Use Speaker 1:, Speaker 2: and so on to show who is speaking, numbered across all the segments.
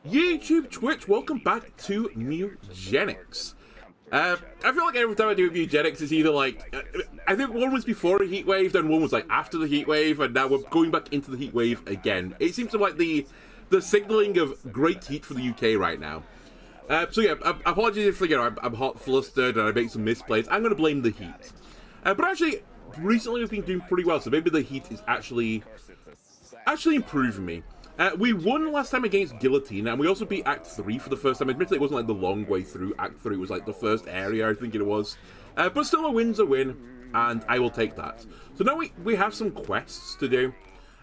Speaker 1: YouTube, Twitch, welcome back to Mewgenics. I feel like every time I do Mewgenics, it's either like, I think one was before a heatwave, then one was like after the heatwave, and now we're going back into the heatwave again. It seems to like the signaling of great heat for the UK right now. So yeah, apologies if I'm hot, flustered, and I make some misplays. I'm going to blame the heat. But actually, recently we've been doing pretty well, so maybe the heat is actually improving me. We won last time against Guillotina, and we also beat Act 3 for the first time. Admittedly, it wasn't like the long way through Act 3, it was like the first area, I think it was. But still, a win's a win, and I will take that. So now we have some quests to do.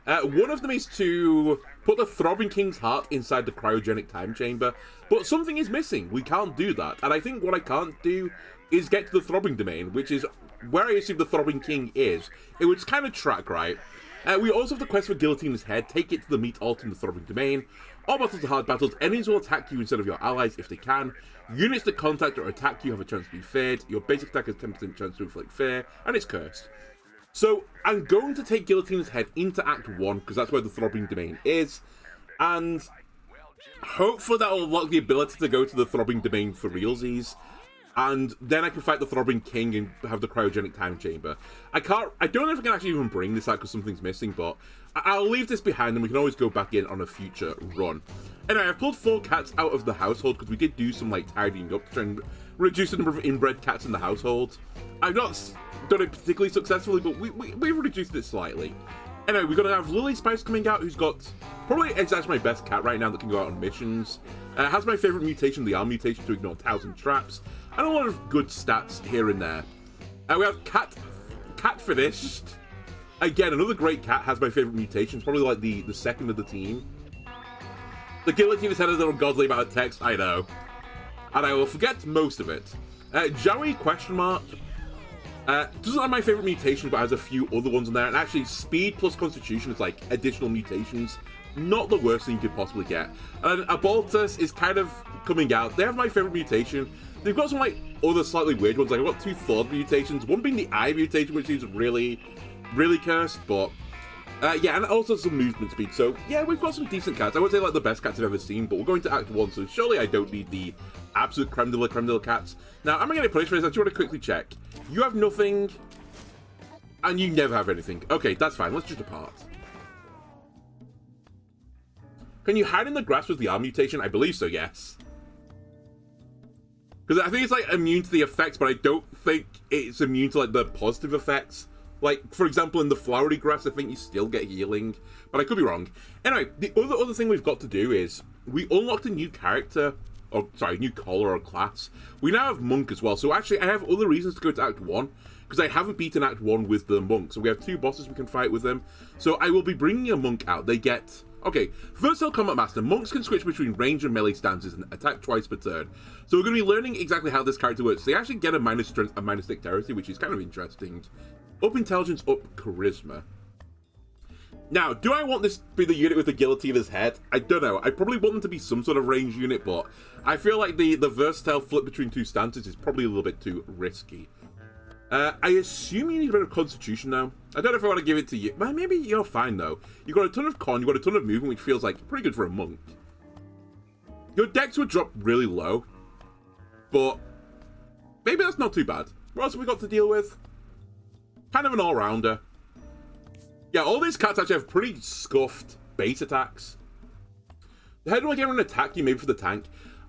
Speaker 1: One of them is to put the Throbbing King's heart inside the cryogenic time chamber, but something is missing. We can't do that, and I think what I can't do is get to the Throbbing domain, which is where I assume the Throbbing King is. It would kind of track right. We also have the quest for Guillotina's head. Take it to the meat alt in the Throbbing domain. All battles are hard battles. Enemies will attack you instead of your allies if they can. Units that contact or attack you have a chance to be feared. Your basic attack has 10% chance to inflict fear, and it's cursed. So I'm going to take Guillotina's head into Act 1, because that's where the Throbbing domain is, and hopefully that will unlock the ability to go to the Throbbing domain for realsies, and then I can fight the Throbbing King and have the cryogenic time chamber. I don't know if I can actually even bring this out because something's missing, but I'll leave this behind and we can always go back in on a future run. Anyway, I've pulled 4 cats out of the household because we did do some like tidying up to try and reduce the number of inbred cats in the household. I've not done it particularly successfully, but we've reduced it slightly. Anyway, we're going to have Lily Spice coming out, who's got probably exactly my best cat right now that can go out on missions. Has my favourite mutation, the arm mutation, to ignore 1,000 traps, and a lot of good stats here and there. We have Cat Finished. Again, another great cat, has my favourite mutation. It's probably like the second of the team. The Guillotina's head has an ungodly amount of text, I know. And I will forget most of it. Joey, question mark. Doesn't have my favourite mutation, but has a few other ones in there. And actually, speed plus constitution is like additional mutations. Not the worst thing you could possibly get. And Aboltus is kind of coming out. They have my favourite mutation. They've got some like other slightly weird ones. Like I've got 2 thought mutations. One being the eye mutation, which seems really, really cursed. But yeah, and also some movement speed. So yeah, we've got some decent cats. I wouldn't say like the best cats I've ever seen, but we're going to Act 1, so surely I don't need the absolute creme de la cats. Now, am I going to punish for this? I just want to quickly check. You have nothing, and you never have anything. Okay, that's fine. Let's just depart. Can you hide in the grass with the arm mutation? I believe so, yes. Because I think it's like immune to the effects, but I don't think it's immune to like the positive effects. Like, for example, in the flowery grass, I think you still get healing, but I could be wrong. Anyway, the other thing we've got to do is we unlocked a new character, or sorry, new color or class. We now have Monk as well, so actually I have other reasons to go to Act 1, because I haven't beaten Act 1 with the Monk, so we have 2 bosses we can fight with them. So I will be bringing a Monk out. They get... Okay, Versatile Combat Master. Monks can switch between range and melee stances and attack twice per turn. So we're going to be learning exactly how this character works. They actually get a minus strength and minus dexterity, which is kind of interesting. Up intelligence, up charisma. Now, do I want this to be the unit with the Guillotina's head? I don't know. I probably want them to be some sort of range unit, but I feel like the versatile flip between 2 stances is probably a little bit too risky. I assume you need a bit of constitution now. I don't know if I want to give it to you. Well, maybe you're fine, though. You've got a ton of con, you've got a ton of movement, which feels like pretty good for a monk. Your dex would drop really low, but maybe that's not too bad. What else have we got to deal with? Kind of an all-rounder. Yeah, all these cats actually have pretty scuffed base attacks. The head will get an attack you maybe for the tank.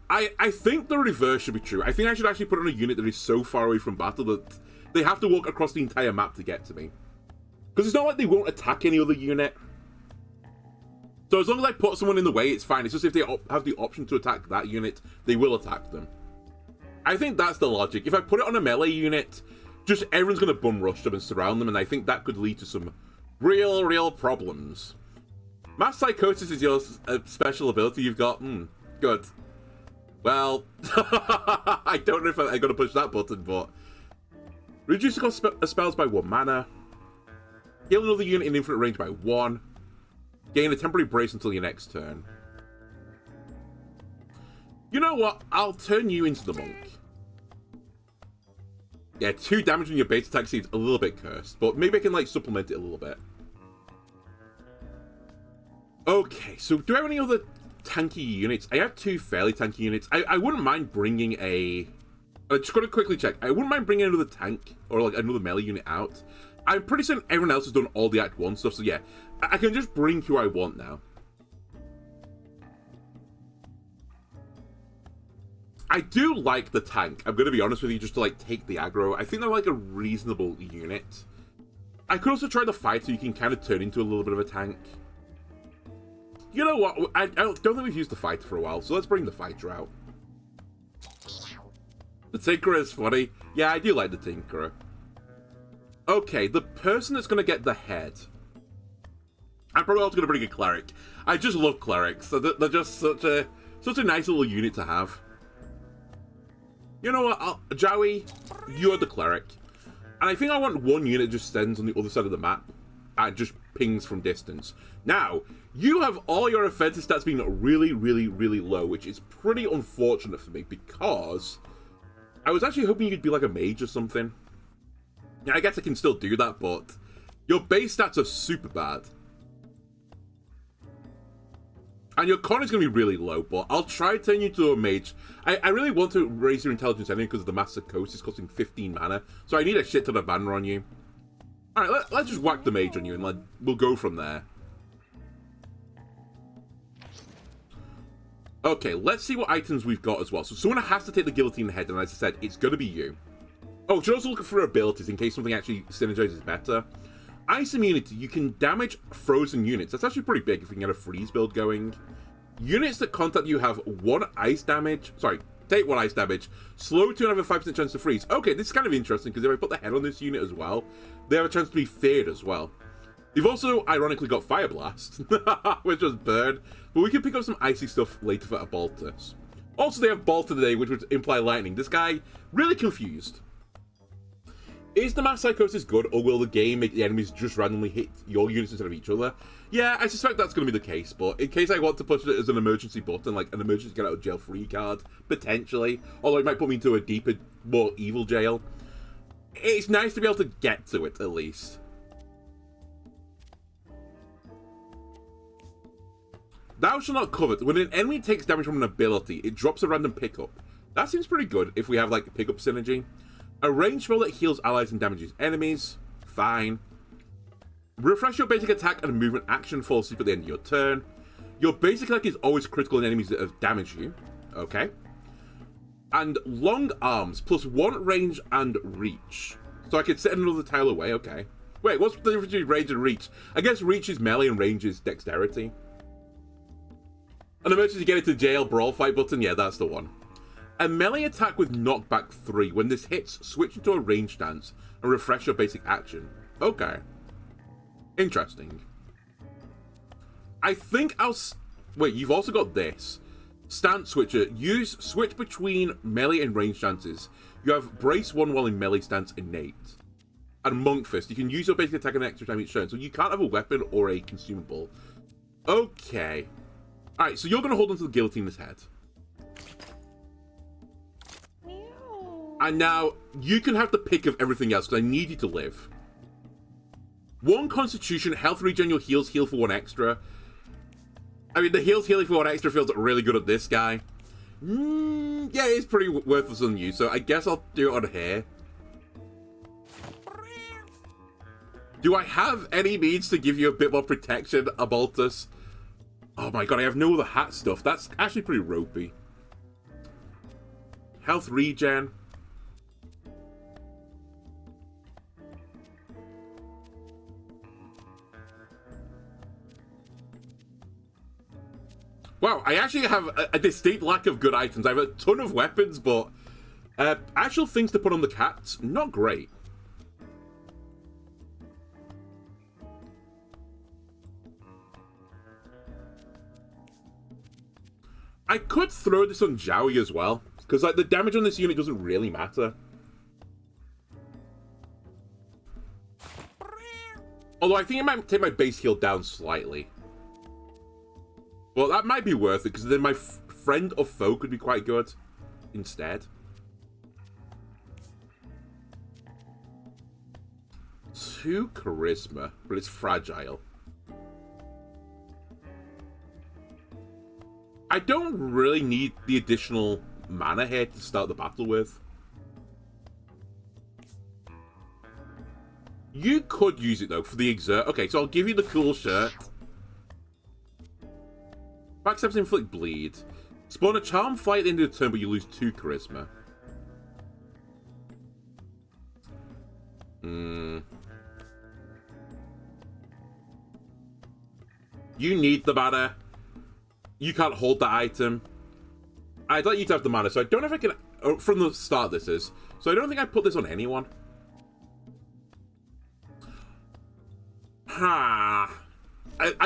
Speaker 1: I think the reverse should be true. I think I should actually put on a unit that is so far away from battle that they have to walk across the entire map to get to me. Because it's not like they won't attack any other unit. So as long as I put someone in the way, it's fine. It's just if they have the option to attack that unit, they will attack them. I think that's the logic. If I put it on a melee unit, just everyone's going to bum rush them and surround them, and I think that could lead to some real problems. Mass Psychosis is your special ability you've got. Good. Well, I don't know if I'm going to push that button, but... Reduce the cost of spells by 1 mana. Heal another unit in infinite range by 1. Gain a temporary brace until your next turn. You know what? I'll turn you into the Monk. Yeah, 2 damage on your base attack seems a little bit cursed, but maybe I can, like, supplement it a little bit. Okay, so do I have any other tanky units. I have 2 fairly tanky units. I wouldn't mind bringing a... I just got to quickly check. I wouldn't mind bringing another tank or like another melee unit out. I'm pretty certain everyone else has done all the Act 1 stuff, so yeah. I can just bring who I want now. I do like the tank, I'm going to be honest with you, just to like take the aggro. I think they're like a reasonable unit. I could also try the fighter, so you can kind of turn into a little bit of a tank. You know what, I don't think we've used the fighter for a while, so let's bring the fighter out. The Tinkerer is funny. Yeah, I do like the Tinkerer. Okay, the person that's going to get the head. I'm probably also going to bring a Cleric. I just love Clerics. They're just such a nice little unit to have. You know what, Joey, you're the Cleric. And I think I want one unit that just stands on the other side of the map and just pings from distance. Now, you have all your offensive stats being really, really, really low, which is pretty unfortunate for me because I was actually hoping you'd be like a mage or something. Yeah, I guess I can still do that, but your base stats are super bad. And your con is going to be really low, but I'll try to turn you into a mage. I really want to raise your intelligence anyway because the Master Coast is costing 15 mana. So I need a shit ton of mana on you. Alright, let's just whack the mage on you and we'll go from there. Okay, let's see what items we've got as well. So someone has to take the Guillotine head, and as I said, it's going to be you. Oh, should also look for abilities in case something actually synergizes better. Ice immunity, you can damage frozen units. That's actually pretty big if we can get a freeze build going. Units that contact you have 1 ice damage. Sorry, take 1 ice damage. Slow to and have a 5% chance to freeze. Okay, this is kind of interesting because if I put the head on this unit as well, they have a chance to be feared as well. They've also, ironically, got Fire Blast, which was burn. But we can pick up some icy stuff later for Abaltus. Also, they have Bolt today, which would imply lightning. This guy, really confused. Is the mass psychosis good, or will the game make the enemies just randomly hit your units instead of each other? Yeah, I suspect that's going to be the case, but in case I want to push it as an emergency button, like an emergency get out of jail free card, potentially, although it might put me into a deeper, more evil jail, it's nice to be able to get to it, at least. Thou shall not covet. When an enemy takes damage from an ability, it drops a random pickup. That seems pretty good if we have, like, pickup synergy. A range spell that heals allies and damages enemies. Fine. Refresh your basic attack and movement action falls asleep at the end of your turn. Your basic attack is always critical in enemies that have damaged you. Okay. And long arms, plus 1 range and reach. So I could set another tile away, okay. Wait, what's the difference between range and reach? I guess reach is melee and range is dexterity. An emergency get into jail brawl fight button, yeah, that's the one. A melee attack with knockback 3. When this hits, switch into a range stance and refresh your basic action. Okay. Interesting. I think I'll... Wait, you've also got this. Stance switcher. Use switch between melee and range stances. You have brace 1 while in melee stance innate. And monk fist. You can use your basic attack an extra time each turn. So you can't have a weapon or a consumable. Okay. Alright, so you're going to hold on to the Guillotina's head. And now, you can have the pick of everything else, because I need you to live. 1 constitution, health regen your heals, heal for 1 extra. I mean, the heals healing for 1 extra feels really good at this guy. Yeah, it's pretty worthless on you, so I guess I'll do it on here. Do I have any means to give you a bit more protection, Abaltus? Oh my god, I have no other hat stuff. That's actually pretty ropey. Health regen. Wow, I actually have a distinct lack of good items. I have a ton of weapons, but actual things to put on the cats, not great. I could throw this on Joey as well, because like the damage on this unit doesn't really matter. Although I think I might take my base heal down slightly. Well, that might be worth it, because then my friend or foe could be quite good instead. 2 charisma, but it's fragile. I don't really need the additional mana here to start the battle with. You could use it, though, for the exert. Okay, so I'll give you the cool shirt. Backstabs inflict bleed. Spawn a charm fly at the end of the turn, but you lose 2 charisma. You need the mana. You can't hold the item. I'd like you to have the mana, so I don't know if I can... Oh, from the start, this is. So I don't think I put this on anyone. I'm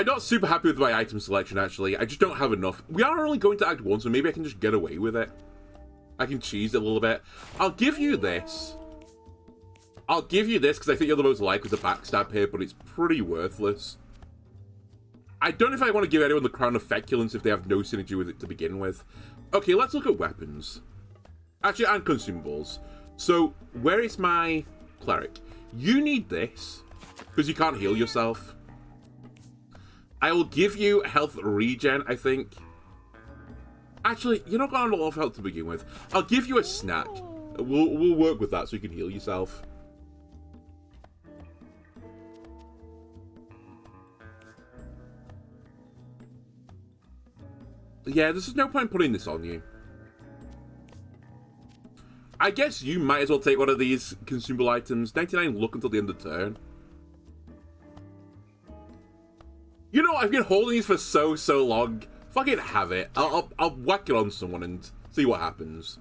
Speaker 1: not super happy with my item selection, actually. I just don't have enough. We are only going to Act 1, so maybe I can just get away with it. I can cheese it a little bit. I'll give you this. I'll give you this, because I think you're the most likely to backstab here, but it's pretty worthless. I don't know if I want to give anyone the Crown of Feculence if they have no synergy with it to begin with. Okay, let's look at weapons. Actually, and consumables. So, where is my Cleric? You need this, because you can't heal yourself. I will give you health regen, I think. Actually, you're not got a lot of health to begin with. I'll give you a snack. We'll work with that so you can heal yourself. Yeah, there's no point putting this on you. I guess you might as well take one of these consumable items. 99 luck until the end of the turn. You know, I've been holding these for so long. Fucking have it. I'll whack it on someone and see what happens.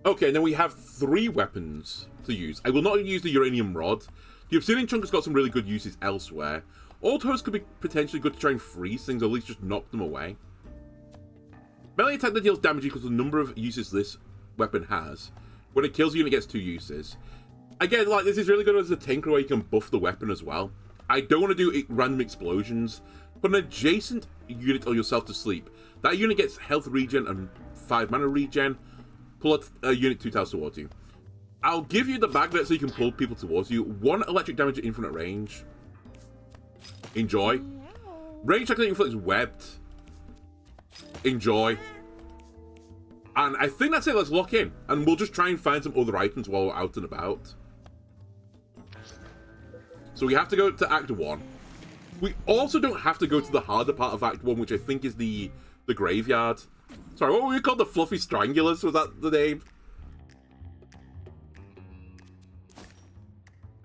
Speaker 1: Okay, and then we have 3 weapons to use. I will not use the Uranium Rod. The Obsidian Chunk has got some really good uses elsewhere. Autos could be potentially good to try and freeze things, or at least just knock them away. Melee attack that deals damage equals the number of uses this weapon has. When it kills a unit, it gets 2 uses. Again, like, this is really good as a tinker where you can buff the weapon as well. I don't want to do random explosions. Put an adjacent unit or yourself to sleep. That unit gets health regen and 5 mana regen. Pull a unit 2 tiles towards you. I'll give you the magnet so you can pull people towards you. 1 electric damage at infinite range. Enjoy. Range attack that inflicts webbed. Enjoy. And I think that's it. Let's lock in. And we'll just try and find some other items while we're out and about. So we have to go to Act 1. We also don't have to go to the harder part of Act 1, which I think is the graveyard. Sorry, what were we called? The Fluffy Strangulars? Was that the name?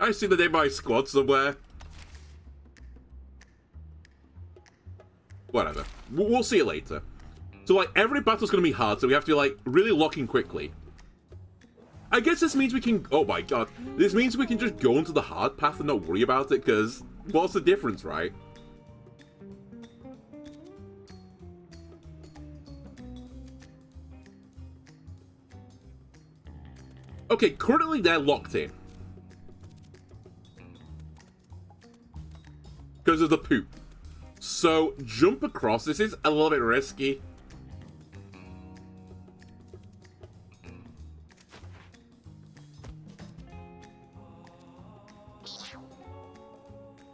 Speaker 1: I see the name of my squad somewhere. Whatever. We'll see it later. So, like, every battle's going to be hard, so we have to, like, really lock in quickly. I guess this means we can... Oh, my God. This means we can just go into the hard path and not worry about it, because what's the difference, right? Okay, currently they're locked in. Because of the poop. So, jump across. This is a little bit risky.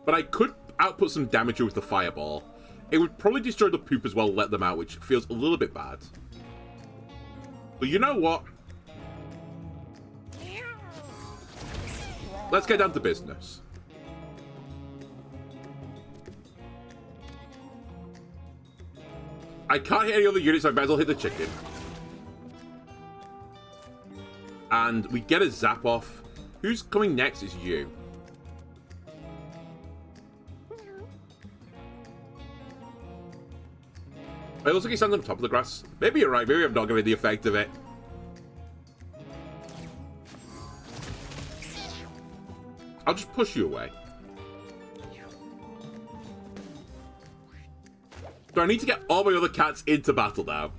Speaker 1: But I could output some damage with the fireball. It would probably destroy the poop as well, let them out, which feels a little bit bad. But you know what? Let's get down to business. I can't hit any other units, so I might as well hit the chicken. And we get a zap off. Who's coming next is you. It looks like he stands on top of the grass. Maybe you're right. Maybe I'm not getting the effect of it. I'll just push you away. So I need to get all my other cats into battle now.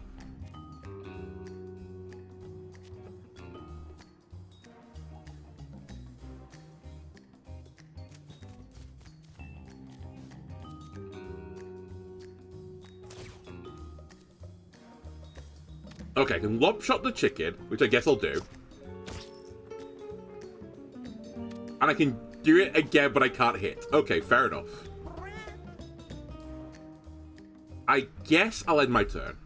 Speaker 1: Okay, I can lob shot the chicken, which I guess I'll do. And I can do it again, but I can't hit. Okay, fair enough. I guess I'll end my turn.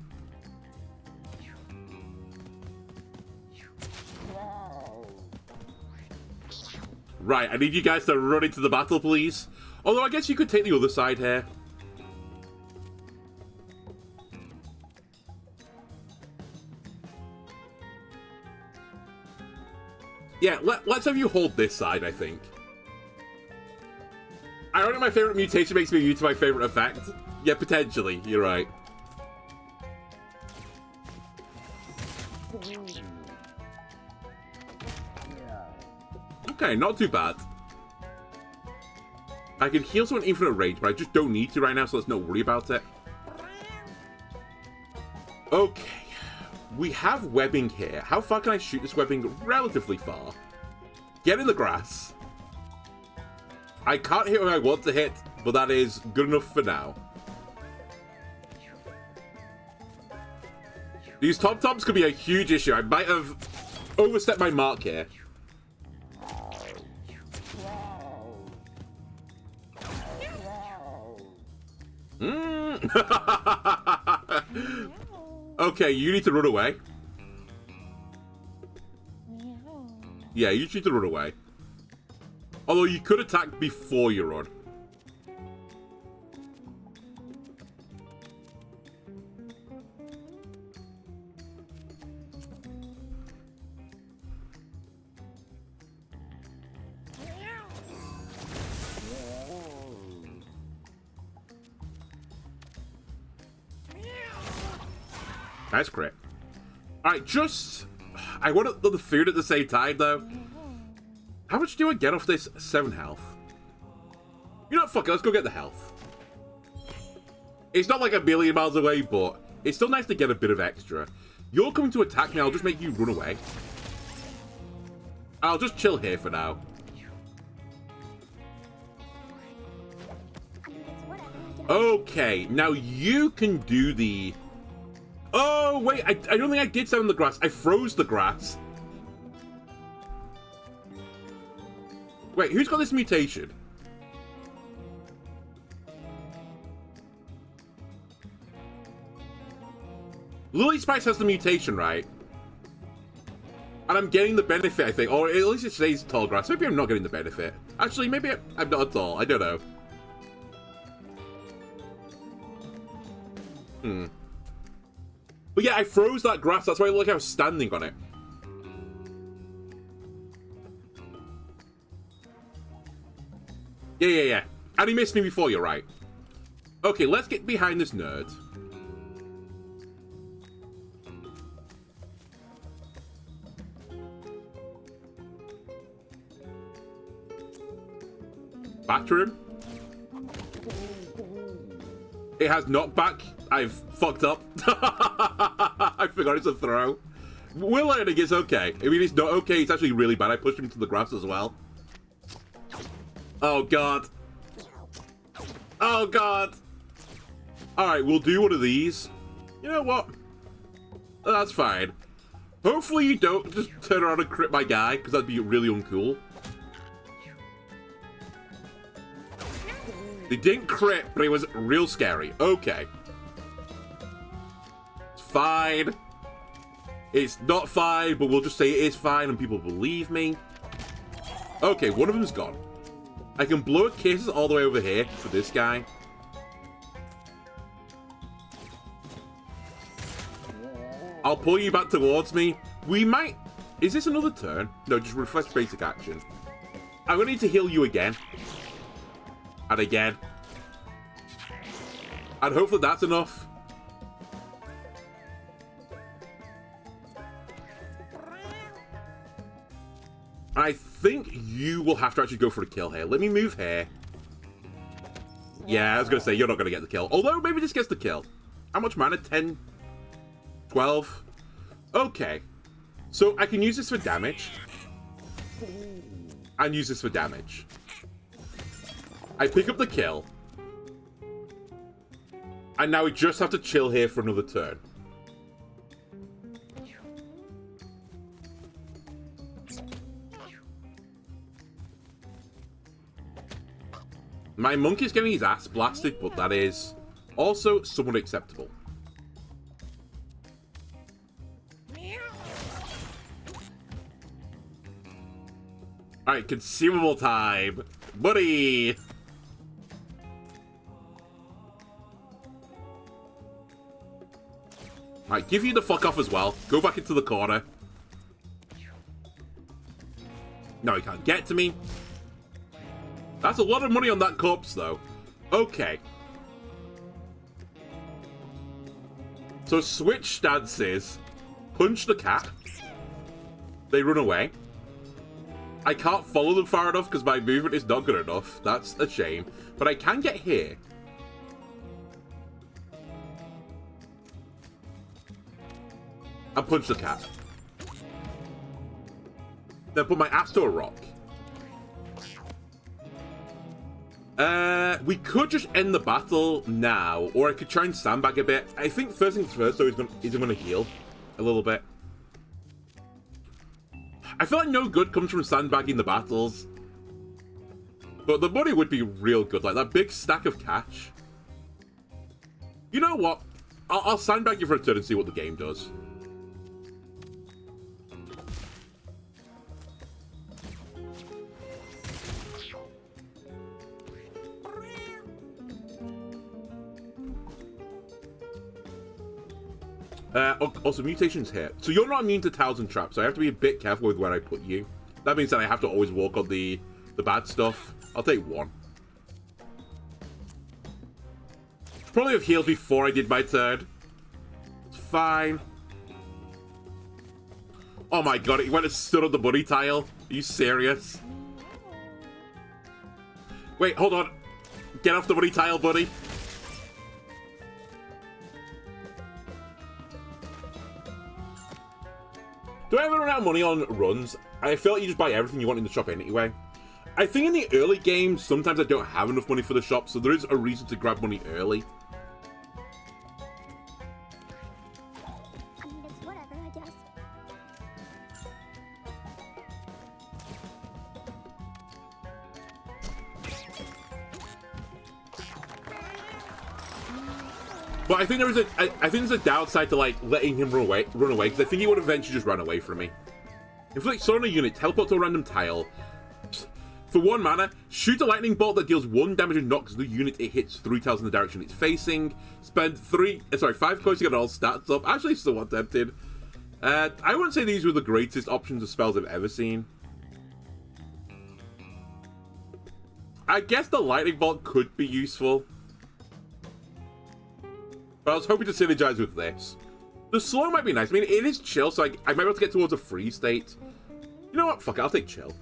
Speaker 1: Right, I need you guys to run into the battle, please. Although I guess you could take the other side here. Yeah, let's have you hold this side, I think. I don't know, my favorite mutation makes me immune to my favorite effect. Yeah, potentially, you're right. Okay, not too bad. I can heal someone infinite range, but I just don't need to right now, so let's not worry about it. Okay. We have webbing here. How far can I shoot this webbing? Relatively far. Get in the grass. I can't hit where I want to hit, but that is good enough for now. These tom-toms could be a huge issue. I might have overstepped my mark here. Okay, you need to run away. Yeah, you need to run away. Although you could attack before you run. Nice crit. Alright, just... I want the food at the same time, though. How much do I get off this? 7 health. You know what, fuck it, let's go get the health. It's not like a million miles away, but it's still nice to get a bit of extra. You're coming to attack me, I'll just make you run away. I'll just chill here for now. Okay, now you can do the... Oh, wait, I don't think I did summon the grass. I froze the grass. Wait, who's got this mutation? Lily Spice has the mutation, right? And I'm getting the benefit, I think. Or at least it says tall grass. Maybe I'm not getting the benefit. Actually, maybe I'm not at all. I don't know. But yeah, I froze that grass. That's why I look like I was standing on it. Yeah. And he missed me before, you're right. Okay, let's get behind this nerd. Batter him. It has knockback. I've fucked up. I forgot it's a throw. We're learning, it's okay. I mean, it's not okay, it's actually really bad. I pushed him to the grass as well. Oh, God. Oh, God. Alright, we'll do one of these. You know what? That's fine. Hopefully you don't just turn around and crit my guy, because that'd be really uncool. They didn't crit, but it was real scary. Okay. It's fine. It's not fine, but we'll just say it is fine and people believe me. Okay, one of them's gone. I can blow a kiss all the way over here for this guy. I'll pull you back towards me. We might... Is this another turn? No, just refresh basic action. I'm going to need to heal you again. And again. And hopefully that's enough. I think you will have to actually go for a kill here. Let me move here. Yeah, I was going to say, you're not going to get the kill. Although, maybe this gets the kill. How much mana? 10? 12? Okay. So, I can use this for damage. And use this for damage. I pick up the kill. And now we just have to chill here for another turn. My monkey's getting his ass blasted, but that is Also somewhat acceptable. Alright, consumable time. Buddy! Alright, give you the fuck off as well. Go back into the corner. No, he can't get to me. That's a lot of money on that corpse, though. Okay. So switch stances. Punch the cat. They run away. I can't follow them far enough because my movement is not good enough. That's a shame. But I can get here. And punch the cat. Then put my axe to a rock. We could just end the battle now, or I could try and sandbag a bit. I think first things first, though, is I'm gonna heal a little bit. I feel like no good comes from sandbagging the battles, but the money would be real good, like that big stack of cash. You know what? I'll sandbag you for a turn and see what the game does. Also, mutations here. So you're not immune to tiles and traps, so I have to be a bit careful with where I put you. That means that I have to always walk on the bad stuff. I'll take one. Probably have healed before I did my turn. It's fine. Oh my god, he went and stood on the bunny tile. Are you serious? Wait, hold on. Get off the bunny tile, buddy. Do I ever run out of money on runs? I feel like you just buy everything you want in the shop anyway. I think in the early games, sometimes I don't have enough money for the shop, so there is a reason to grab money early.
Speaker 2: It's whatever, I guess.
Speaker 1: But I think there is I think there's a downside to like letting him run away because I think he would eventually just run away from me. Inflict summon a unit, teleport to a random tile. For 1 mana, shoot a lightning bolt that deals 1 damage and knocks the unit it hits 3 tiles in the direction it's facing. Spend 5 coins to get all stats up. Actually, somewhat tempted. I wouldn't say these were the greatest options of spells I've ever seen. I guess the lightning bolt could be useful. But I was hoping to synergize with this. The slow might be nice. I mean, it is chill, so I might be able to get towards a freeze state. You know what? Fuck it, I'll take chill.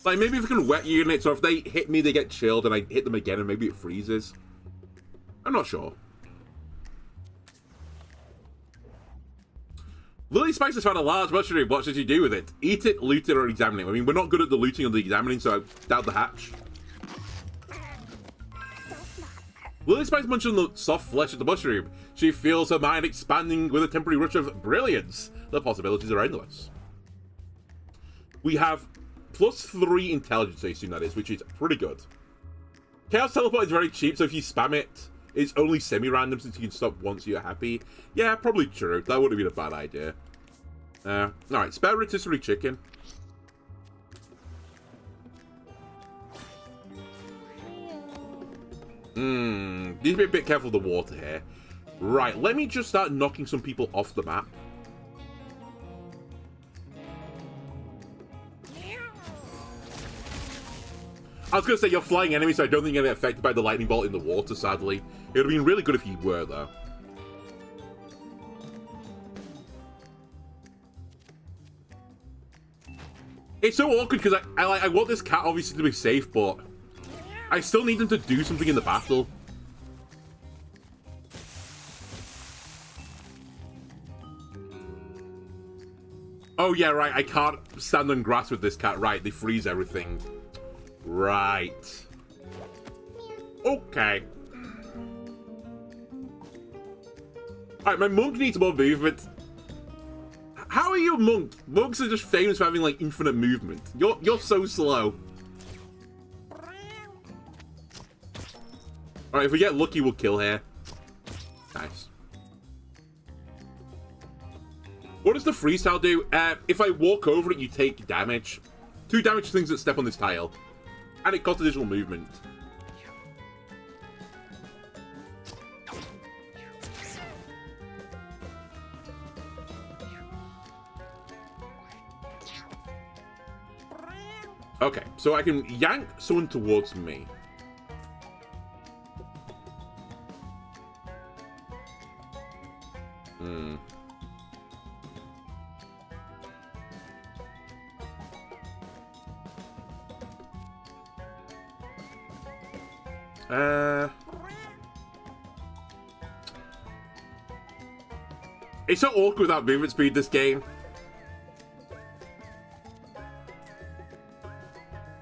Speaker 1: Like, maybe if I can wet units, or if they hit me, they get chilled, and I hit them again, and maybe it freezes. I'm not sure. Lily Spice has found a large mushroom. What should you do with it? Eat it, loot it, or examine it? I mean, we're not good at the looting or the examining, so I doubt the hatch. Lily Spice munches on the soft flesh of the mushroom. She feels her mind expanding with a temporary rush of brilliance. The possibilities are endless. We have +3 intelligence, I assume that is, which is pretty good. Chaos Teleport is very cheap, so if you spam it, it's only semi-random since you can stop once you're happy. Yeah, probably true. That wouldn't have been a bad idea. Alright, spare rotisserie chicken. Need to be a bit careful of the water here. Right, let me just start knocking some people off the map. I was going to say, you're flying enemies, so I don't think you're going to get affected by the lightning bolt in the water, sadly. It would have been really good if you were, though. It's so awkward, because I want this cat, obviously, to be safe, but I still need them to do something in the battle. Oh, yeah, right, I can't stand on grass with this cat. Right, they freeze everything. Right. Okay. Alright, my monk needs more movement. How are you a monk? Monks are just famous for having, like, infinite movement. You're so slow. Alright, if we get lucky, we'll kill here. Nice. What does the freestyle do? If I walk over it, you take damage. 2 damage to things that step on this tile. And it costs additional movement. Okay, so I can yank someone towards me. It's so awkward without movement speed, this game.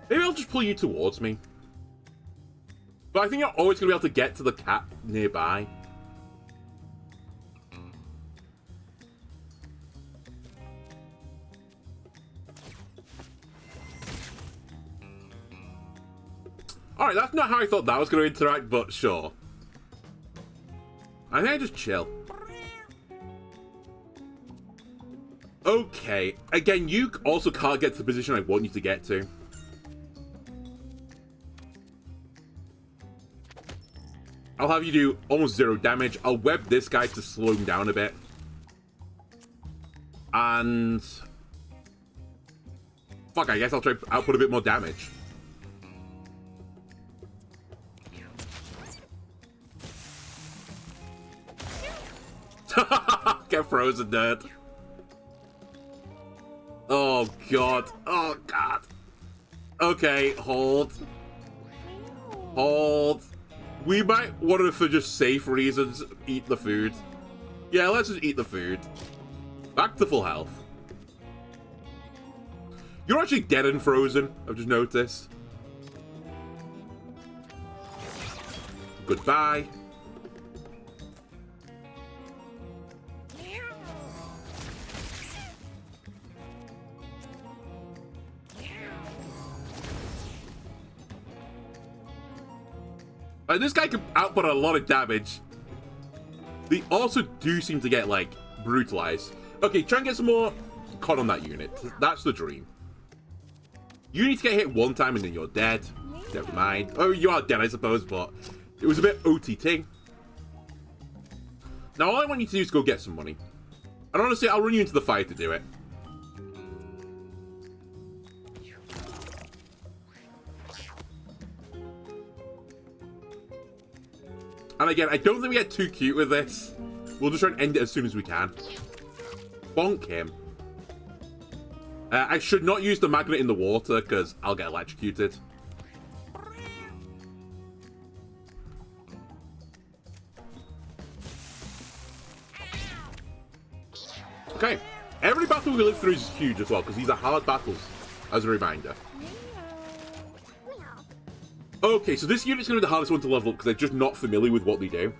Speaker 1: Maybe I'll just pull you towards me. But I think you're always going to be able to get to the cat nearby. Alright, that's not how I thought that was going to interact, but sure. I think I just chill. Okay. Again, you also can't get to the position I want you to get to. I'll have you do almost 0 damage. I'll web this guy to slow him down a bit. And... fuck, I guess I'll try to output a bit more damage. Get frozen, nerd. Oh, God. Oh, God. Okay, hold. Hold. We might want to, for just safe reasons, eat the food. Yeah, let's just eat the food. Back to full health. You're actually dead and frozen, I've just noticed. Goodbye. This guy can output a lot of damage. They also do seem to get, like, brutalized. Okay, try and get some more con on that unit. That's the dream. You need to get hit 1 time and then you're dead. Never mind. Oh, you are dead, I suppose, but it was a bit OTT. Now, all I want you to do is go get some money. And honestly, I'll run you into the fire to do it. And again, I don't think we get too cute with this. We'll just try and end it as soon as we can. Bonk him. I should not use the magnet in the water, because I'll get electrocuted. Okay. Every battle we live through is huge as well, because these are hard battles, as a reminder. Okay, so this unit's going to be the hardest one to level up because they're just not familiar with what they do.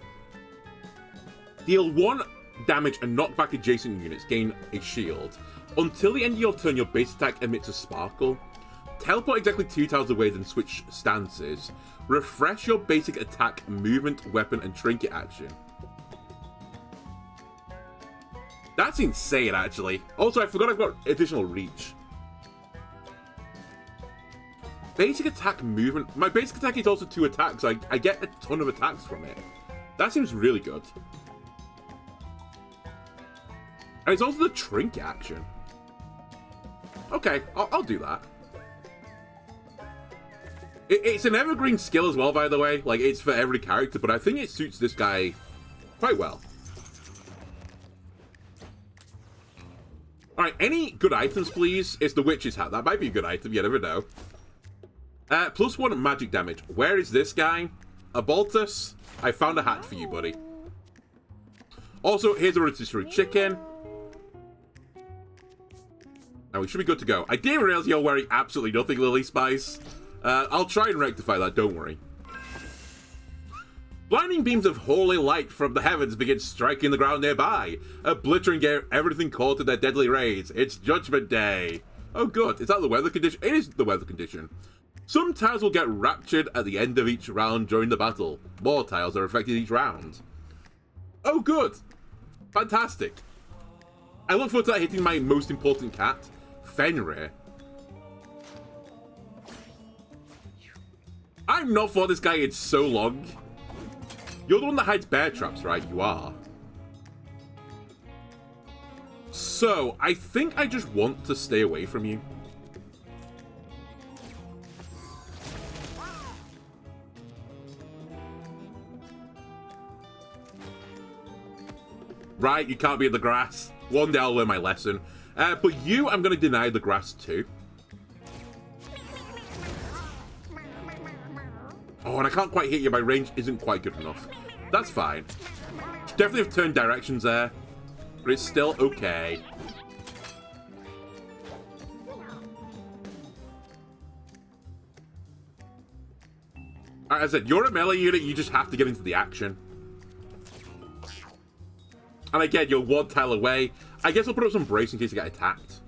Speaker 1: Deal 1 damage and knock back adjacent units, gain a shield. Until the end of your turn, your base attack emits a sparkle. Teleport exactly 2 tiles away, then switch stances. Refresh your basic attack, movement, weapon, and trinket action. That's insane, actually. Also, I forgot I've got additional reach. Basic attack movement. My basic attack is also 2 attacks. I get a ton of attacks from it. That seems really good. And it's also the trinket action. Okay, I'll do that. It's an evergreen skill as well, by the way. Like, it's for every character, but I think it suits this guy quite well. Alright, any good items, please? It's the witch's hat. That might be a good item, you never know. +1 magic damage. Where is this guy? Aboltus, I found a hat for you, buddy. Also, here's a rotisserie chicken. Now, we should be good to go. I didn't realize you're wearing absolutely nothing, Lily Spice. I'll try and rectify that, don't worry. Blinding beams of holy light from the heavens begin striking the ground nearby, obliterating everything caught in their deadly rays. It's Judgment Day. Oh, good. Is that the weather condition? It is the weather condition. Some tiles will get raptured at the end of each round during the battle. More tiles are affected each round. Oh, good. Fantastic. I look forward to that hitting my most important cat, Fenrir. I've not fought this guy in so long. You're the one that hides bear traps, right? You are. So, I think I just want to stay away from you. Right, you can't be in the grass. One day I'll learn my lesson. But you, I'm going to deny the grass too. Oh, and I can't quite hit you. My range isn't quite good enough. That's fine. Definitely have turned directions there. But it's still okay. As I said, you're a melee unit. You just have to get into the action. And again, you're one tile away. I guess I'll put up some brace in case you get attacked.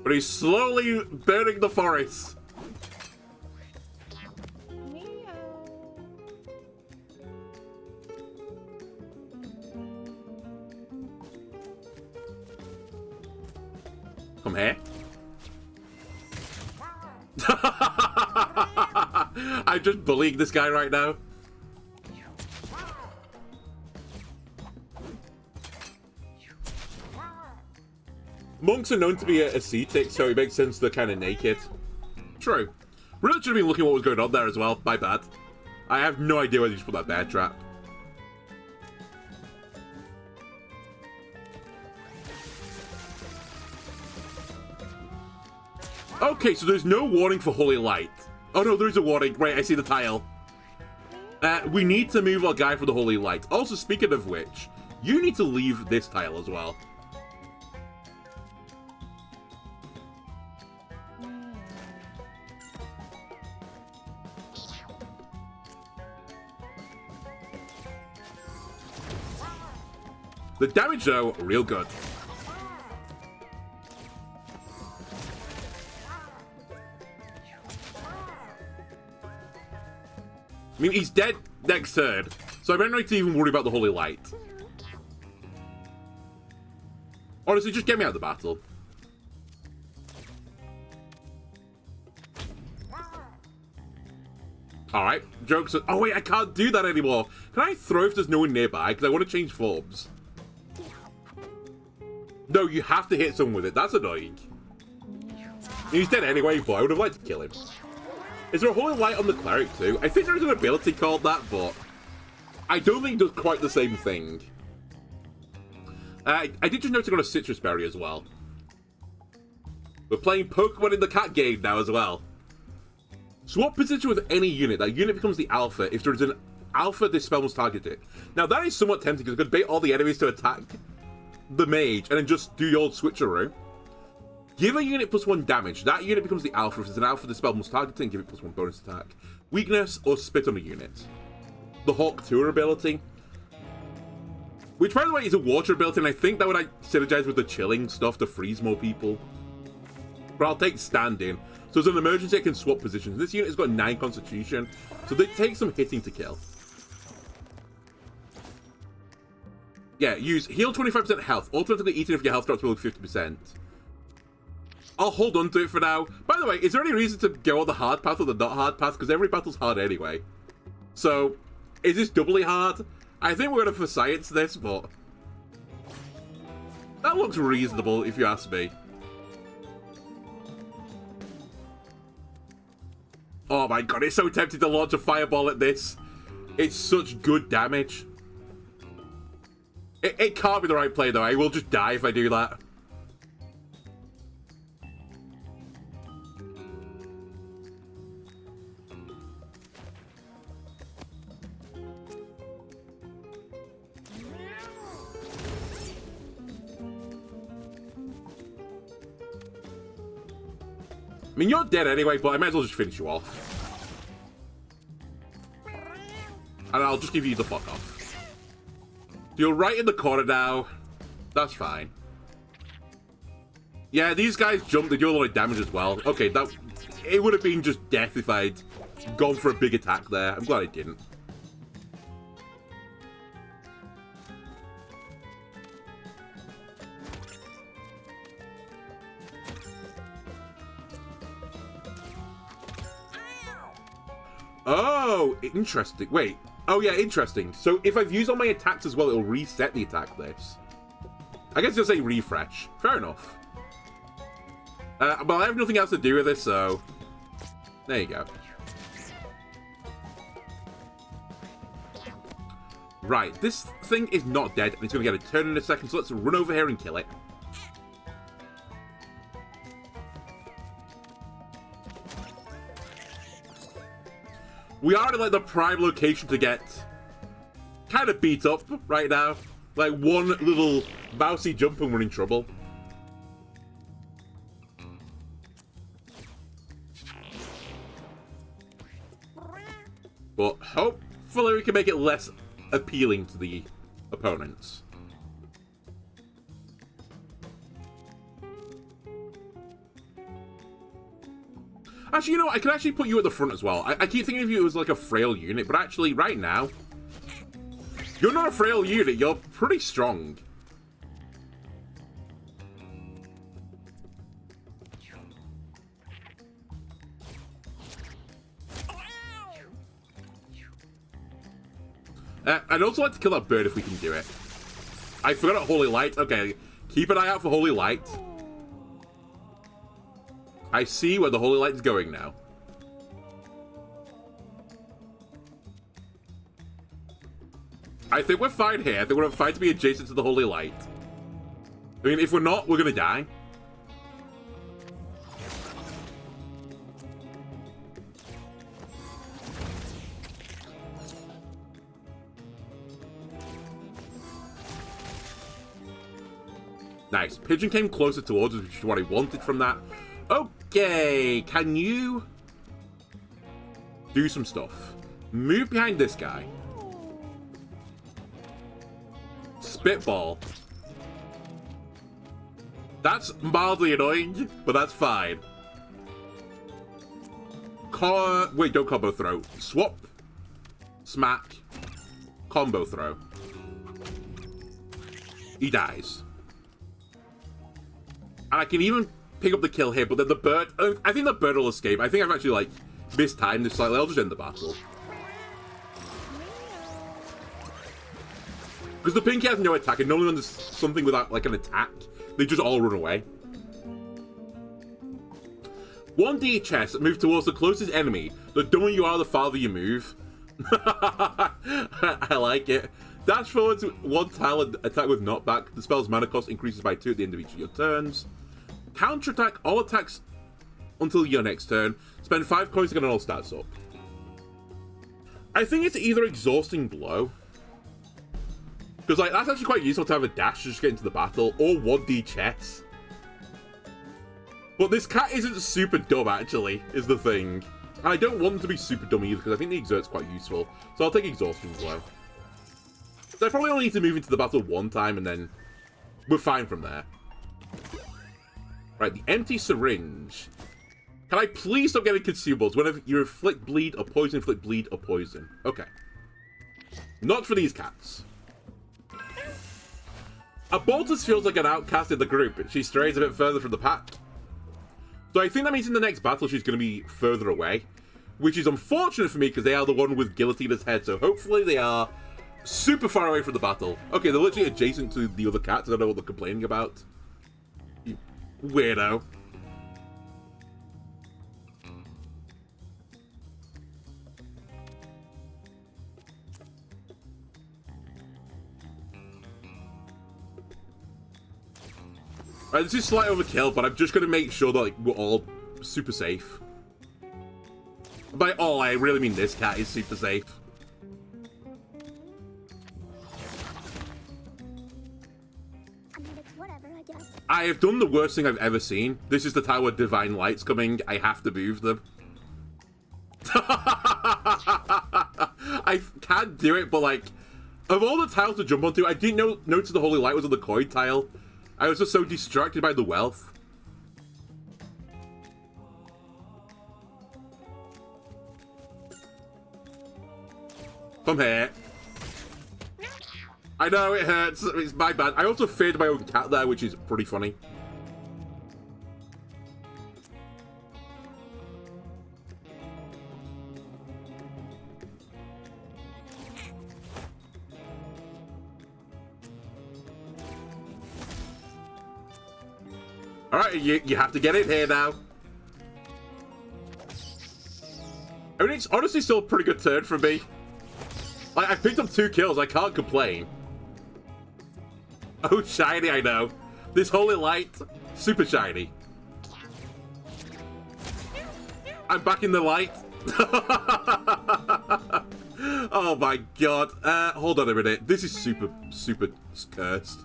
Speaker 1: But he's slowly burning the forest. Come here. I'm just bullying this guy right now. Monks are known to be ascetic, so it makes sense they're kind of naked. True. Really should have been looking what was going on there as well. My bad. I have no idea where you just put that bear trap. Okay, so there's no warning for Holy Light. Oh no, there is a warning. Right, I see the tile. We need to move our guy for the Holy Light. Also, speaking of which, you need to leave this tile as well. The damage, though, real good. I mean, he's dead next turn, so I don't need to even worry about the Holy Light. Honestly, just get me out of the battle. Alright, jokes. Oh, wait, I can't do that anymore. Can I throw if there's no one nearby? Because I want to change forms. No, you have to hit someone with it. That's annoying. He's dead anyway, but I would have liked to kill him. Is there a Holy Light on the Cleric too? I think there's an ability called that, but I don't think it does quite the same thing. I did just notice I got a Citrus Berry as well. We're playing Pokemon in the cat game now as well. Swap position with any unit. That unit becomes the alpha. If there's an alpha, this spell must target it. Now, that is somewhat tempting because you could bait all the enemies to attack the mage and then just do your switcheroo. Give a unit +1 damage. That unit becomes the alpha. If it's an alpha, the spell must target it and give it +1 bonus attack. Weakness or spit on a unit. The Hawk Tour ability. Which, by the way, is a water ability, and I think that would synergize with the chilling stuff to freeze more people. But I'll take stand-in. So as an emergency, I can swap positions. This unit has got 9 constitution, so they take some hitting to kill. Yeah, use heal 25% health. Automatically eating if your health drops below 50%. I'll hold on to it for now. By the way, is there any reason to go on the hard path or the not hard path? Because every battle's hard anyway. So, is this doubly hard? I think we're going to for science this, but that looks reasonable if you ask me. Oh my god, it's so tempting to launch a fireball at this. It's such good damage. It can't be the right play though. I will just die if I do that. I mean, you're dead anyway, but I might as well just finish you off. And I'll just give you the fuck off. You're right in the corner now. That's fine. Yeah, these guys jump, they do a lot of damage as well. Okay, that it would have been just death if I'd gone for a big attack there. I'm glad I didn't. Oh, interesting. Wait. Oh, yeah, interesting. So if I've used all my attacks as well, it'll reset the attack this. I guess it'll say refresh. Fair enough. But I have nothing else to do with this, so... There you go. Right, this thing is not dead, and it's going to get a turn in a second, so let's run over here and kill it. We are in, like, the prime location to get kind of beat up right now. Like, one little mousy jump and we're in trouble. But hopefully we can make it less appealing to the opponents. Actually, you know, I could actually put you at the front as well. I keep thinking of you as like a frail unit, but actually, right now, you're not a frail unit. You're pretty strong. I'd also like to kill that bird if we can do it. I forgot Holy Light. Okay, keep an eye out for Holy Light. I see where the Holy Light is going now. I think we're fine here. I think we're fine to be adjacent to the Holy Light. I mean, if we're not, we're gonna die. Nice. Pigeon came closer towards us, which is what I wanted from that. Okay, can you do some stuff? Move behind this guy. Spitball. That's mildly annoying, but that's fine. Wait, don't combo throw. Swap. Smack. Combo throw. He dies. And I can even pick up the kill here, but then the bird... I think the bird will escape. I think I've actually, like, mistimed this slightly. I'll just end the battle. Because the pinky has no attack, and normally when there's something without, like, an attack, they just all run away. 1D chess, move towards the closest enemy. The dumber you are, the farther you move. I like it. Dash forward to one tile and attack with knockback. The spell's mana cost increases by 2 at the end of each of your turns. Counter-attack all attacks until your next turn. Spend 5 coins to get an all stats up. I think it's either Exhausting Blow, because like that's actually quite useful to have a dash to just get into the battle, or 1D chess. But this cat isn't super dumb, actually, is the thing. And I don't want them to be super dumb either, because I think the Exert's quite useful. So I'll take Exhausting Blow. So I probably only need to move into the battle one time, and then we're fine from there. Right, the Empty Syringe. Can I please stop getting consumables? Whenever you inflict bleed or poison, inflict bleed or poison. Okay. Not for these cats. Aboltus feels like an outcast in the group. She strays a bit further from the pack. So I think that means in the next battle she's going to be further away. Which is unfortunate for me because they are the one with Guillotina's head. So hopefully they are super far away from the battle. Okay, they're literally adjacent to the other cats. I don't know what they're complaining about. You weirdo. Right, this is slight overkill, but I'm just going to make sure that like, we're all super safe. By all, I really mean this cat is super safe. I have done the worst thing I've ever seen. This is the Tower of Divine Light's coming. I have to move them. I can't do it, but like, of all the tiles to jump onto, I didn't notice the Holy Light was on the coin tile. I was just so distracted by the wealth. Come here. I know, it hurts. It's my bad. I also feared my own cat there, which is pretty funny. Alright, you have to get in here now. I mean, it's honestly still a pretty good turn for me. Like, I picked up 2 kills, I can't complain. Oh, shiny, I know. This holy light, super shiny. I'm back in the light. Oh my god. Hold on a minute. This is super cursed.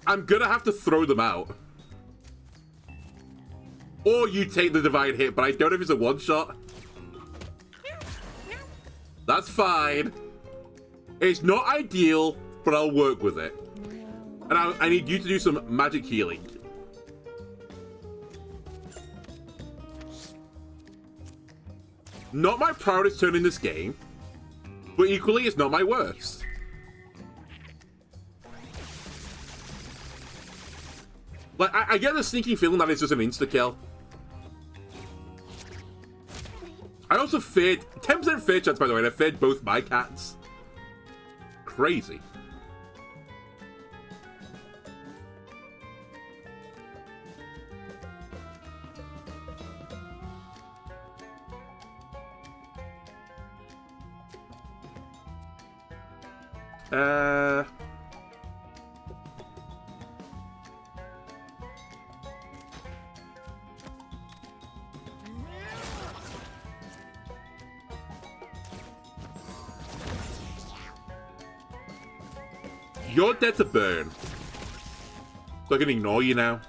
Speaker 1: I'm gonna have to throw them out. Or you take the divine hit, but I don't know if it's a one-shot. That's fine. It's not ideal, but I'll work with it. And I need you to do some magic healing. Not my proudest turn in this game, but equally it's not my worst. Like, I get the sneaking feeling that it's just an insta-kill. I also feared 10% fear chance, by the way, and I feared both my cats. Crazy. You're dead to burn. So I can ignore you now.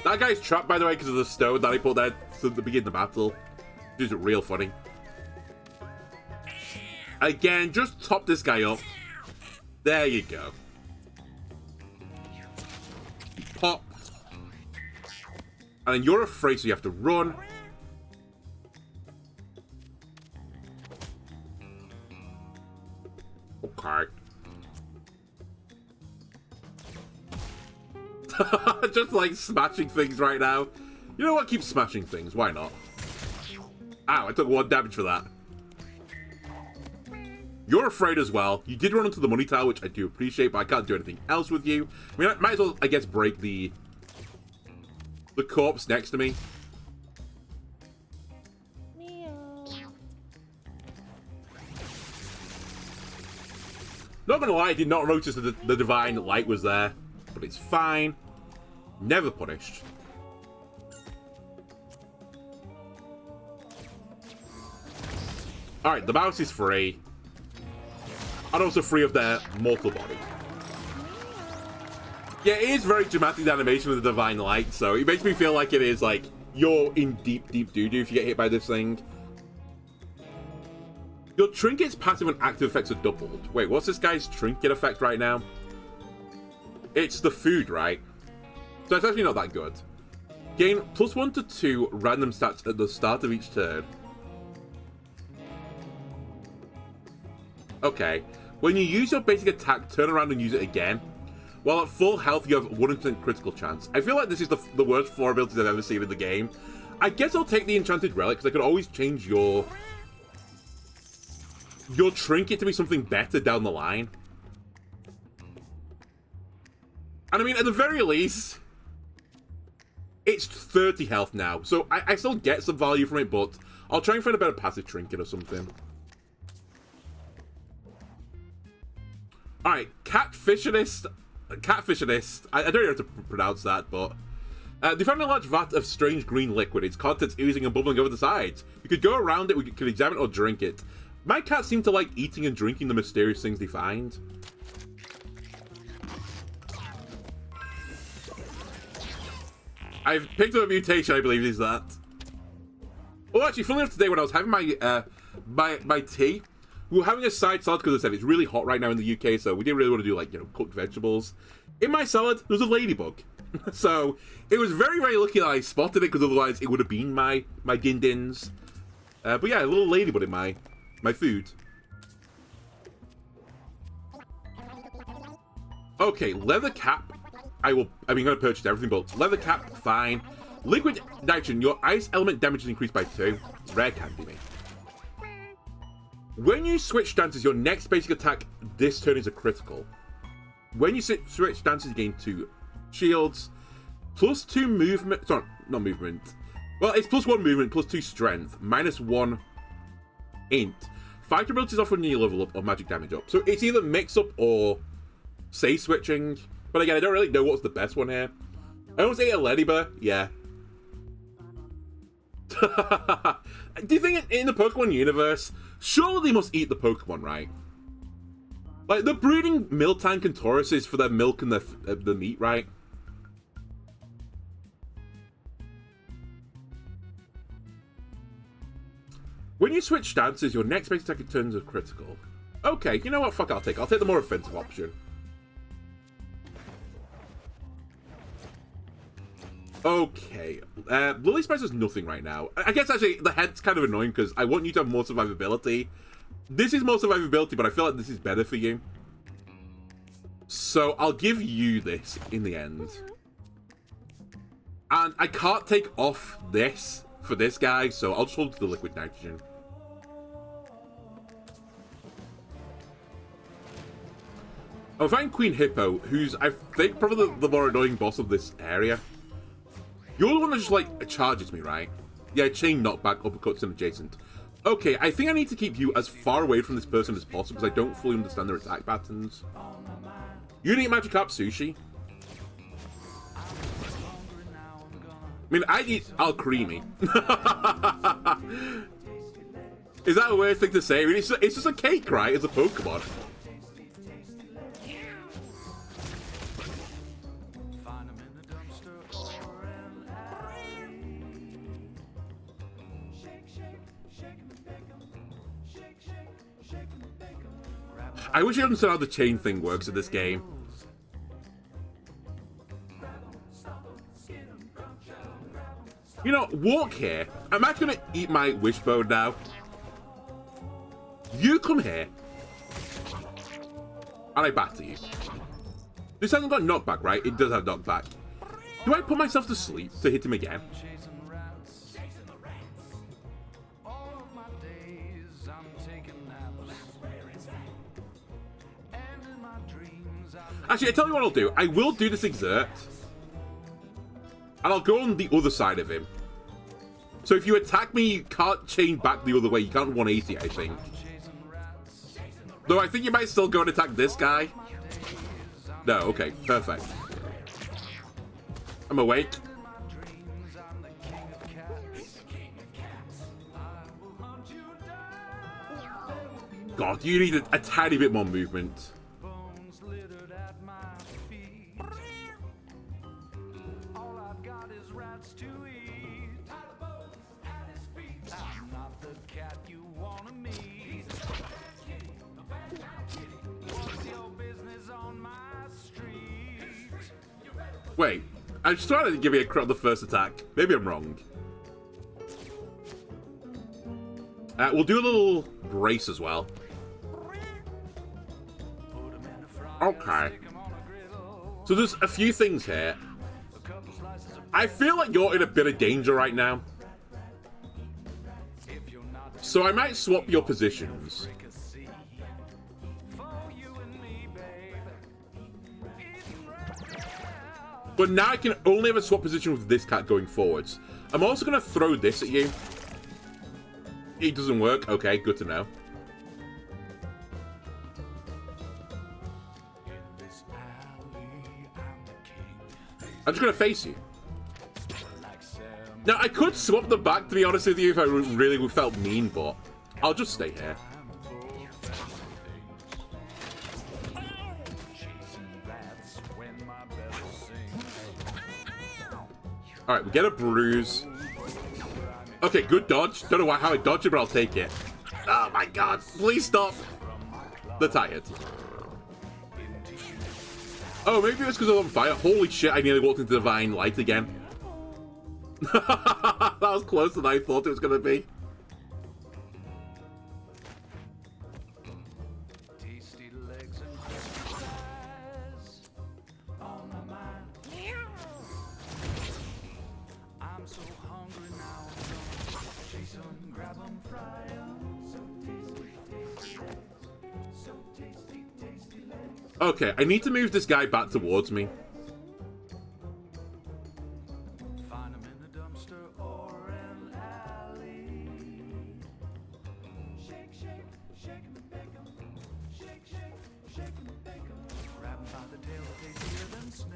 Speaker 1: That guy's trapped, by the way, because of the stone that I put there to begin the battle. Which is real funny. Again, just top this guy up. There you go. Pop. And then you're afraid, so you have to run. Okay. Just like smashing things right now. You know what? Keep smashing things. Why not? Ow, I took 1 damage for that. You're afraid as well. You did run into the money tower, which I do appreciate, but I can't do anything else with you. I mean, I might as well, I guess, break the corpse next to me. Not gonna lie, I did not notice that the divine light was there, but it's fine. Never punished. Alright, the mouse is free. And also free of their mortal body. Yeah, it is very dramatic, the animation of the divine light, so it makes me feel like it is like, you're in deep doo-doo if you get hit by this thing. Your trinket's passive and active effects are doubled. Wait, what's this guy's trinket effect right now? It's the food, right? So it's actually not that good. Gain +1 to 2 random stats at the start of each turn. Okay. When you use your basic attack, turn around and use it again. While at full health, you have 1% critical chance. I feel like this is the worst 4 abilities I've ever seen in the game. I guess I'll take the Enchanted Relic, because I could always change your trinket to be something better down the line. And I mean, at the very least, it's 30 health now. So I still get some value from it, but I'll try and find a better passive trinket or something. Alright, Catfissionist. I don't know how to pronounce that, but... they found a large vat of strange green liquid, its contents oozing and bubbling over the sides. You could go around it, we could examine it or drink it. My cats seem to like eating and drinking the mysterious things they find. I've picked up a mutation, I believe is that. Oh, actually, funny enough, today when I was having my tea, we were having a side salad because I said it's really hot right now in the UK, so we didn't really want to do, like, you know, cooked vegetables. In my salad, there was a ladybug. So it was very, very lucky that I spotted it, because otherwise it would have been my Gindins. But yeah, a little ladybird in my food. Okay, leather cap. I'm gonna purchase everything, but leather cap, fine. Liquid nitrogen, your ice element damage is increased by 2. Rare candy, mate. When you switch stances, your next basic attack this turn is a critical. When you switch stances, you gain 2 shields, plus 2 movement. Sorry, not movement. Well, it's plus 1 movement, plus 2 strength, minus 1 int. Fighter abilities offer when you level up or magic damage up. So it's either mix up or say switching. But again, I don't really know what's the best one here. I don't say a ladybird. Yeah. Do you think in the Pokemon universe, surely they must eat the Pokemon, right? Like, they're breeding Miltank and Tauruses for their milk and their meat, right? When you switch stances, your next base attack turns a critical. Okay, you know what? Fuck, I'll take the more offensive option. Okay, Lily Spice has nothing right now. I guess actually the head's kind of annoying because I want you to have more survivability. This is more survivability, but I feel like this is better for you. So I'll give you this in the end. And I can't take off this for this guy, so I'll just hold to the liquid nitrogen. I'll find Queen Hippo, who's, I think, probably the more annoying boss of this area. You're the one that just, like, charges me, right? Yeah, chain knockback, uppercuts, and adjacent. Okay, I think I need to keep you as far away from this person as possible because I don't fully understand their attack patterns. You eat Magikarp sushi? I mean, I eat Alcremie. Is that a weird thing to say? I mean, it's just a cake, right? It's a Pokemon. I wish I understood how the chain thing works in this game. You know, walk here. I'm actually gonna eat my wishbone now. You come here. And I batter you. This hasn't got knockback, right? It does have knockback. Do I put myself to sleep to hit him again? Actually, I tell you what I'll do. I will do this exert. And I'll go on the other side of him. So if you attack me, you can't chain back the other way. You can't 180, I think. Though I think you might still go and attack this guy. No, okay, perfect. I'm awake. God, you need a tiny bit more movement. Wait, I'm just trying to give you a crit on the first attack. Maybe I'm wrong. We'll do a little brace as well. Okay. So there's a few things here. I feel like you're in a bit of danger right now. So I might swap your positions. But now I can only have a swap position with this cat going forwards. I'm also going to throw this at you. It doesn't work. Okay, good to know. I'm just going to face you. Now, I could swap them back, to be honest with you, if I really felt mean, but I'll just stay here. Alright, we get a bruise. Okay, good dodge. Don't know how I dodged it, but I'll take it. Oh my god, please stop. The tie hit. Oh, maybe it's because I was on fire. Holy shit, I nearly walked into divine light again. That was closer than I thought it was going to be. Okay, I need to move this guy back towards me.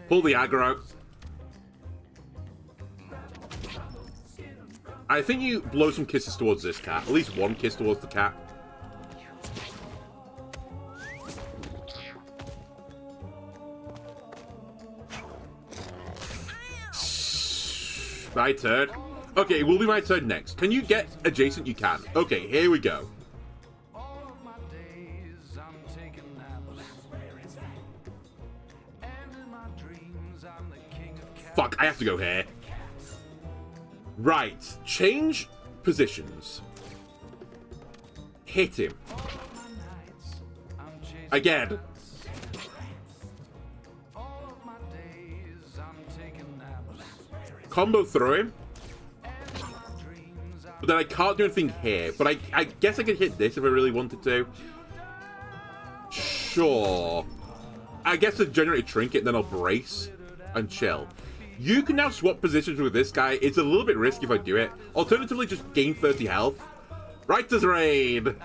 Speaker 1: Pull the aggro. I think you blow some kisses towards this cat. At least one kiss towards the cat. My turn. Okay, it will be my turn next. Can you get adjacent? You can. Okay, here we go. Fuck, I have to go here. Right, change positions. Hit him. Again. Combo throw him. But then I can't do anything here. But I guess I could hit this if I really wanted to. Sure. I guess to generate a trinket, then I'll brace and chill. You can now swap positions with this guy. It's a little bit risky if I do it. Alternatively, just gain 30 health. Right as rain.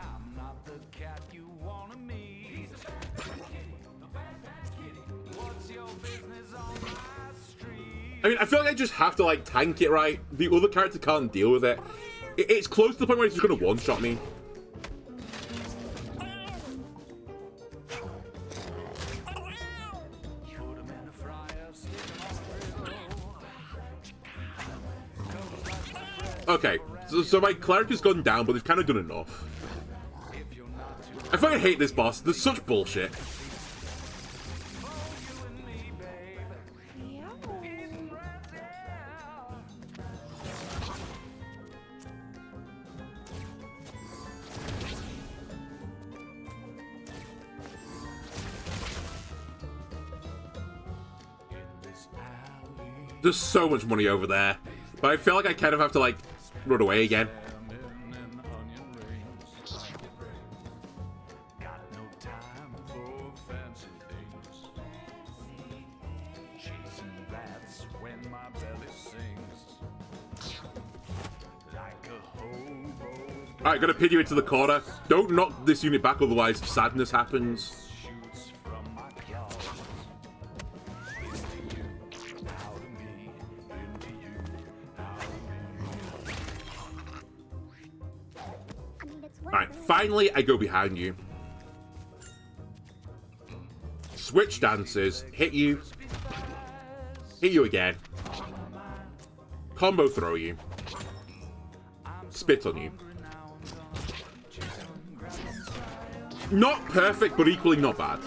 Speaker 1: I mean, I feel like I just have to, like, tank it right. The other character can't deal with it. It's close to the point where he's just going to one-shot me. Okay, so my cleric has gone down, but they've kind of done enough. I fucking hate this boss. There's such bullshit. There's so much money over there. But I feel like I kind of have to, like, run away again. Alright, gotta pin you into the corner. Don't knock this unit back, otherwise sadness happens. Alright, finally I go behind you. Switch dances, hit you again. Combo throw you. Spit on you. Not perfect, but equally not bad.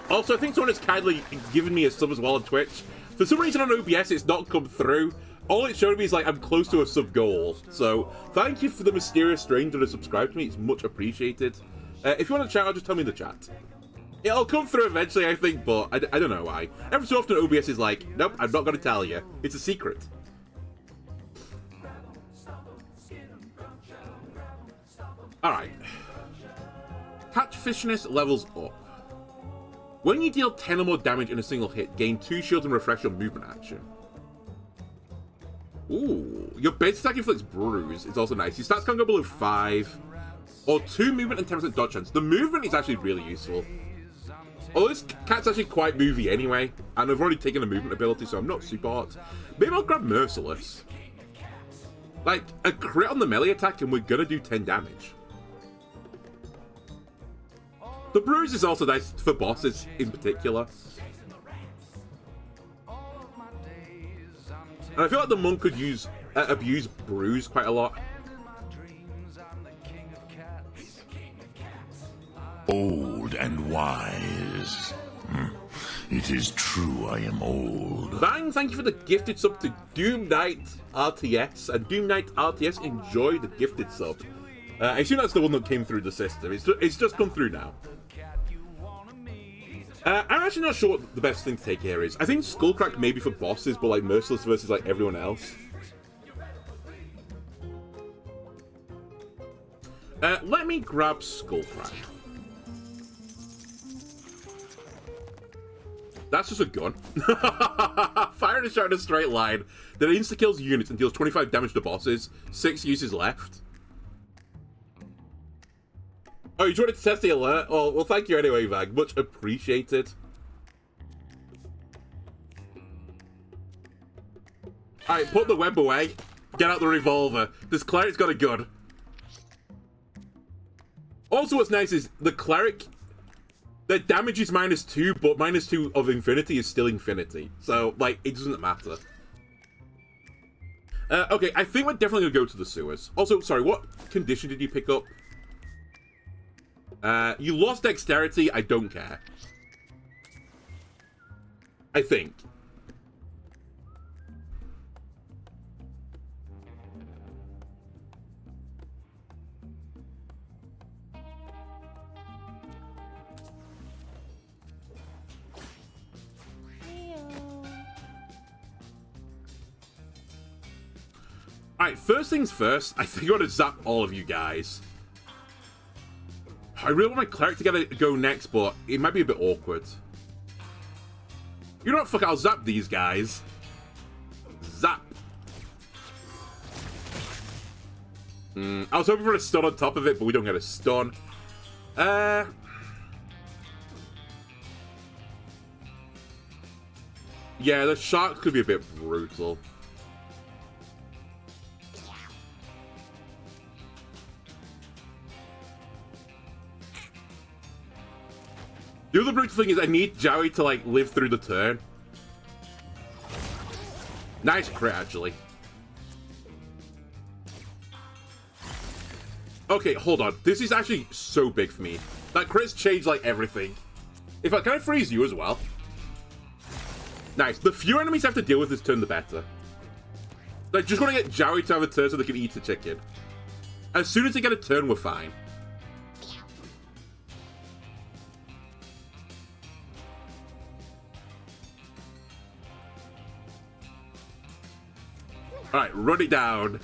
Speaker 1: Also, I think someone has kindly given me a sub as well on Twitch. For some reason on OBS, it's not come through. All it showed me is, like, I'm close to a sub goal. So, thank you for the mysterious stranger to subscribe to me. It's much appreciated. If you want to chat, I'll just tell me in the chat. It'll come through eventually, I think, but I don't know why. Every so often, OBS is like, nope, I'm not going to tell you. It's a secret. Alright. Catfishness levels up. When you deal 10 or more damage in a single hit, gain 2 shields and refresh your movement action. Ooh. Your base attack inflicts bruise. It's also nice. Your stats can't go below 5. Or 2 movement and 10% dodge chance. The movement is actually really useful. Although this cat's actually quite movie anyway. And I've already taken a movement ability, so I'm not super hot. Maybe I'll grab Merciless. Like, a crit on the melee attack and we're gonna do 10 damage. The bruise is also nice for bosses in particular. And I feel like the monk could use abuse bruise quite a lot.
Speaker 2: Old and wise. It is true I am old.
Speaker 1: Bang, thank you for the gifted sub to Doom Knight RTS. And Doom Knight RTS, enjoy the gifted sub. I assume that's the one that came through the system. It's just come through now. I'm actually not sure what the best thing to take here is. I think Skullcrack maybe for bosses, but like Merciless versus like everyone else. Let me grab Skullcrack. That's just a gun. Fire a shot in a straight line. Then it insta-kills units and deals 25 damage to bosses. 6 uses left. Oh, you wanted to test the alert? Oh, well, thank you anyway, Vag. Much appreciated. Alright, put the web away. Get out the revolver. This cleric's got a gun. Also, what's nice is the cleric... Their damage is -2, but -2 of infinity is still infinity. So, like, it doesn't matter. Okay, I think we're definitely gonna go to the sewers. Also, sorry, what condition did you pick up? You lost dexterity, I don't care. I think. Alright, first things first, I think I want to zap all of you guys. I really want my cleric to go next, but it might be a bit awkward. You know what? Fuck, I'll zap these guys. Zap. I was hoping for a stun on top of it, but we don't get a stun. Yeah, the shark could be a bit brutal. The other brutal thing is I need Joey to, like, live through the turn. Nice crit, actually. Okay, hold on. This is actually so big for me. That crit's changed, like, everything. In fact, can I freeze you as well? Nice. The fewer enemies I have to deal with this turn, the better. Like, just want to get Joey to have a turn so they can eat the chicken. As soon as they get a turn, we're fine. Alright, run it down.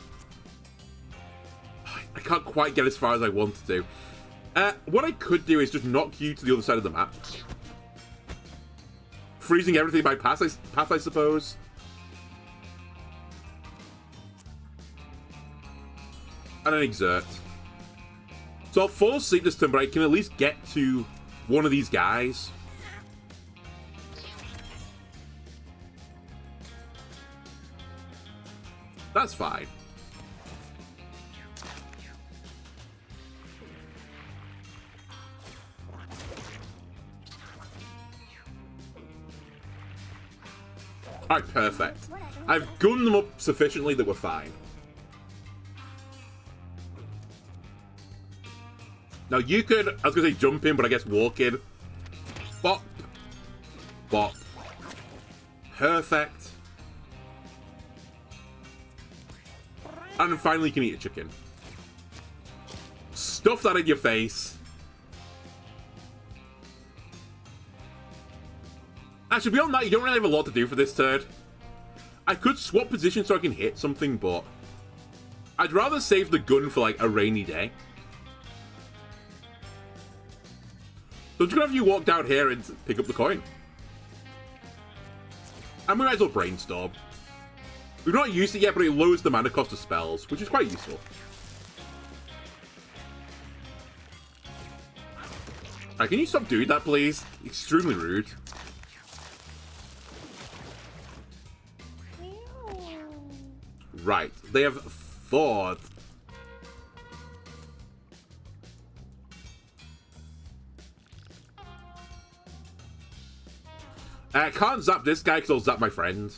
Speaker 1: I can't quite get as far as I wanted to. What I could do is just knock you to the other side of the map. Freezing everything by path, I suppose. And then exert. So I'll fall asleep this turn, but I can at least get to one of these guys. That's fine. Alright, perfect. I've gunned them up sufficiently that we're fine. Now you could, I was going to say jump in, but I guess walk in. Bop. Bop. Perfect. And finally you can eat a chicken. Stuff that in your face. Actually, beyond that, you don't really have a lot to do for this turn. I could swap positions so I can hit something, but I'd rather save the gun for, like, a rainy day. So I'm just gonna have you walk down here and pick up the coin. And we might as well brainstorm. We've not used it yet, but it lowers the mana cost of spells, which is quite useful. Alright, can you stop doing that, please? Extremely rude. Right, they have thawed. I can't zap this guy because I'll zap my friend.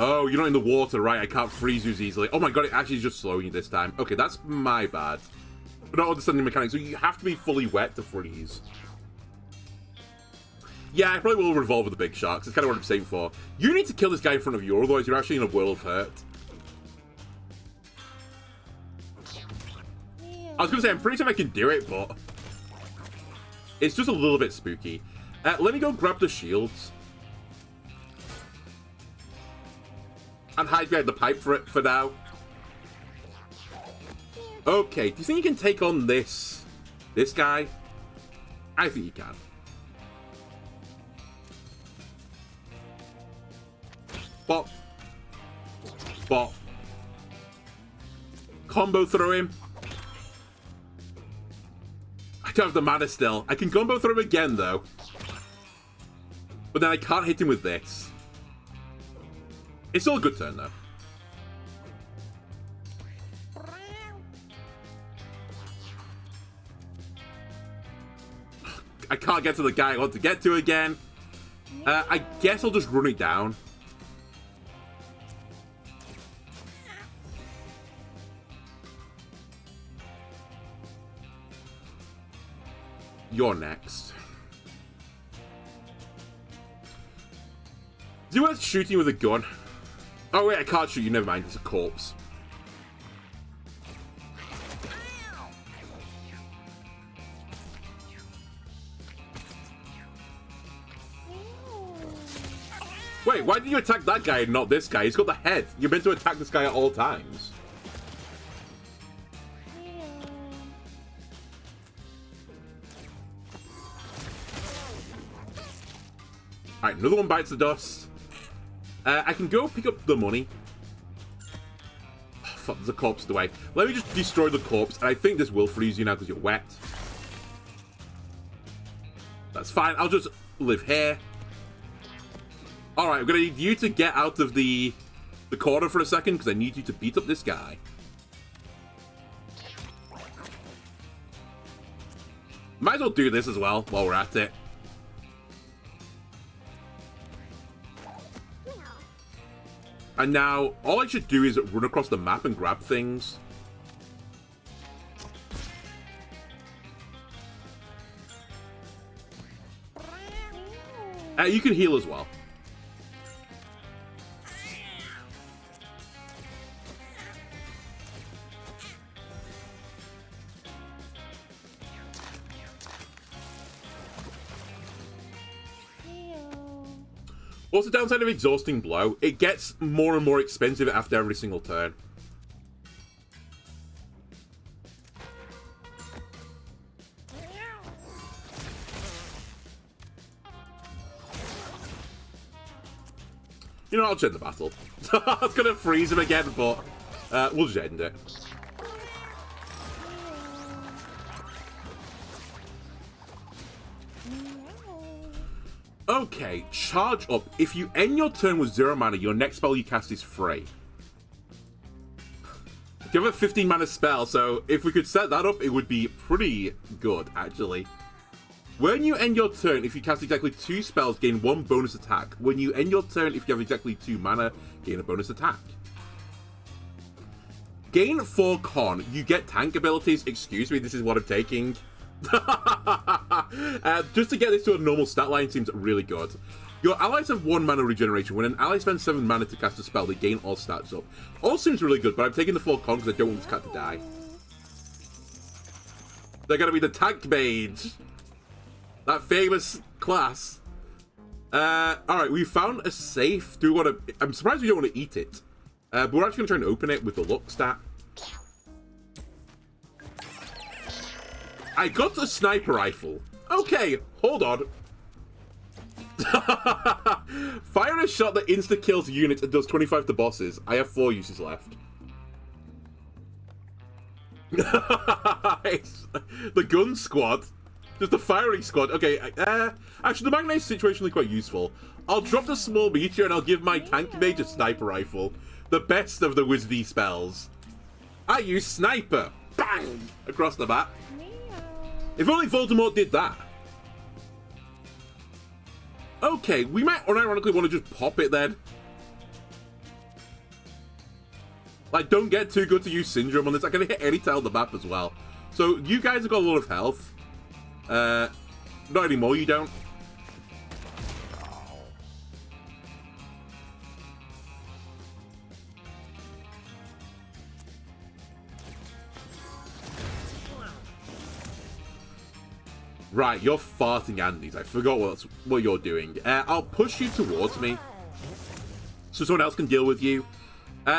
Speaker 1: Oh, you're not in the water, right? I can't freeze you as easily. Oh my god, it actually is just slowing you this time. Okay, that's my bad. I'm not understanding the mechanics, so you have to be fully wet to freeze. Yeah, I probably will revolve with the big sharks. That's kind of what I'm saying for. You need to kill this guy in front of you, otherwise you're actually in a world of hurt. I was going to say, I'm pretty sure I can do it, but it's just a little bit spooky. Let me go grab the shields. And hide behind the pipe for now. Okay, do you think you can take on this guy? I think you can. Bop. Bop. Combo throw him. I don't have the mana still. I can combo throw him again, though. But then I can't hit him with this. It's still a good turn, though. I can't get to the guy I want to get to again. I guess I'll just run it down. You're next. Is it worth shooting with a gun? Oh wait, I can't shoot you, never mind, it's a corpse. Wait, why did you attack that guy and not this guy? He's got the head. You're meant to attack this guy at all times. Alright, another one bites the dust. I can go pick up the money. Oh, fuck, there's a corpse in the way. Let me just destroy the corpse, and I think this will freeze you now because you're wet. That's fine, I'll just live here. Alright, I'm gonna need you to get out of the corner for a second, because I need you to beat up this guy. Might as well do this as well, while we're at it. And now, all I should do is run across the map and grab things. You can heal as well. What's the downside of Exhausting Blow? It gets more and more expensive after every single turn. You know, I'll just end the battle. I was going to freeze him again, but we'll just end it. Okay, charge up. If you end your turn with 0 mana, your next spell you cast is free. You have a 15 mana spell, so if we could set that up, it would be pretty good, actually. When you end your turn, if you cast exactly 2 spells, gain 1 bonus attack. When you end your turn, if you have exactly 2 mana, gain a bonus attack. Gain 4 con. You get tank abilities. Excuse me, this is what I'm taking. Just to get this to a normal stat line seems really good. Your allies have 1 mana regeneration. When an ally spends 7 mana to cast a spell, they gain all stats up. All seems really good, but I'm taking the 4 con because I don't want this cat to die. They're going to be the tank mage. That famous class. Alright, we found a safe. Do we want to... I'm surprised we don't want to eat it. But we're actually going to try and open it with the luck stat. I got a sniper rifle. Okay, hold on. Fire a shot that insta-kills units and does 25 to bosses. I have 4 uses left. It's the gun squad. Just the firing squad. Okay, actually, the Magnite is situationally quite useful. I'll drop the small meteor and I'll give my tank mage a sniper rifle. The best of the wizardy spells. I use sniper. Bang! Across the map. If only Voldemort did that. Okay, we might unironically want to just pop it then. Like, don't get too good to use Syndrome on this. I can hit any tile on the map as well. So, you guys have got a lot of health. Not anymore, you don't. Right, you're farting Andes. I forgot what you're doing. I'll push you towards me so someone else can deal with you.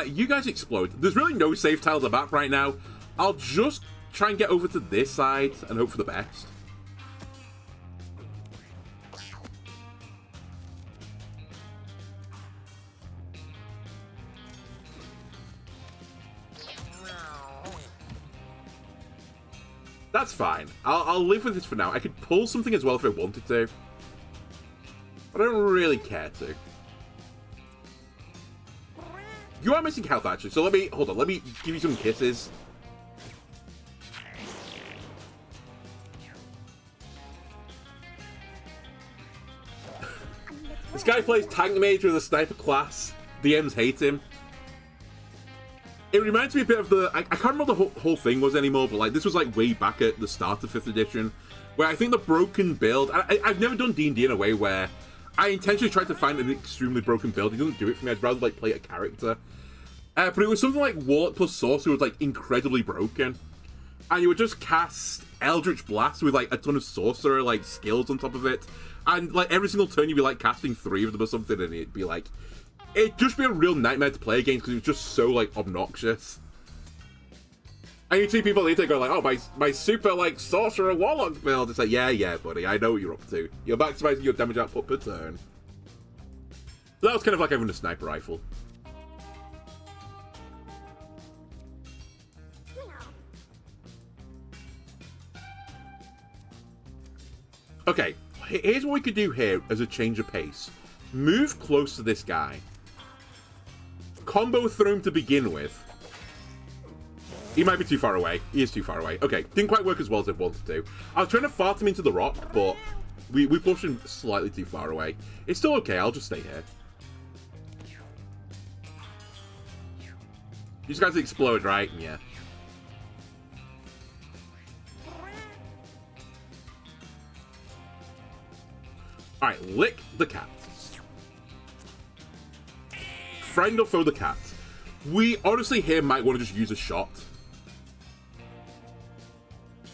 Speaker 1: You guys explode. There's really no safe tile on the map right now. I'll just try and get over to this side and hope for the best. That's fine. I'll live with this for now. I could pull something as well if I wanted to. But I don't really care to. You are missing health, actually. So hold on. Let me give you some kisses. This guy plays tank mage with a sniper class. DMs hate him. It reminds me a bit of the... I can't remember what the whole thing was anymore, but like this was like way back at the start of 5th edition, where I think the broken build... I've never done D&D in a way where I intentionally tried to find an extremely broken build. It doesn't do it for me. I'd rather like play a character. But it was something like Warlock plus Sorcerer was like incredibly broken. And you would just cast Eldritch Blast with like a ton of Sorcerer like skills on top of it. And like every single turn you'd be like casting 3 of them or something, and it'd be like... It'd just be a real nightmare to play against because it was just so, like, obnoxious. And you'd see people later go like, oh, my super, like, Sorcerer Warlock build. It's like, yeah, buddy, I know what you're up to. You're maximizing your damage output per turn. So that was kind of like having a sniper rifle. Okay, here's what we could do here as a change of pace. Move close to this guy. Combo through him to begin with. He might be too far away. He is too far away. Okay, didn't quite work as well as I wanted to. I was trying to fart him into the rock, but we pushed him slightly too far away. It's still okay, I'll just stay here. These guys explode, right? Yeah. Alright, lick the cat. Friend or foe the cat. We honestly here might want to just use a shot.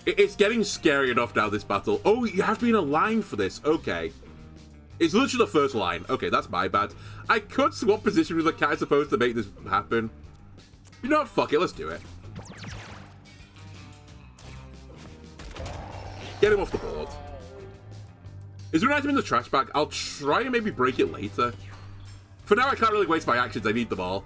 Speaker 1: It's getting scary enough now, this battle. Oh, you have to be in a line for this. Okay. It's literally the first line. Okay, that's my bad. I could swap position with the cat, I suppose, to make this happen. You know what? Fuck it. Let's do it. Get him off the board. Is there an item in the trash bag? I'll try and maybe break it later. For now, I can't really waste my actions. I need them all.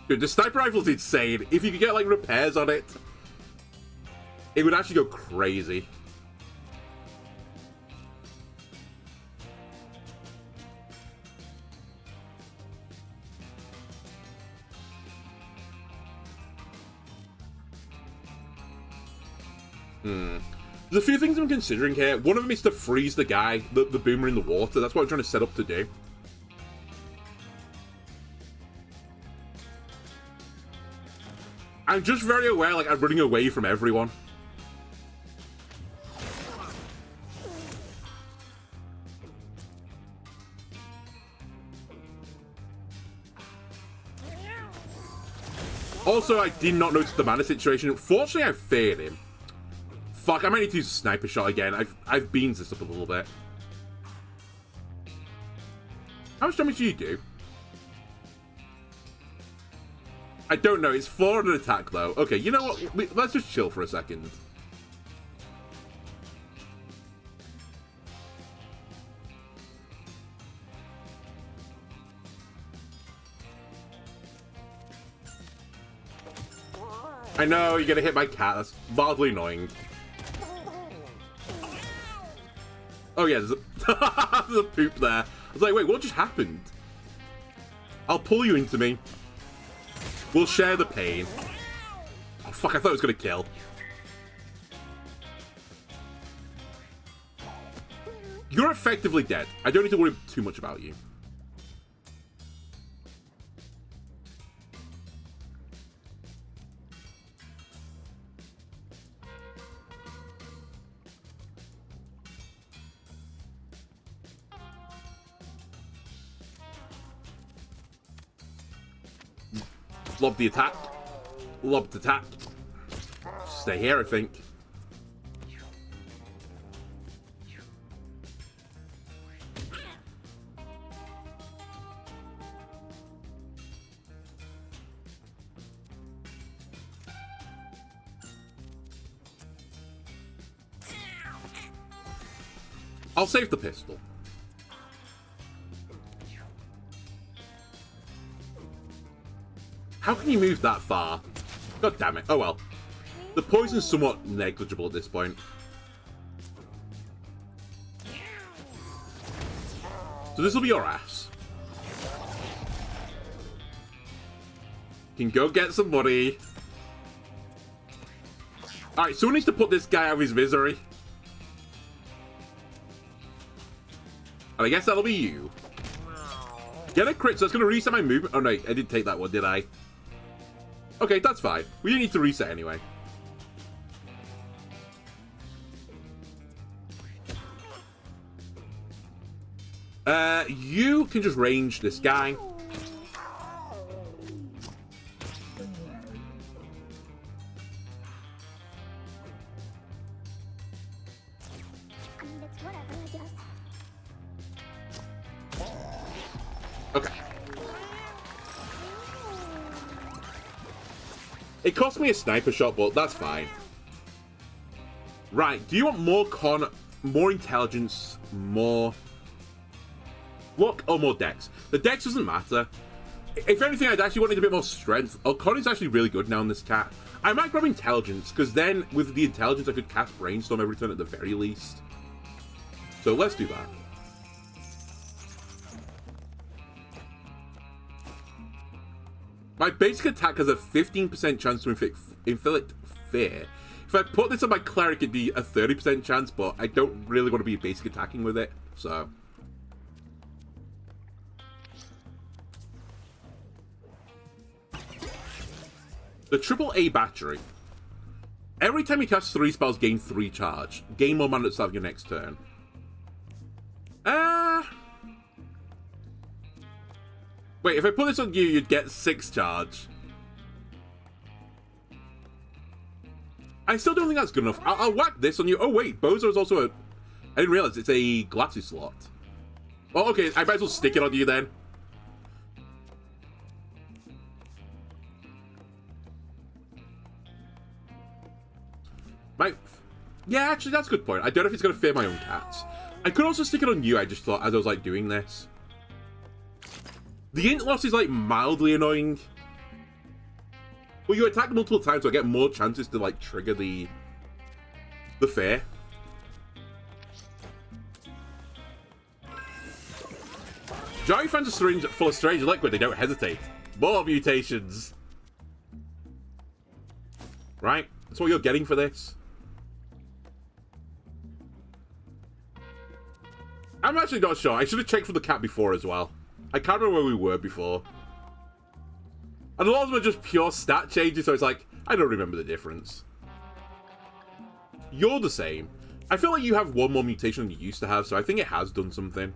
Speaker 1: Dude, the sniper rifle's insane. If you could get, like, repairs on it, it would actually go crazy. There's a few things I'm considering here. One of them is to freeze the guy, the boomer in the water. That's what I'm trying to set up to do. I'm just very aware, like, I'm running away from everyone. Also, I did not notice the mana situation. Fortunately, I feared him. Fuck, I might need to use a sniper shot again. I've beans this up a little bit. How much damage do you do? I don't know. It's 400 attack, though. Okay, you know what? Let's just chill for a second. I know, you're gonna hit my cat. That's mildly annoying. Oh yeah, there's a poop there. I was like, wait, what just happened? I'll pull you into me. We'll share the pain. Oh fuck, I thought it was gonna kill. You're effectively dead. I don't need to worry too much about you. Lob the attack. Lob the attack. Stay here, I think. I'll save the pistol. How can you move that far? God damn it. Oh well. The poison's somewhat negligible at this point. So this will be your ass. You can go get some money. Alright, someone needs to put this guy out of his misery. And I guess that'll be you. Get a crit, so it's going to reset my movement. Oh no, I didn't take that one, did I? Okay, that's fine. We didn't need to reset anyway. You can just range this guy. Okay. It cost me a sniper shot, but that's fine. Right, do you want more con, more intelligence, more luck, or more dex? The dex doesn't matter. If anything, I'd actually wanted a bit more strength. Oh, con is actually really good now in this cat. I might grab intelligence, because then with the intelligence I could cast brainstorm every turn at the very least. So let's do that. My basic attack has a 15% chance to inflict fear. If I put this on my cleric, it'd be a 30% chance, but I don't really want to be basic attacking with it, so. The AAA battery. Every time you cast 3 spells, gain 3 charge. Gain more mana at the start of your next turn. Wait, if I put this on you, you'd get 6 charge. I still don't think that's good enough. I'll whack this on you. Oh, wait, Bozo is also a... I didn't realize it's a Glassy slot. Oh, okay, I might as well stick it on you then. Yeah, actually, that's a good point. I don't know if it's going to fear my own cats. I could also stick it on you, I just thought, as I was, like, doing this. The int loss is, like, mildly annoying. Well, you attack multiple times, so I get more chances to, like, trigger the fear. Giant fans are syringe full of strange liquid, they don't hesitate. More mutations. Right? That's what you're getting for this. I'm actually not sure. I should have checked for the cat before as well. I can't remember where we were before. And a lot of them are just pure stat changes, so it's like, I don't remember the difference. You're the same. I feel like you have one more mutation than you used to have, so I think it has done something.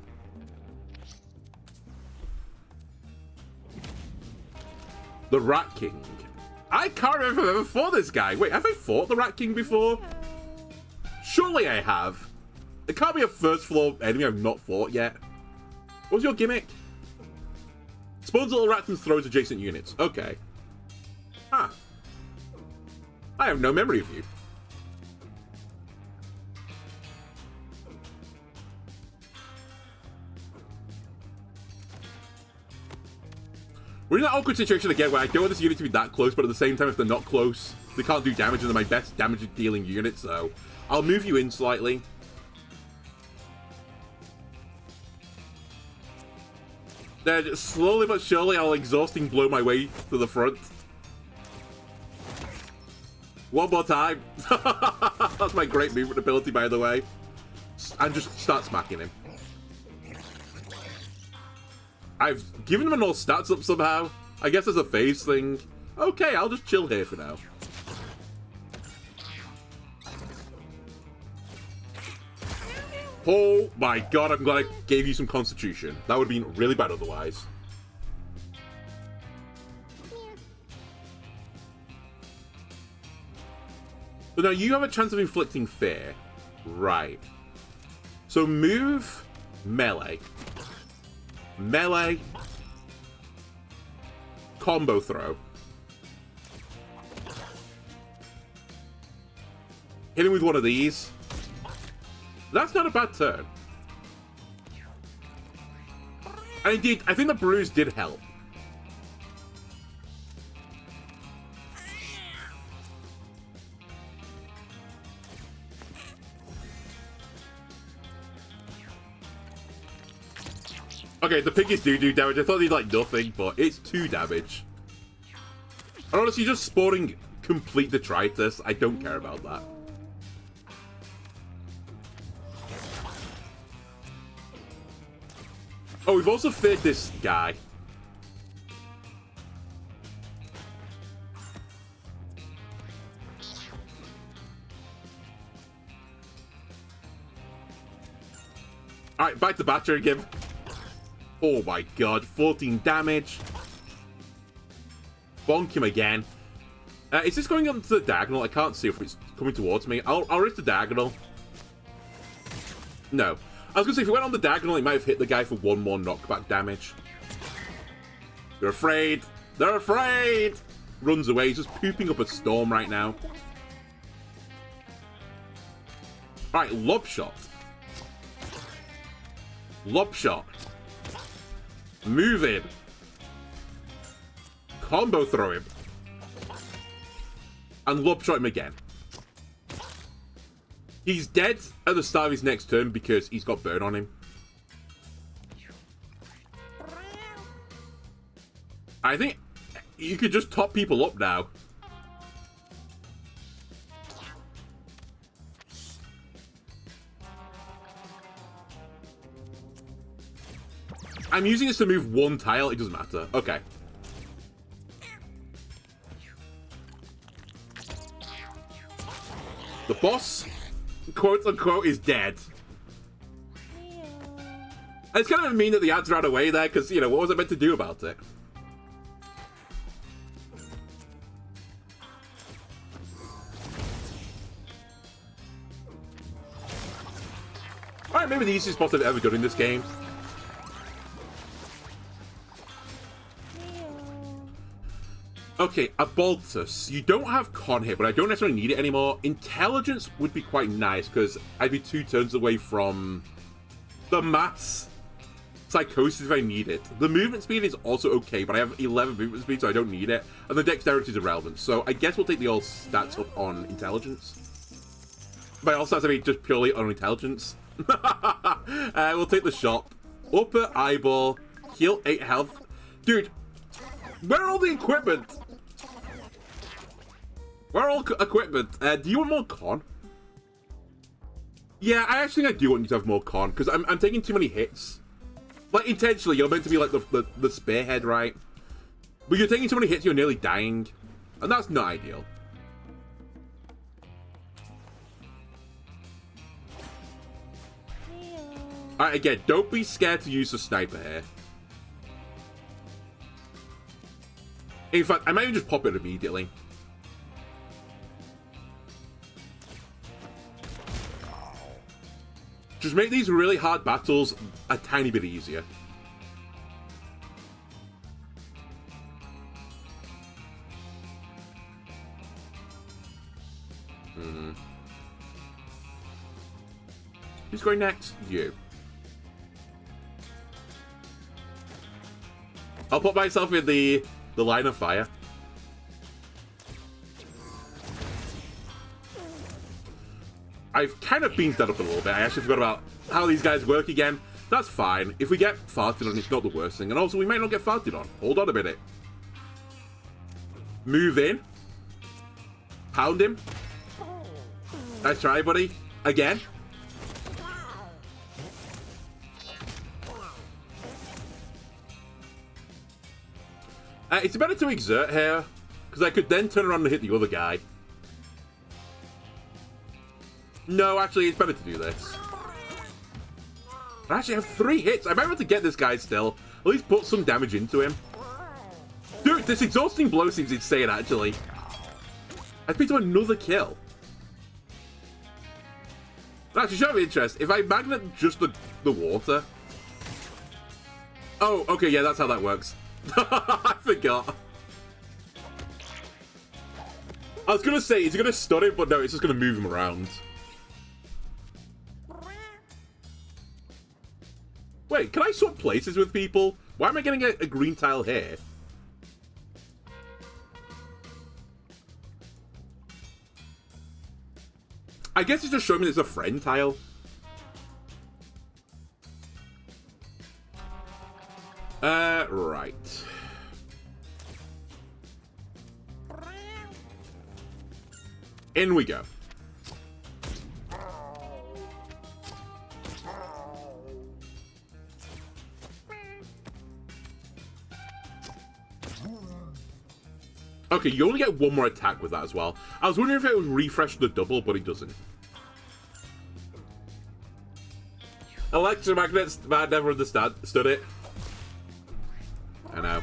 Speaker 1: The Rat King. I can't remember if I've ever fought this guy. Wait, have I fought the Rat King before? Surely I have. It can't be a first floor enemy I've not fought yet. What's your gimmick? Spawns little rats and throws adjacent units. Okay. Huh. I have no memory of you. We're in that awkward situation again where I don't want this unit to be that close, but at the same time, if they're not close, they can't do damage, and they're my best damage-dealing unit, so I'll move you in slightly. Then, slowly but surely, I'll exhausting blow my way to the front. One more time. That's my great movement ability, by the way. and just start smacking him. I've given him an all stats up somehow. I guess it's a phase thing. Okay, I'll just chill here for now. Oh my god, I'm glad I gave you some constitution. That would have been really bad otherwise. But now you have a chance of inflicting fear. Right. So move melee. Melee. Combo throw. Hit him with one of these. That's not a bad turn. And indeed, I think the bruise did help. Okay, the piggies do damage. I thought they'd like nothing, but it's 2 damage. And honestly, just spawning complete detritus, I don't care about that. Oh, we've also feared this guy. Alright, back to Batcher again. Oh my god, 14 damage. Bonk him again. Is this going on to the diagonal? I can't see if it's coming towards me. I'll risk the diagonal. No. I was going to say, if it went on the diagonal, it might have hit the guy for 1 more knockback damage. They're afraid. They're afraid! Runs away. He's just pooping up a storm right now. Alright, lob shot. Lob shot. Move in. Combo throw him. And lob shot him again. He's dead at the start of his next turn because he's got burn on him. I think you could just top people up now. I'm using this to move 1 tile. It doesn't matter. Okay. The boss, quote unquote, is dead. It's kind of mean that the ads ran away there, because, you know, what was I meant to do about it? Alright, maybe the easiest boss I've ever done in this game. Okay, Aboltus. You don't have con here, but I don't necessarily need it anymore. Intelligence would be quite nice, because I'd be 2 turns away from the mass psychosis if I need it. The movement speed is also okay, but I have 11 movement speed, so I don't need it. And the dexterity is irrelevant, so I guess we'll take the all stats up on intelligence. By all stats, I mean just purely on intelligence. We'll take the shot. Upper eyeball. Heal 8 health. Dude, where are all the equipment? Where are all equipment? Do you want more con? Yeah, I actually think I do want you to have more con, because I'm taking too many hits. Like, intentionally, you're meant to be like the spearhead, right? But you're taking so many hits, you're nearly dying. And that's not ideal. Alright, again, don't be scared to use the sniper here. In fact, I might even just pop it immediately. Just make these really hard battles a tiny bit easier. Who's going next? You. I'll put myself in the line of fire. I've kind of beamed that up a little bit. I actually forgot about how these guys work again. That's fine. If we get farted on, it's not the worst thing. And also, we might not get farted on. Hold on a minute. Move in. Pound him. Nice try, buddy. Again. It's better to exert here, because I could then turn around and hit the other guy. No, actually, it's better to do this. I actually have 3 hits. I might be able to get this guy still. At least put some damage into him. Dude, this exhausting blow seems insane, actually. I picked up another kill. Actually, show me interest. If I magnet just the water... Oh, okay, yeah, that's how that works. I forgot. I was gonna say, is it gonna stun him? But no, it's just gonna move him around. Wait, can I swap places with people? Why am I getting a green tile here? I guess it's just showing me there's a friend tile. Right. In we go. Okay, you only get 1 more attack with that as well. I was wondering if it would refresh the double, but it doesn't. Electromagnets, man, never understood it. I know.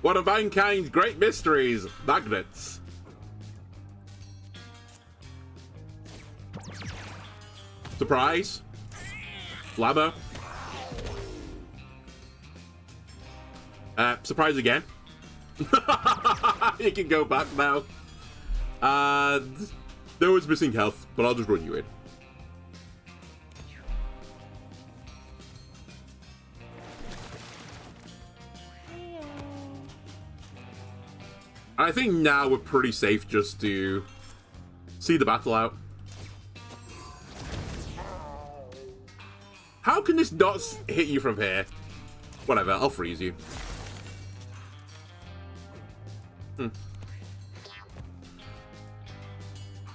Speaker 1: One of mankind's great mysteries, magnets. Surprise. Blammo. Surprise again. You can go back now. And no one's missing health, but I'll just run you in. I think now we're pretty safe just to see the battle out. How can this not hit you from here? Whatever, I'll freeze you.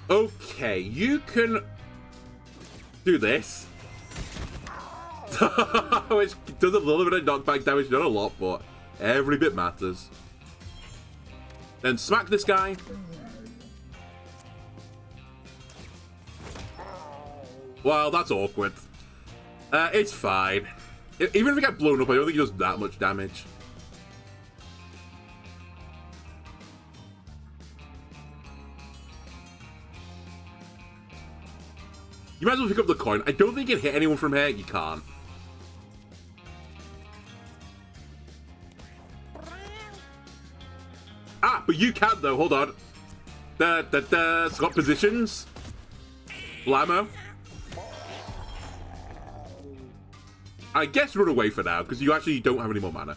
Speaker 1: Okay, you can do this. Which does a little bit of knockback damage, not a lot, but every bit matters. Then smack this guy. Well, that's awkward. It's fine. Even if it gets blown up, I don't think it does that much damage. You might as well pick up the coin. I don't think you can hit anyone from here. You can't. Ah, but you can though. Hold on. Swap positions. Blammo. I guess run away for now, because you actually don't have any more mana.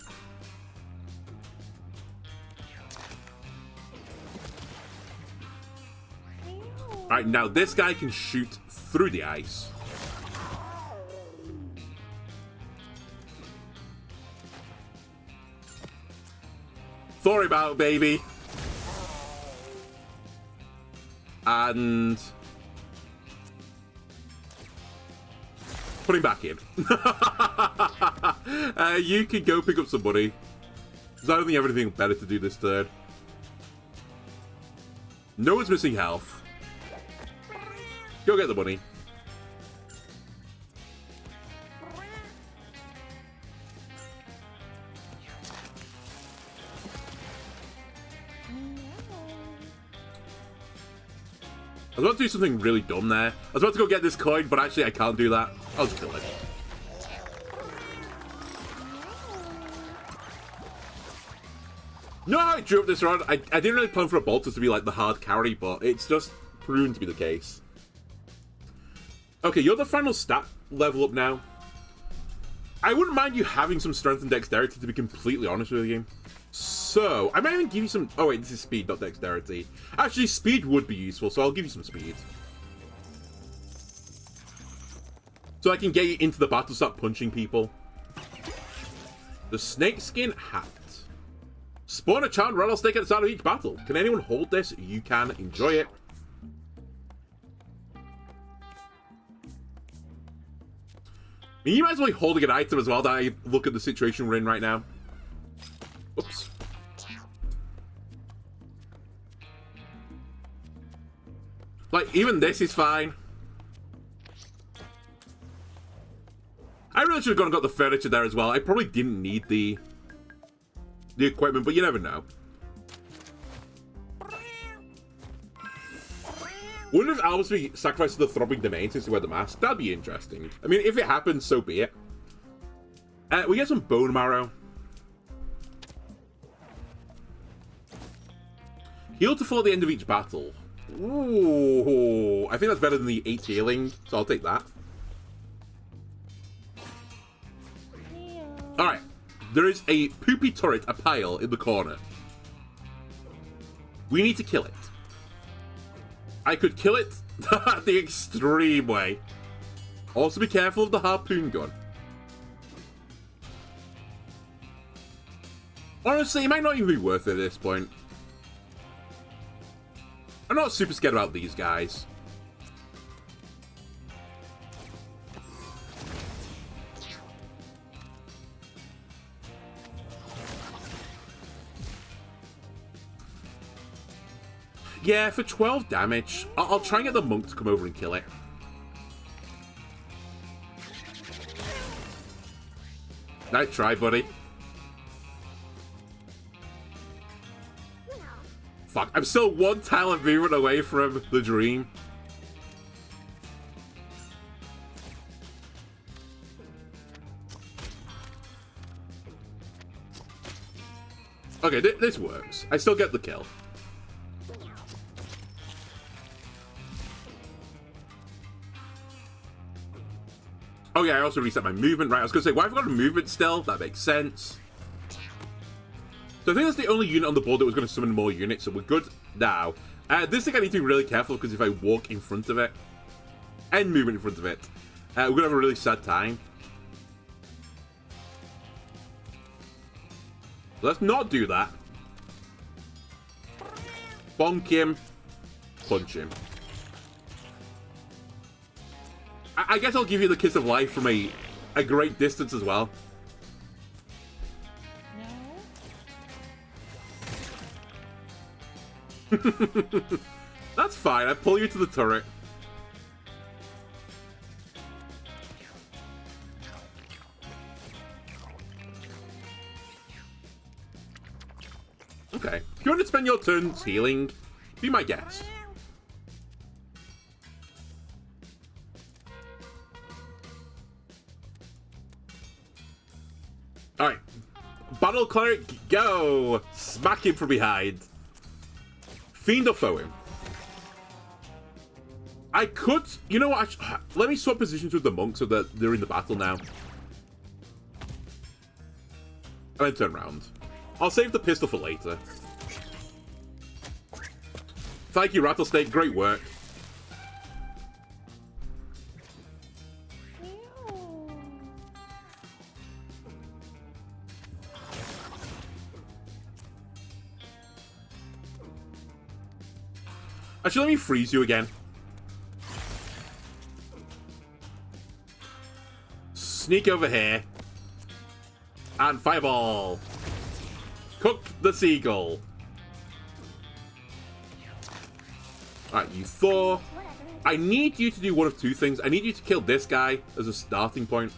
Speaker 1: Alright, now this guy can shoot through the ice. Throw him out, baby. And put him back in. You can go pick up some money, because I don't think you have anything better to do this turn. No one's missing health. Go get the money. I was about to do something really dumb there. I was about to go get this coin, but actually I can't do that. I'll just kill it. No, I drew up this run. I didn't really plan for a Bolter to be like the hard carry, but it's just proven to be the case. Okay, you're the final stat level up now. I wouldn't mind you having some strength and dexterity, to be completely honest with you. So, I might even give you some... Oh wait, this is speed, not dexterity. Actually, speed would be useful, so I'll give you some speed. So I can get you into the battle, start punching people. The snakeskin hat. Spawn a charmed rattlesnake at the start of each battle. Can anyone hold this? You can. Enjoy it. I mean, you might as well be holding an item as well, that I look at the situation we're in right now. Oops. Like, even this is fine. I really should have gone and got the furniture there as well. I probably didn't need the equipment, but you never know. Wonder if Albus will be sacrificed to the throbbing domain since he wear the mask. That'd be interesting. I mean, if it happens, so be it. We get some bone marrow. Heal to full at the end of each battle. Ooh, I think that's better than the 8 healing, so I'll take that. Alright, there is a poopy turret, a pile, in the corner. We need to kill it. I could kill it the extreme way. Also be careful of the harpoon gun. Honestly, it might not even be worth it at this point. I'm not super scared about these guys. Yeah, for 12 damage, I'll try and get the monk to come over and kill it. Nice try, buddy. Fuck, I'm still one tile of movement away from the dream. Okay, this works. I still get the kill. Oh yeah, I also reset my movement. Right, I was going to say, why have I got a movement still? That makes sense. So I think that's the only unit on the board that was going to summon more units, so we're good now. This thing I need to be really careful because if I walk in front of it, and movement in front of it, we're going to have a really sad time. Let's not do that. Bonk him. Punch him. I guess I'll give you the kiss of life from a great distance as well. No. That's fine. I pull you to the turret. Okay. If you want to spend your turns healing, be my guest. Alright. Battle Cleric, go! Smack him from behind. Fiend or foe him. I could... You know what? Let me swap positions with the monk so that they're in the battle now. And then turn around. I'll save the pistol for later. Thank you, Rattlesnake. Great work. Actually, let me freeze you again. Sneak over here. And fireball. Cook the seagull. Alright, you Thor. I need you to do one of two things. I need you to kill this guy as a starting point.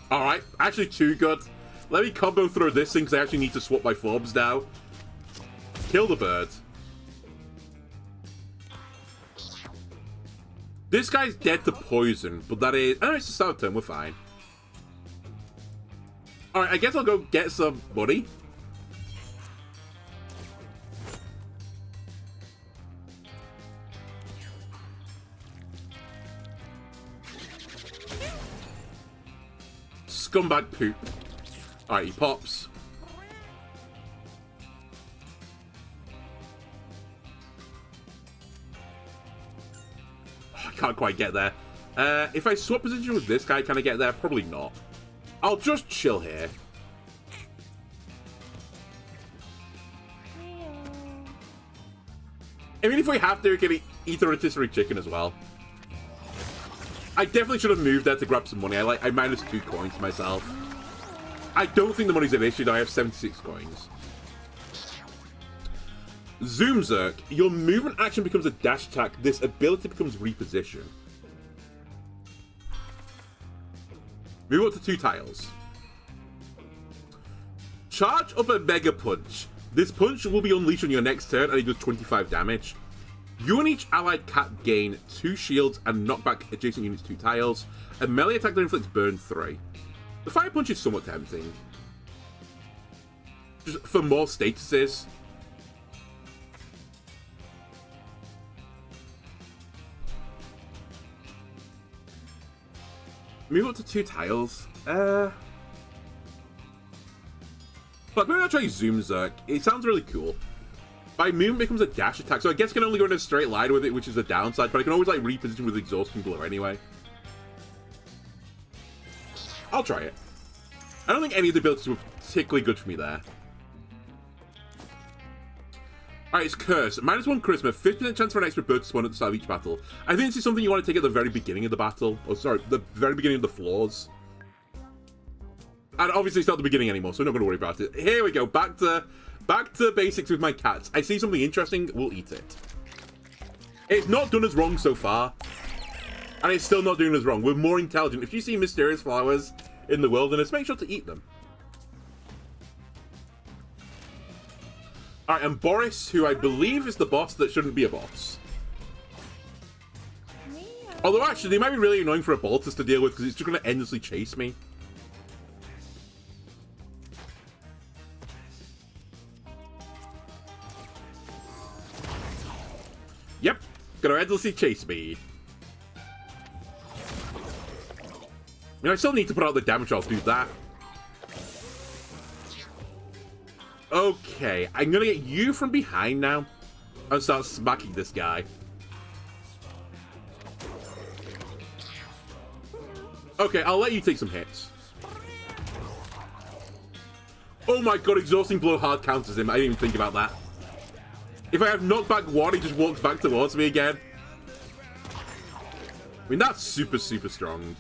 Speaker 1: Alright, actually too good. Let me combo throw this thing because I actually need to swap my forbs now. Kill the bird. This guy's dead to poison, but that is... Oh, it's the start of turn, we're fine. Alright, I guess I'll go get some money. Scumbag poop. Alright, he pops. I can't quite get there. If I swap position with this guy, can I get there? Probably not. I'll just chill here. I mean, if we have to, we can eat a rotisserie chicken as well. I definitely should have moved there to grab some money. I minus 2 coins myself. I don't think the money's an issue, though. I have 76 coins. Zoom Zerk. Your movement action becomes a dash attack. This ability becomes reposition. Move up to 2 tiles. Charge up a Mega Punch. This punch will be unleashed on your next turn and it does 25 damage. You and each allied cat gain 2 shields and knock back adjacent units 2 tiles. A melee attack that inflicts burn 3. The Fire Punch is somewhat tempting. Just for more statuses. Move up to 2 tiles. But maybe I'll try Zoom Zerk. It sounds really cool. My movement becomes a dash attack, so I guess I can only go in a straight line with it, which is a downside, but I can always like reposition with Exhausting Blow anyway. I'll try it. I don't think any of the abilities were particularly good for me there. Alright, it's Curse. -1 Charisma, 50% chance for an extra bird to spawn at the start of each battle. I think this is something you want to take at the very beginning of the battle. Oh, sorry, the very beginning of the floors. And obviously it's not the beginning anymore, so I'm not going to worry about it. Here we go, back to basics with my cats. I see something interesting, we'll eat it. It's not done us wrong so far. And it's still not doing us wrong. We're more intelligent. If you see mysterious flowers in the wilderness, make sure to eat them. Alright, and Boris, who I believe is the boss that shouldn't be a boss. Although actually, they might be really annoying for a Baltus to deal with because it's just going to endlessly chase me. Yep, gonna endlessly chase me. I mean, I still need to put out the damage, I'll do that. Okay, I'm gonna get you from behind now and start smacking this guy. Okay, I'll let you take some hits. Oh my god, Exhausting Blow hard counters him. I didn't even think about that. If I have knockback 1, he just walks back towards me again. I mean, that's super, super strong.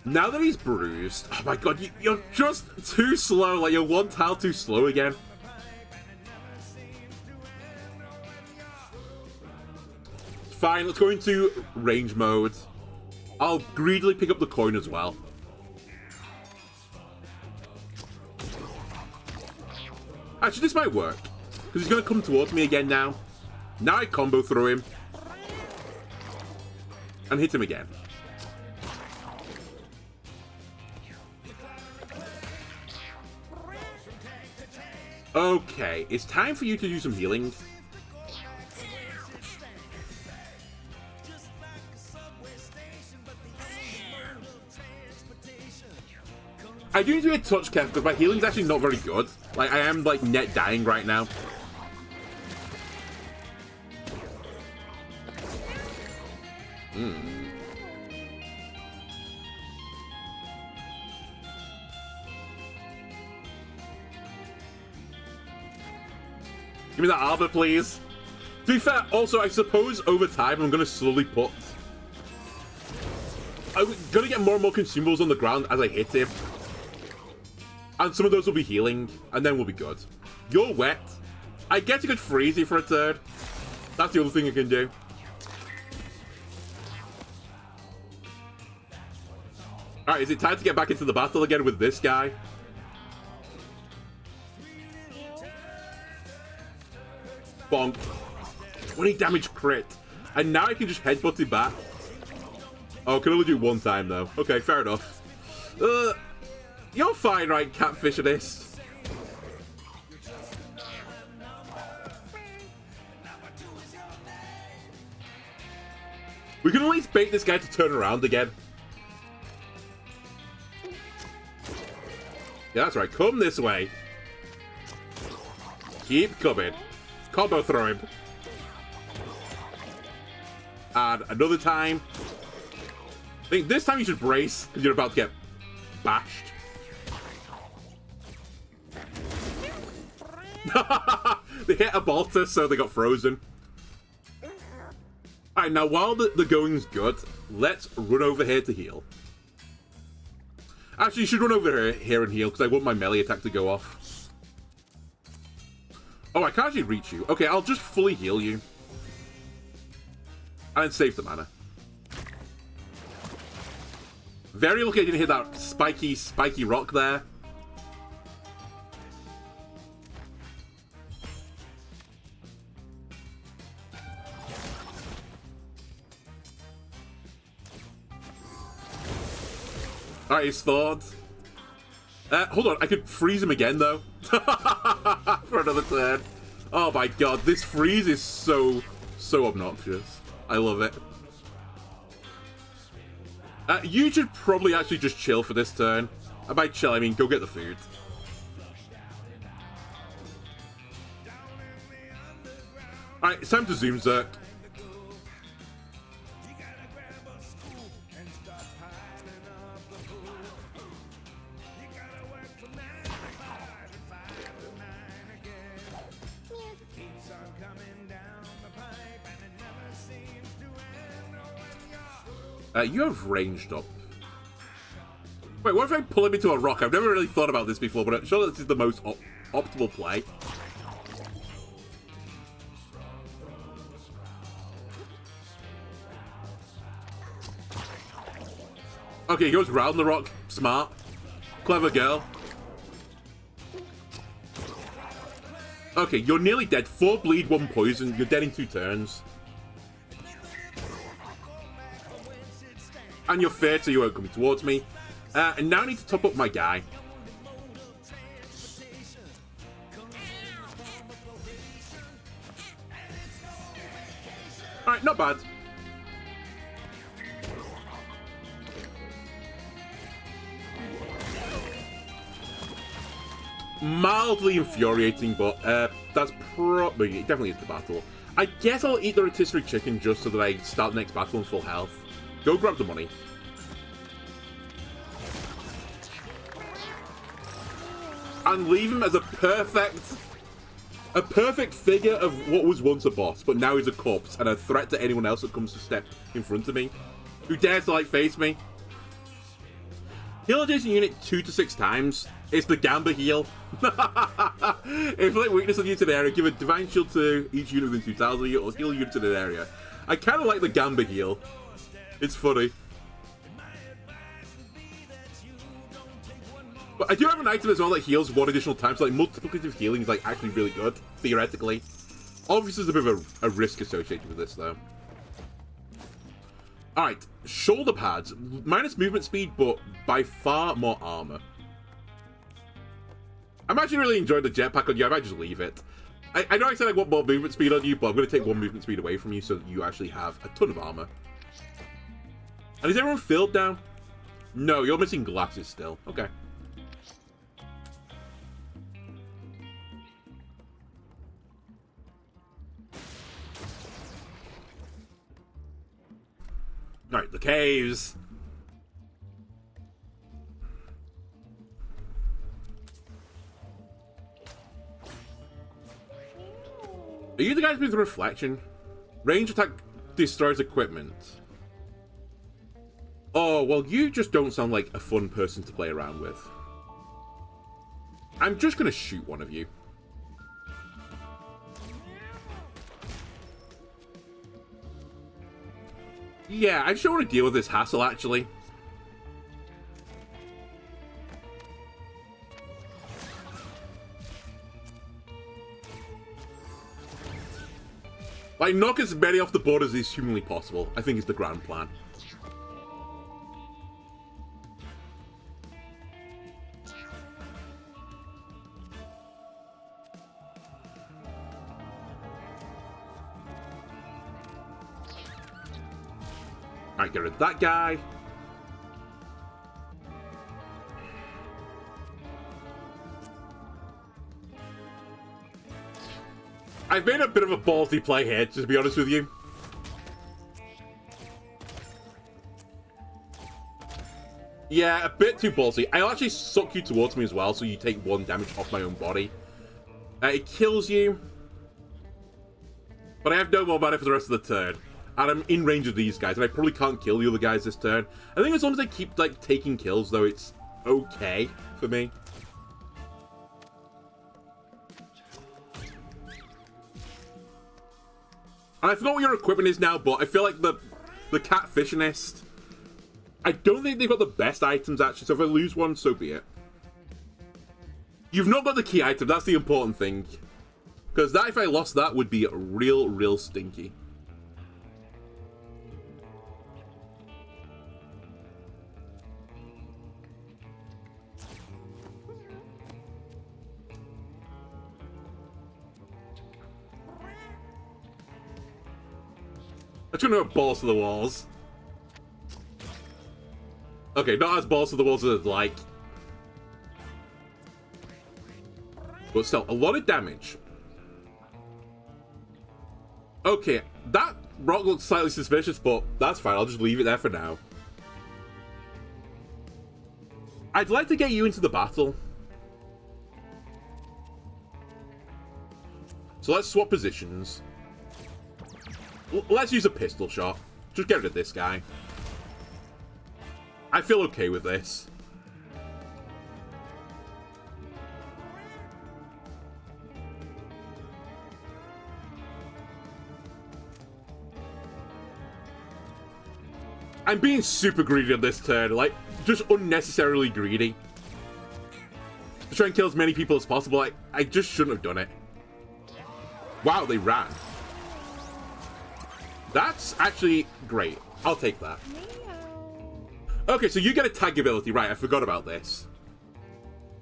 Speaker 1: Now that he's bruised, oh my god, you're just too slow. Like, you're 1 tile too slow again. Fine, let's go into range mode. I'll greedily pick up the coin as well. Actually, this might work. Because he's going to come towards me again now. Now I combo through him. And hit him again. Okay, it's time for you to do some healing. I do need to be a touch careful because my healing's actually not very good. Like, I am, like, net dying right now. Give me that arbor, please. To be fair, also, I suppose over time I'm going to slowly put... I'm going to get more and more consumables on the ground as I hit him. And some of those will be healing, and then we'll be good. You're wet. I get a good freezy for a turn. That's the other thing I can do. Alright, is it time to get back into the battle again with this guy? Bonk. 20 damage crit. And now I can just headbutt it back. Oh, I can only do 1 time, though. Okay, fair enough. You're fine, right, catfishionist? We can at least bait this guy to turn around again. Yeah, that's right. Come this way. Keep coming. Combo throw him. And another time. I think this time you should brace, because you're about to get bashed. They hit a Baltus, so they got frozen. Alright, Alright, now while the going's good, let's run over here to heal. Actually, you should run over here and heal, because I want my melee attack to go off. Oh, I can't actually reach you. Okay, I'll just fully heal you. And save the mana. Very lucky I didn't hit that spiky rock there. Alright, he's thawed. Hold on, I could freeze him again, though. For another turn. Oh my god, this freeze is so obnoxious. I love it. You should probably actually just chill for this turn. And by chill, I mean go get the food. Alright, it's time to zoom Zerk. You have ranged up. Wait, what if I pull him into a rock? I've never really thought about this before, but I'm sure this is the most optimal play. Okay, he goes round the rock. Smart. Clever girl. Okay, you're nearly dead. 4 bleed, 1 poison. You're dead in 2 turns. And you're fair, so you won't come towards me. And now I need to top up my guy. Alright, not bad. Mildly infuriating, but that's probably definitely is the battle. I guess I'll eat the rotisserie chicken just so that I start the next battle in full health. Go grab the money. And leave him as a perfect figure of what was once a boss, but now he's a corpse and a threat to anyone else that comes to step in front of me. Who dares to, like, face me. Heal adjacent unit 2 to 6 times. It's the Gamba heal. Inflict weakness on unit in the area. Give a divine shield to each unit within 2,000 of you, or heal units in an area. I kind of like the Gamba heal. It's funny. But I do have an item as well that heals 1 additional time, so like multiplicative healing is like actually really good, theoretically. Obviously there's a bit of a risk associated with this though. Alright, shoulder pads. Minus movement speed, but by far more armor. I'm actually really enjoying the jetpack on you. I might just leave it. I know I said I want more movement speed on you, but I'm going to take 1 movement speed away from you so that you actually have a ton of armor. And is everyone filled down? No, you're missing glasses still. Okay. Alright, the caves. Are you the guys with reflection? Range attack destroys equipment. Oh, well, you just don't sound like a fun person to play around with. I'm just gonna shoot one of you. Yeah, I just don't want to deal with this hassle, actually. Like, knock as many off the board as is humanly possible, I think is the grand plan. Alright, get rid of that guy. I've made a bit of a ballsy play here, just to be honest with you. Yeah, a bit too ballsy. I'll actually suck you towards me as well, so you take 1 damage off my own body. It kills you. But I have no more mana for the rest of the turn. and I'm in range of these guys, and I probably can't kill the other guys this turn. I think as long as I keep, like, taking kills, though, it's okay for me. And I forgot what your equipment is now, but I feel like the Catfissionist, I don't think they've got the best items, actually, so if I lose one, so be it. You've not got the key item, that's the important thing. Because that, if I lost that, would be real stinky. I'm trying to have balls to the walls. Okay, not as balls to the walls as I'd like. But still, a lot of damage. Okay, that rock looks slightly suspicious, but that's fine. I'll just leave it there for now. I'd like to get you into the battle. So let's swap positions. Let's use a pistol shot. Just get rid of this guy. I feel okay with this. I'm being super greedy on this turn, like, just unnecessarily greedy. To try and kill as many people as possible, I just shouldn't have done it. Wow, they ran. That's actually great. I'll take that. Okay, so you get a tag ability. Right, I forgot about this.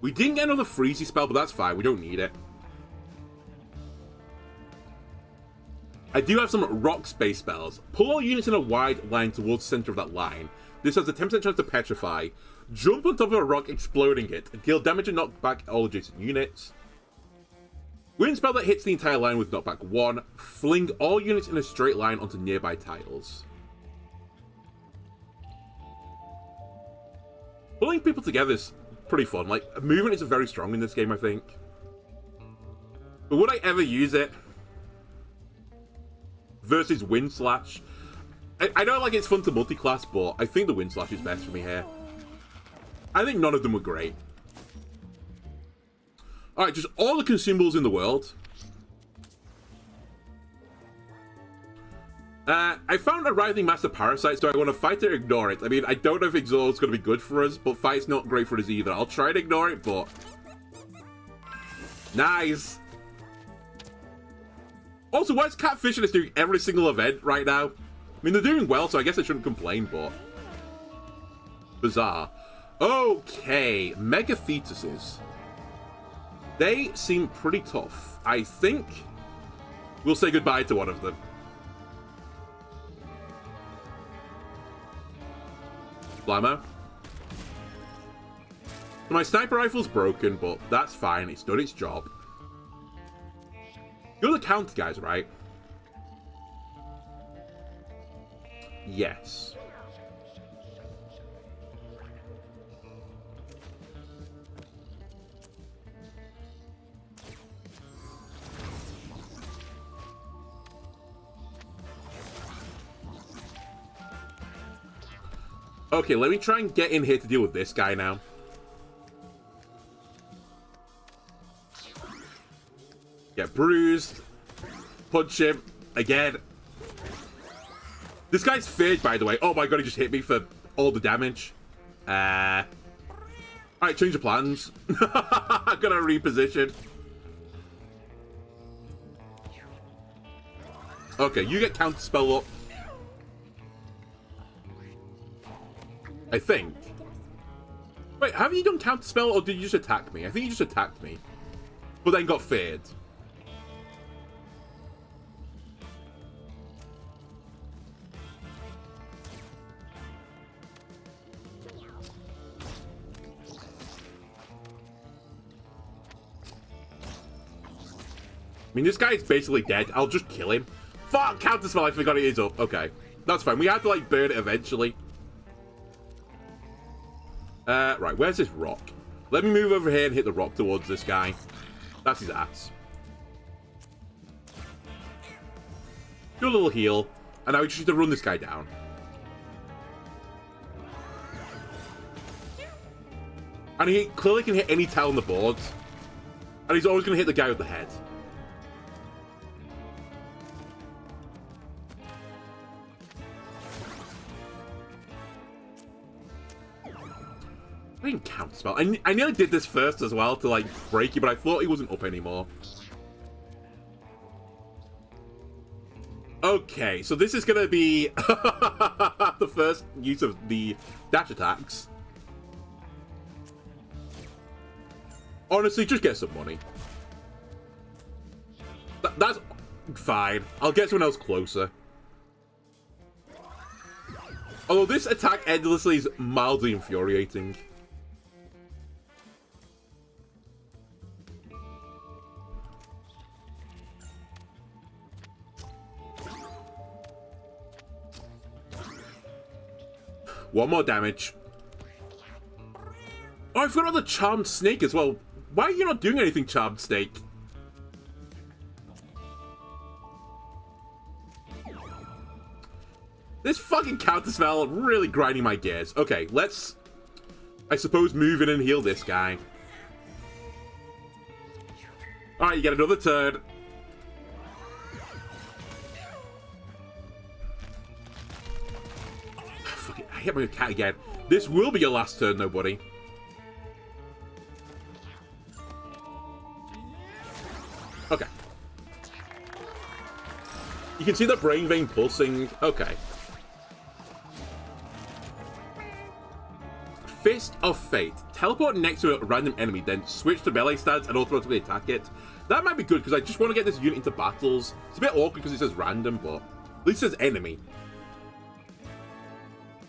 Speaker 1: We didn't get another freezy spell, but that's fine. We don't need it. I do have some rock space spells. Pull all units in a wide line towards the center of that line. This has a 10% chance to petrify. Jump on top of a rock, exploding it. Deal damage and knock back all adjacent units. Wind spell that hits the entire line with knockback 1. Fling all units in a straight line onto nearby tiles. Pulling people together is pretty fun. Like, movement is very strong in this game, I think. But would I ever use it? Versus Wind Slash. I know, like, it's fun to multi-class, but I think the Wind Slash is best for me here. I think none of them were great. Alright, just all the consumables in the world. I found a writhing mass of parasites. Do I want to fight it or ignore it? I mean, I don't know if Exhaust's going to be good for us, but fight's not great for us either. I'll try to ignore it, but... Nice! Also, why is Catfissionist doing every single event right now? I mean, they're doing well, so I guess I shouldn't complain, but... Bizarre. Okay, Mega Fetuses. They seem pretty tough. I think we'll say goodbye to one of them. Blammo. So my sniper rifle's broken, but that's fine. It's done its job. You're the counter guys, right? Yes. Okay, let me try and get in here to deal with this guy now. Get bruised. Punch him. Again. This guy's feared, by the way. Oh my god, he just hit me for all the damage. Alright, change of plans. I'm gonna reposition. Okay, you get counter spell up. I think. Wait, have you done counter spell or did you just attack me? I think you just attacked me. But then got feared. I mean, this guy is basically dead. I'll just kill him. Fuck! Counter spell, I forgot it is up. Okay. That's fine. We have to, like, burn it eventually. Right, where's this rock? Let me move over here and hit the rock towards this guy. That's his ass. Do a little heal. And now we just need to run this guy down. And he clearly can hit any tile on the board. And he's always going to hit the guy with the head. I didn't counter spell. I nearly did this first as well to like break you, but I thought he wasn't up anymore. Okay, so this is going to be the first use of the dash attacks. Honestly, just get some money. That's fine. I'll get someone else closer. Although this attack endlessly is mildly infuriating. One more damage. Oh, I forgot about the Charmed Snake as well. Why are you not doing anything, Charmed Snake? This fucking counterspell really grinding my gears. Okay, let's, I suppose, move in and heal this guy. Alright, you get another turn. Fuck it, I hit my cat again. This will be your last turn, though, buddy. Okay. You can see the brain vein pulsing. Okay. Fist of Fate. Teleport next to a random enemy, then switch to melee stance and automatically attack it. That might be good, because I just want to get this unit into battles. It's a bit awkward because it says random, but at least it says enemy.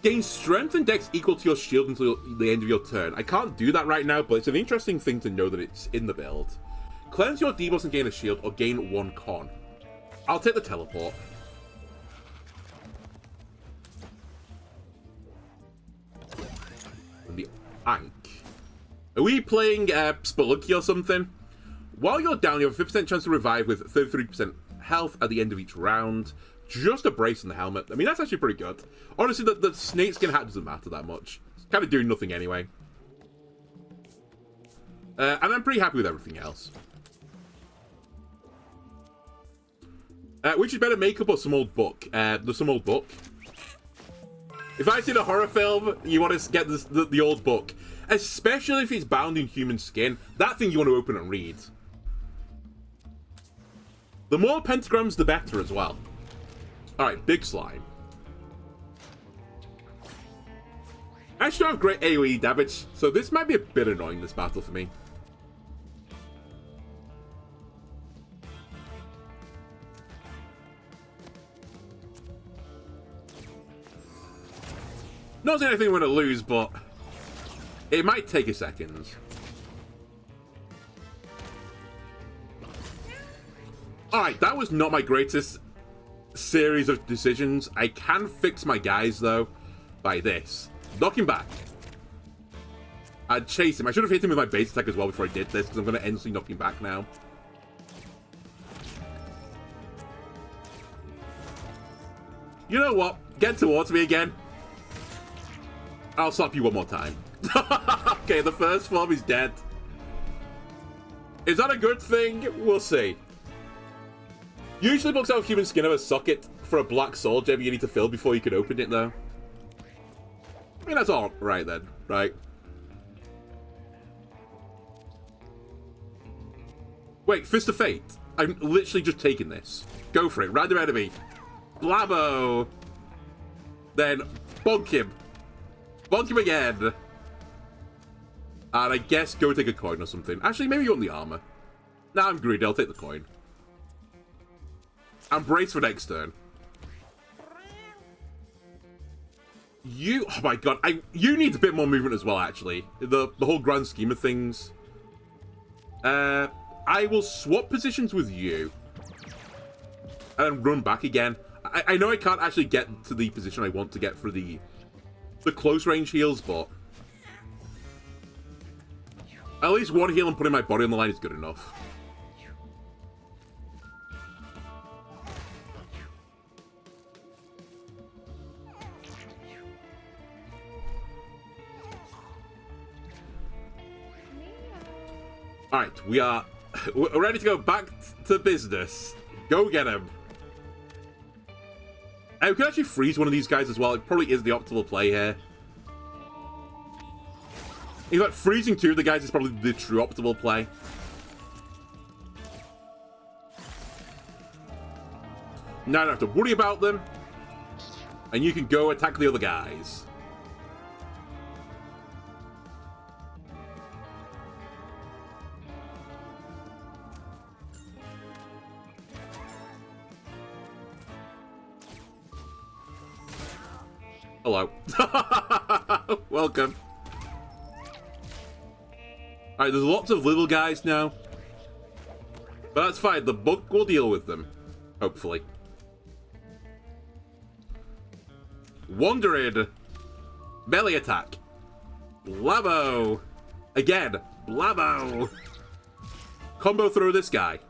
Speaker 1: Gain strength and dex equal to your shield until the end of your turn. I can't do that right now, but it's an interesting thing to know that it's in the build. Cleanse your debuffs and gain a shield, or gain 1 con. I'll take the teleport. And the Ankh. Are we playing Spelunky or something? While you're down, you have a 50% chance to revive with 33% health at the end of each round. Just a brace in the helmet. I mean, that's actually pretty good. Honestly, the snakeskin hat doesn't matter that much. It's kind of doing nothing anyway. And I'm pretty happy with everything else. Which is better, makeup or some old book? There's some old book. If I've seen a horror film, you want to get the old book. Especially if it's bound in human skin. That thing you want to open and read. The more pentagrams, the better as well. Alright, big slime. I actually don't have great AoE damage, so this might be a bit annoying, this battle for me. Not saying anything we're going to lose, but it might take a second. Alright, that was not my greatest series of decisions. I can fix my guys, though, by this. Knock him back. I'd chase him. I should have hit him with my base attack as well before I did this, because I'm going to endlessly knock him back now. You know what? Get towards me again. I'll slap you one more time. Okay, the first form is dead. Is that a good thing? We'll see. Usually books out of human skin have a socket for a black soul gem you need to fill before you can open it, though. I mean, that's all right then, right? Wait, Fist of Fate. I'm literally just taking this. Go for it. Random enemy. Blabo. Then bonk him. Bonk him again. And I guess go take a coin or something. Actually, maybe you want the armor. Nah, I'm greedy. I'll take the coin. And brace for next turn. You... Oh my god. You need a bit more movement as well, actually. The whole grand scheme of things. I will swap positions with you. And run back again. I know I can't actually get to the position I want to get for the close range heals, but at least one heal and putting my body on the line is good enough. Alright, we're ready to go back to business. Go get him. And we can actually freeze one of these guys as well. It probably is the optimal play here. In fact, freezing two of the guys is probably the true optimal play. Now I don't have to worry about them. And you can go attack the other guys. Hello. Welcome. Alright, there's lots of little guys now. But that's fine. The book will deal with them. Hopefully. Wandering. Melee attack. Blabo. Again. Blabo. Combo throw this guy.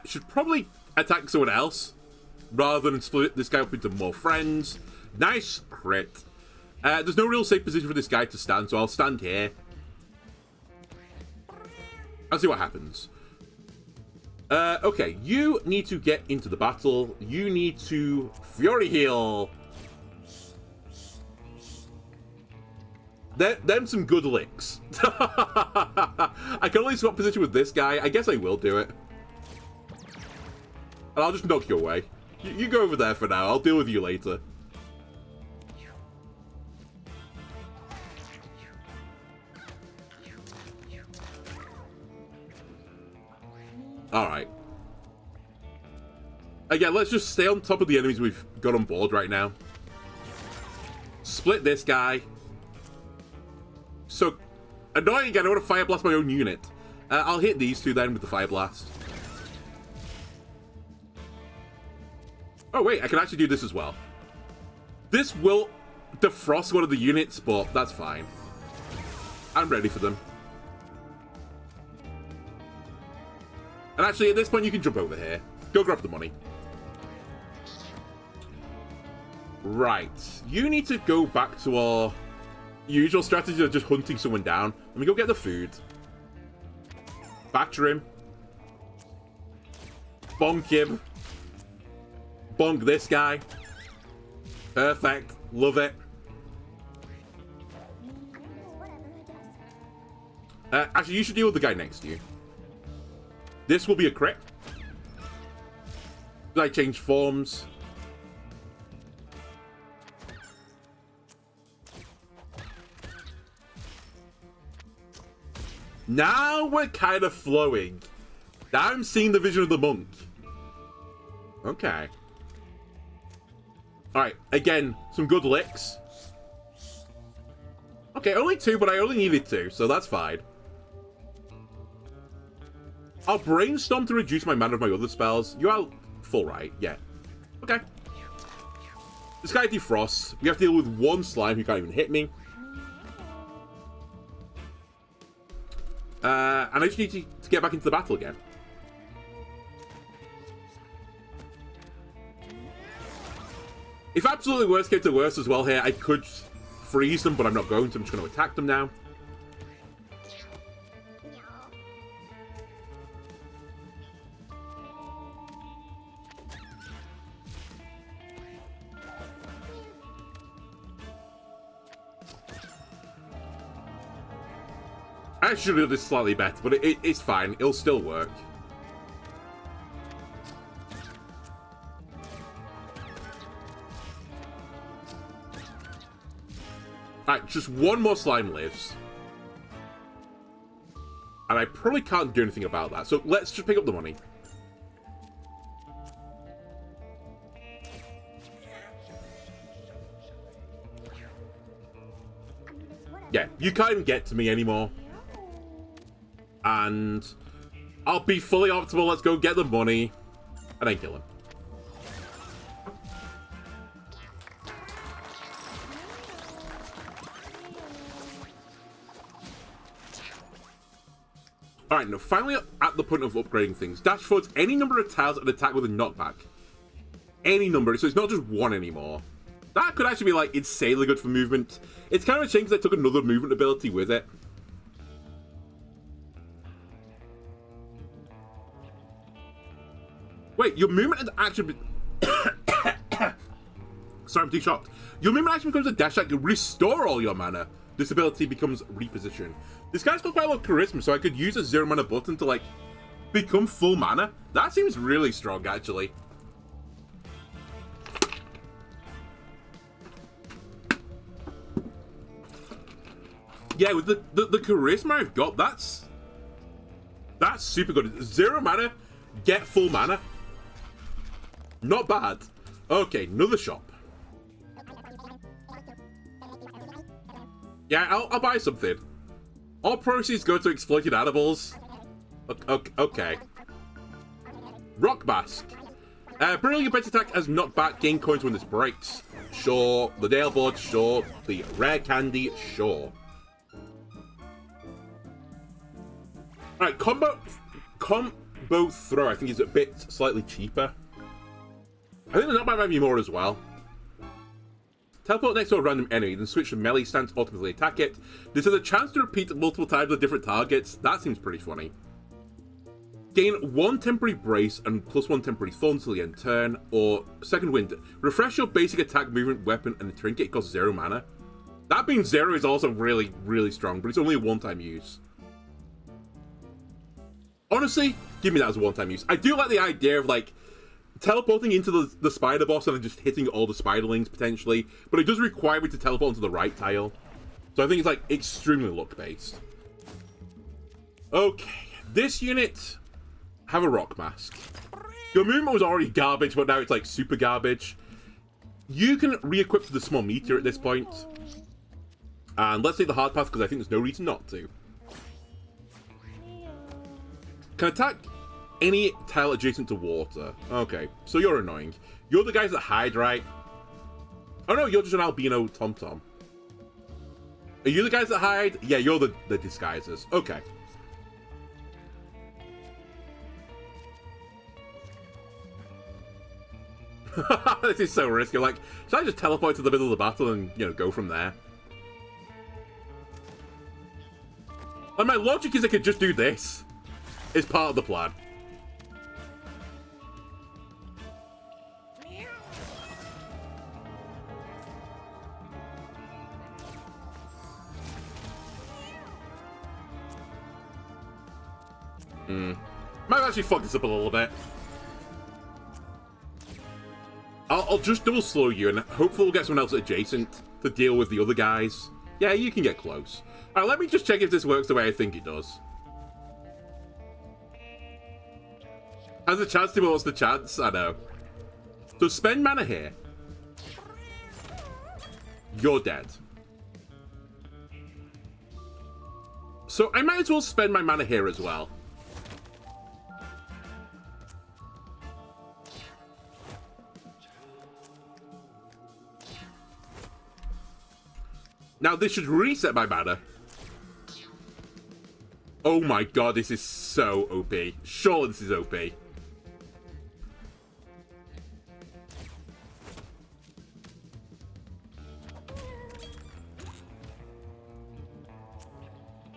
Speaker 1: Should probably attack someone else. Rather than split this guy up into more friends. Nice crit. There's no real safe position for this guy to stand, so I'll stand here. I'll see what happens. Okay, you need to get into the battle. You need to Fury Heal. Them some good licks. I can only swap position with this guy. I guess I will do it. And I'll just knock you away. You go over there for now. I'll deal with you later. Alright. Again, let's just stay on top of the enemies we've got on board right now. Split this guy. So, annoying, I don't want to Fire Blast my own unit. I'll hit these two then with the Fire Blast. Oh wait, I can actually do this as well. This will defrost one of the units, but that's fine. I'm ready for them. And actually, at this point, you can jump over here. Go grab the money. Right. You need to go back to our usual strategy of just hunting someone down. Let me go get the food. Batter him. Bonk him. Bonk this guy. Perfect. Love it. Actually, you should deal with the guy next to you. This will be a crit. Did I change forms? Now we're kind of flowing. Now I'm seeing the vision of the monk. Okay. Alright, again, some good licks. Okay, only two, but I only needed two, so that's fine. I'll brainstorm to reduce my mana of my other spells. You are full, right? Yeah. Okay. This guy defrosts. We have to deal with one slime who can't even hit me. And I just need to get back into the battle again. If absolutely worst came to worst as well here, I could freeze them, but I'm not going to. I'm just going to attack them now. I should have done this slightly better, but it's fine. It'll still work. Alright, just one more slime lives. And I probably can't do anything about that. So let's just pick up the money. Yeah, you can't even get to me anymore. And I'll be fully optimal. Let's go get the money. And then kill him. Alright, now finally at the point of upgrading things. Dash forwards any number of tiles and attack with a knockback. Any number, so it's not just one anymore. That could actually be, like, insanely good for movement. It's kind of a shame because I took another movement ability with it. Wait, your movement has actually been... Sorry, I'm too shocked. Your movement actually becomes a dash that can restore all your mana. This ability becomes reposition. This guy's got quite a lot of charisma, so I could use a 0 mana button to, like, become full mana. That seems really strong, actually. Yeah, with the charisma I've got, that's super good. 0 mana, get full mana. Not bad. Okay, another shop. Yeah, I'll buy something. All proceeds go to exploited animals. Okay. Rock Mask. Brilliant base attack has knockback, gain coins when this breaks. Sure. The nail board, sure. The rare candy, sure. Alright, combo throw I think is a bit slightly cheaper. I think the knockback might be more as well. Teleport next to a random enemy, then switch to melee stance to ultimately attack it. This has a chance to repeat multiple times with different targets. That seems pretty funny. Gain 1 temporary brace and +1 temporary thorn until the end turn. Or second wind. Refresh your basic attack, movement, weapon, and the trinket. It costs 0 mana. That being 0 is also really, really strong, but it's only a one-time use. Honestly, give me that as a one-time use. I do like the idea of, like, teleporting into the spider boss and then just hitting all the spiderlings, potentially. But it does require me to teleport into the right tile. So I think it's, like, extremely luck-based. Okay. This unit have a rock mask. Your movement was already garbage, but now it's, like, super garbage. You can re-equip to the small meteor at this point. And let's take the hard path, because I think there's no reason not to. Can attack any tile adjacent to water. Okay, so you're annoying. You're the guys that hide, right? Oh no, you're just an albino tom-tom. Are you the guys that hide? Yeah, you're the disguisers. Okay. This is so risky. Like, should I just teleport to the middle of the battle and, you know, go from there? And my logic is I could just do this. It's part of the plan. Might actually fuck this up a little bit. I'll just double slow you and hopefully we'll get someone else adjacent to deal with the other guys. Yeah, you can get close. Alright, let me just check if this works the way I think it does. Has a chance to, but what's the chance? I know. So spend mana here. You're dead. So I might as well spend my mana here as well. Now this should reset my mana. Oh my god, this is so OP. Surely this is OP.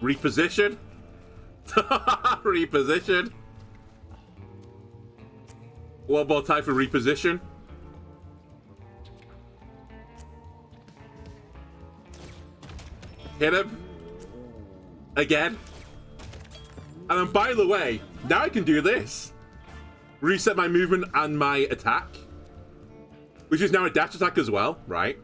Speaker 1: Reposition. Reposition. One more time for reposition. Hit him. Again. And then, by the way, now I can do this. Reset my movement and my attack. Which is now a dash attack as well, right?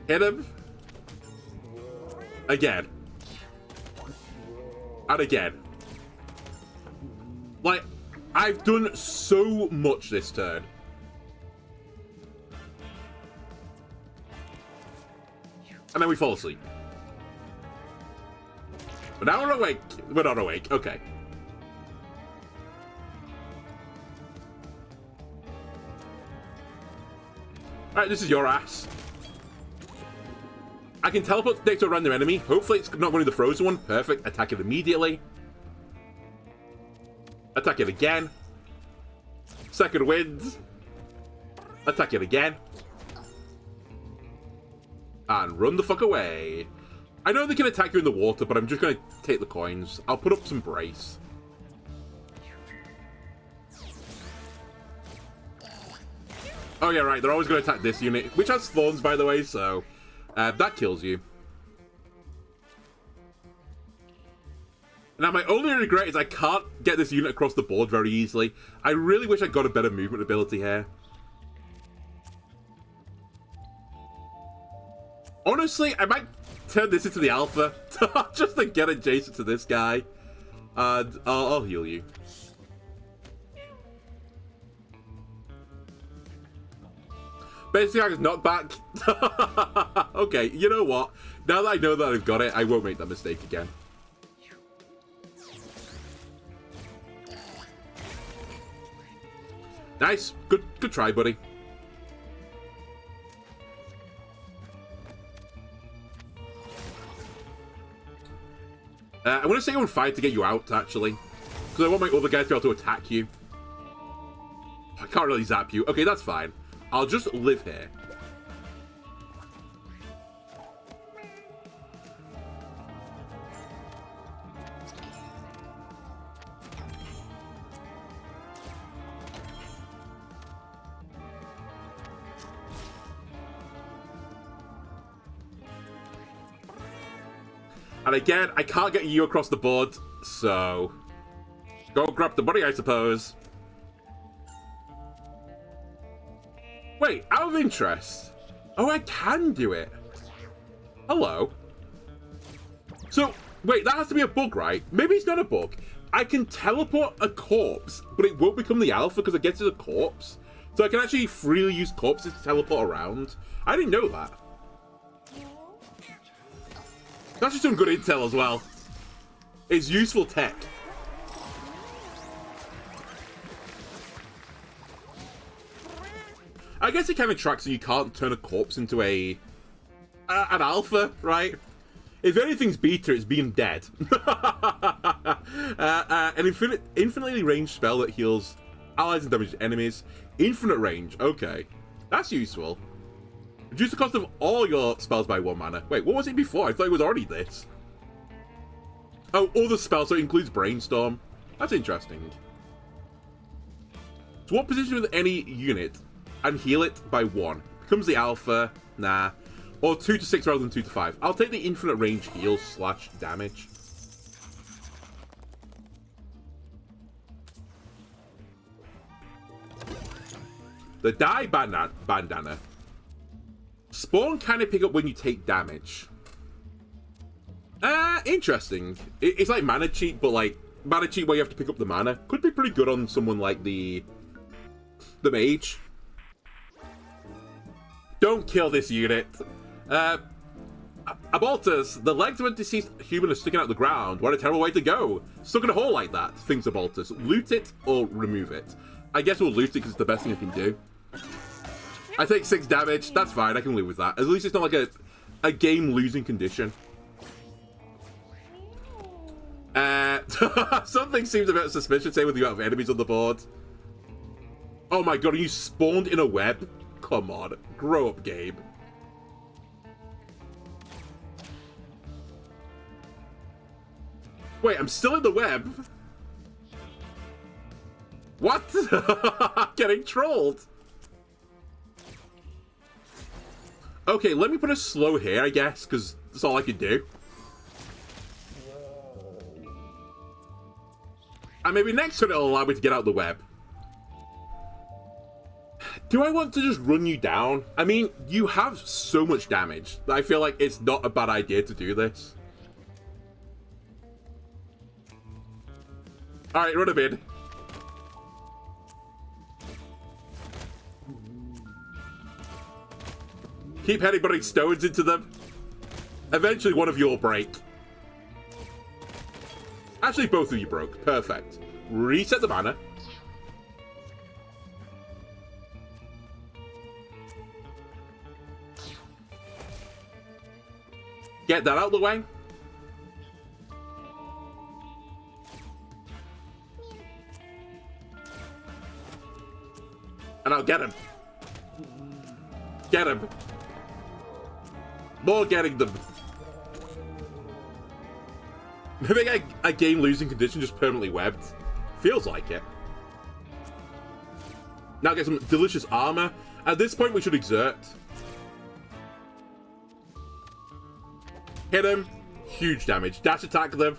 Speaker 1: Hit him. Again. And again. Like, I've done so much this turn. And then we fall asleep. But now we're awake. We're not awake. Okay. Alright, this is your ass. I can teleport next to a random enemy. Hopefully it's not one of the frozen one. Perfect. Attack it immediately. Attack it again. Second wind. Attack it again. And run the fuck away. I know they can attack you in the water, but I'm just going to take the coins. I'll put up some brace. Oh yeah, right, they're always going to attack this unit, which has thorns, by the way, so that kills you. Now, my only regret is I can't get this unit across the board very easily. I really wish I got a better movement ability here. Honestly, I might turn this into the alpha, just to get adjacent to this guy. And I'll heal you. Basically, I was knocked back. Okay, you know what? Now that I know that I've got it, I won't make that mistake again. Nice. Good try, buddy. I'm going to say on fire to get you out, actually. Because I want my other guys to be able to attack you. I can't really zap you. Okay, that's fine. I'll just live here. And again, I can't get you across the board, so go grab the buddy, I suppose. Wait, out of interest. Oh, I can do it. Hello. So, wait, that has to be a bug, right? Maybe it's not a bug. I can teleport a corpse, but it won't become the alpha because it gets to the corpse. So I can actually freely use corpses to teleport around. I didn't know that. That's just some good intel as well. It's useful tech. I guess it kind of tracks that you can't turn a corpse into an alpha, right? If anything's beta, it's being dead. An infinitely ranged spell that heals allies and damages enemies. Infinite range, okay. That's useful. Reduce the cost of all your spells by 1 mana. Wait, what was it before? I thought it was already this. Oh, other spells, so it includes Brainstorm. That's interesting. Swap position with any unit and heal it by 1. Becomes the alpha. Nah. Or 2 to 6 rather than 2 to 5. I'll take the infinite range heal / damage. The die bandana. Spawn kind of pick up when you take damage. Interesting. It's like mana cheat, but like mana cheat where you have to pick up the mana. Could be pretty good on someone like the mage. Don't kill this unit. Abaltus, the legs of a deceased human are sticking out the ground. What a terrible way to go. Stuck in a hole like that, thinks Abaltus. Loot it or remove it. I guess we'll loot it because it's the best thing I can do. I take 6 damage. That's fine. I can live with that. At least it's not like a game-losing condition. Something seems a bit suspicious here with the amount of enemies on the board. Oh my god, are you spawned in a web? Come on. Grow up, Gabe. Wait, I'm still in the web? What? I'm getting trolled. Okay, let me put a slow here, I guess, because that's all I could do. And maybe next turn it'll allow me to get out the web. Do I want to just run you down? I mean, you have so much damage that I feel like it's not a bad idea to do this. Alright, run him in. Keep headbutting stones into them. Eventually one of you will break. Actually, both of you broke. Perfect. Reset the mana. Get that out of the way. And I'll get him. Get him. More getting them. Maybe a game losing condition just permanently webbed. Feels like it. Now get some delicious armor. At this point, we should exert. Hit him. Huge damage. Dash attack them.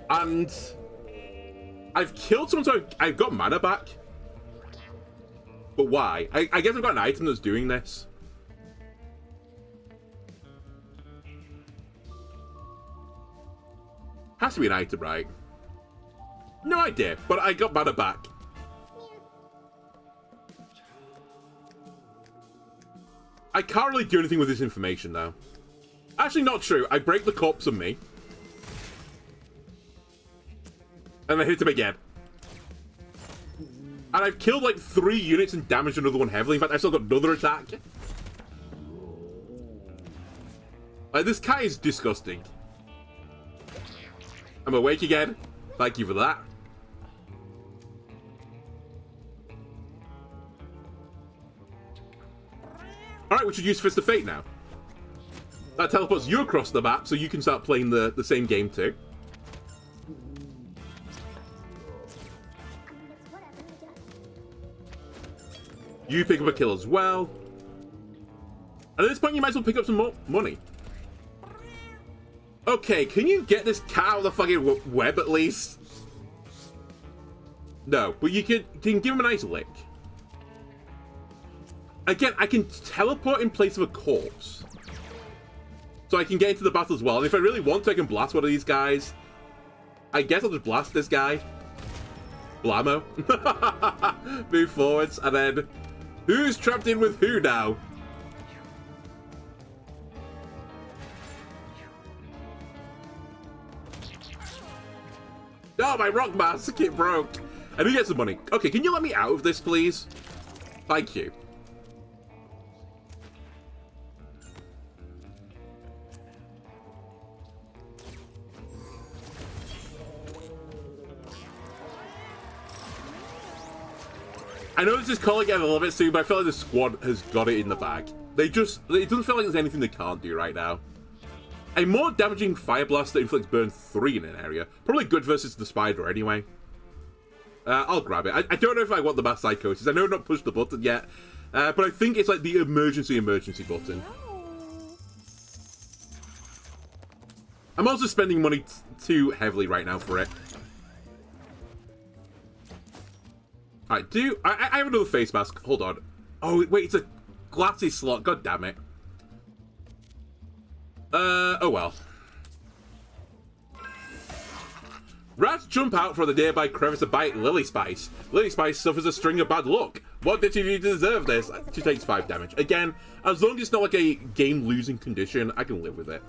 Speaker 1: And I've killed someone, so I've got mana back. But why? I guess I've got an item that's doing this. Has to be an item, right? No idea, but I got mana back. I can't really do anything with this information, though. Actually, not true. I break the corpse on me. And I hit him again. And I've killed like 3 units and damaged another one heavily. In fact, I've still got another attack. Like, this guy is disgusting. I'm awake again. Thank you for that. Alright, we should use Fist of Fate now. That teleports you across the map, so you can start playing the same game too. You pick up a kill as well. And at this point, you might as well pick up some more money. Okay, can you get this cat out of the fucking web at least? No, but you can give him a nice lick. Again, I can teleport in place of a corpse. So I can get into the battle as well. And if I really want to, I can blast one of these guys. I guess I'll just blast this guy. Blammo. Move forwards, and then... Who's trapped in with who now? Oh, my rock mask, it broke. And who gets the money? Okay, can you let me out of this, please? Thank you. I know this is calling it a little bit soon, but I feel like the squad has got it in the bag. It doesn't feel like there's anything they can't do right now. A more damaging Fire Blast that inflicts burn 3 in an area. Probably good versus the Spider anyway. I'll grab it. I don't know if I want the Mass Psychosis. I know I've not pushed the button yet, but I think it's like the emergency button. I'm also spending money too heavily right now for it. Alright, I have another face mask. Hold on. Oh, wait, it's a glassy slot. God damn it. Oh well. Rats jump out from the nearby crevice to bite Lily Spice. Lily Spice suffers a string of bad luck. What did she do to deserve this? She takes 5 damage. Again, as long as it's not like a game-losing condition, I can live with it.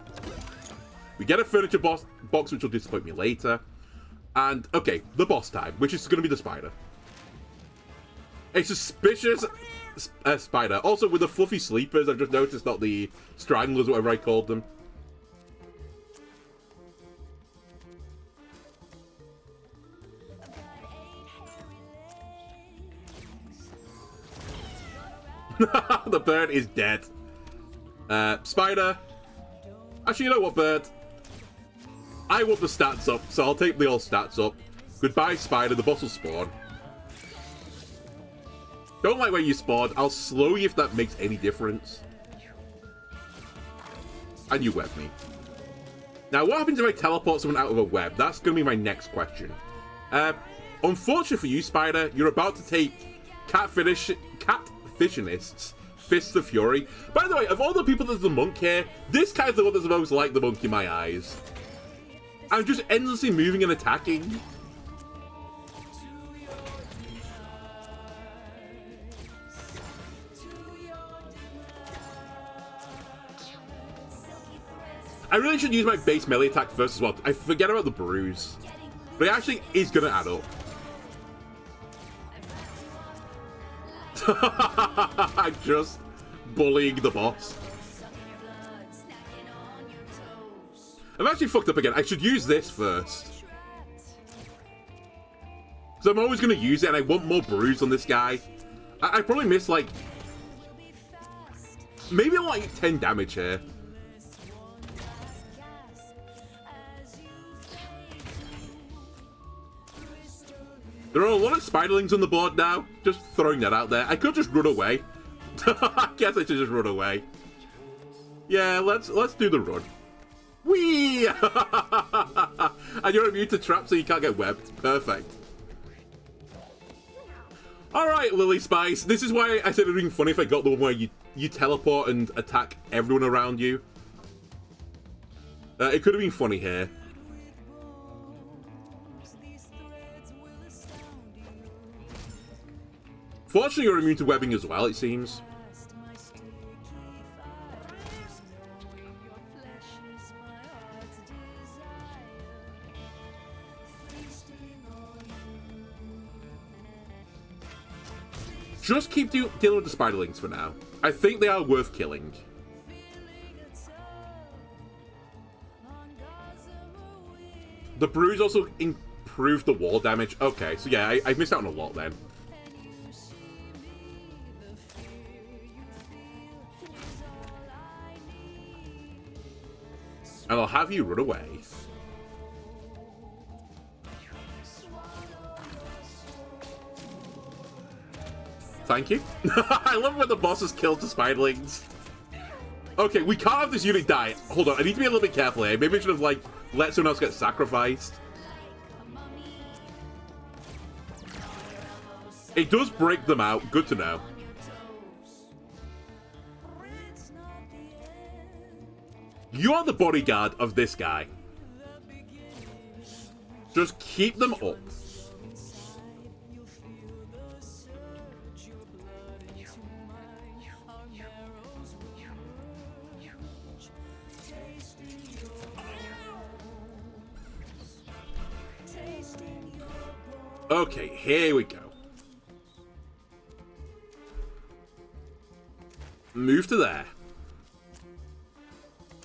Speaker 1: We get a furniture box, which will disappoint me later. And, okay, the boss time, which is going to be the spider. A suspicious spider. Also, with the fluffy sleepers, I've just noticed, not the stranglers, whatever I called them. The bird is dead. Spider. Actually, you know what, bird? I want the stats up, so I'll take the all stats up. Goodbye, spider. The boss will spawn. Don't like where you spawned. I'll slow you if that makes any difference. And you web me. Now, what happens if I teleport someone out of a web? That's going to be my next question. Unfortunately for you, Spider, you're about to take Catfishionist's Fists of Fury. By the way, of all the people there's the monk here, this guy's the one that's the most like the monk in my eyes. I'm just endlessly moving and attacking. I really should use my base melee attack first as well. I forget about the bruise. But it actually is going to add up. I'm just bullying the boss. I've actually fucked up again. I should use this first. Because I'm always going to use it, and I want more bruise on this guy. I probably missed, like... maybe like 10 damage here. There are a lot of spiderlings on the board now. Just throwing that out there. I could just run away. I guess I should just run away. Yeah, let's do the run. Whee! And you're immune to traps so you can't get webbed. Perfect. Alright, Lily Spice. This is why I said it would be funny if I got the one where you teleport and attack everyone around you. It could have been funny here. Fortunately, you're immune to webbing as well, it seems. Just keep dealing with the spiderlings for now. I think they are worth killing. The bruise also improved the wall damage. Okay, so yeah, I missed out on a lot then. And I'll have you run away. Thank you. I love when the bosses kill the spiderlings. Okay, we can't have this unit die. Hold on, I need to be a little bit careful here. Maybe I should have, like, let someone else get sacrificed. It does break them out. Good to know. You are the bodyguard of this guy. Just keep them up. Okay, here we go. Move to there.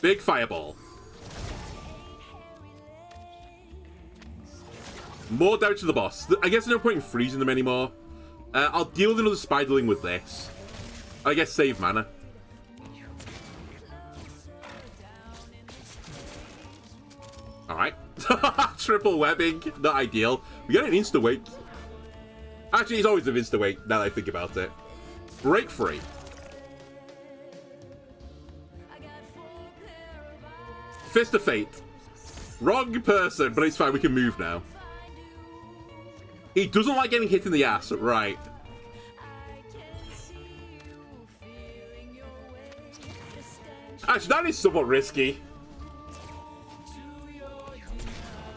Speaker 1: Big fireball. More damage to the boss. I guess there's no point in freezing them anymore. I'll deal with another spiderling with this. I guess save mana. Alright. Triple webbing. Not ideal. We got an insta-wake. Actually, it's always an insta-wake, now that I think about it. Break free. Fist of Fate. Wrong person, but it's fine. We can move now. He doesn't like getting hit in the ass. Right. Actually, that is somewhat risky.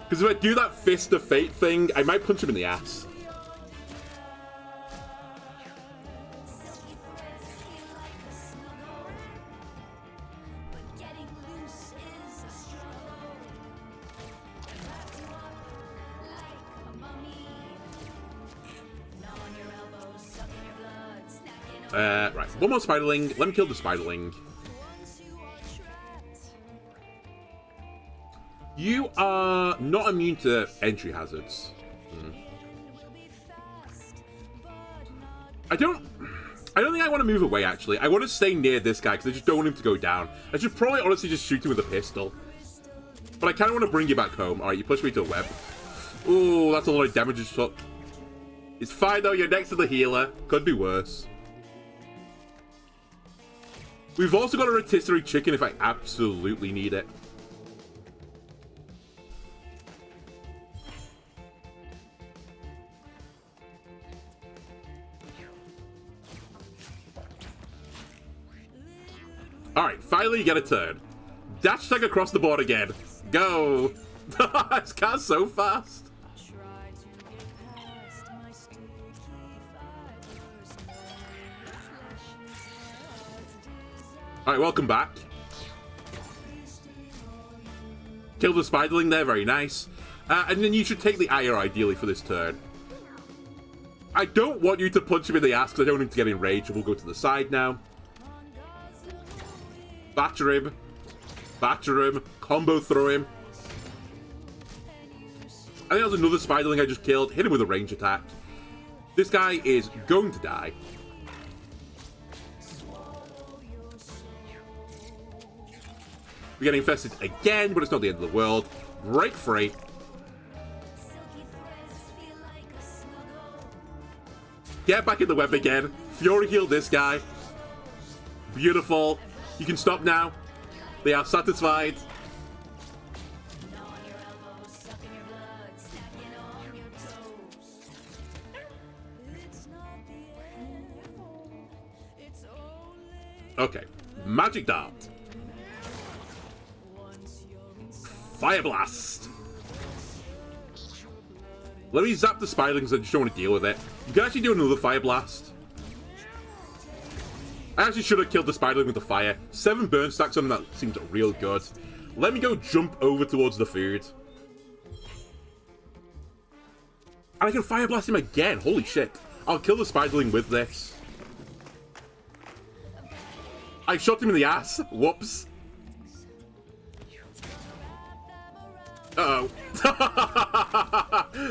Speaker 1: Because if I do that Fist of Fate thing, I might punch him in the ass. Right. One more spiderling. Let me kill the spiderling. You are not immune to entry hazards. I don't think I want to move away, actually. I want to stay near this guy, because I just don't want him to go down. I should probably honestly just shoot him with a pistol. But I kind of want to bring you back home. Alright, you push me to a web. Ooh, that's a lot of damage you took. It's fine, though. You're next to the healer. Could be worse. We've also got a rotisserie chicken if I absolutely need it. Alright, finally you get a turn. Dash tag across the board again. Go! This car's so fast. Alright, welcome back. Kill the spiderling there, very nice. And then you should take the ire, ideally, for this turn. I don't want you to punch him in the ass, because I don't want him to get enraged. We'll go to the side now. Batter him. Batter him. Combo throw him. I think that was another spiderling I just killed. Hit him with a range attack. This guy is going to die. We're getting infested again, but it's not the end of the world. Break free. Get back in the web again. Fury heal this guy. Beautiful. You can stop now. They are satisfied. Okay. Magic Dart. Fire Blast. Let me zap the spiderlings. I just don't want to deal with it. You can actually do another Fire Blast. I actually should have killed the spiderling with the fire. 7 burn stacks on that seems real good. Let me go jump over towards the food. And I can Fire Blast him again. Holy shit. I'll kill the spiderling with this. I shot him in the ass. Whoops. Uh-oh.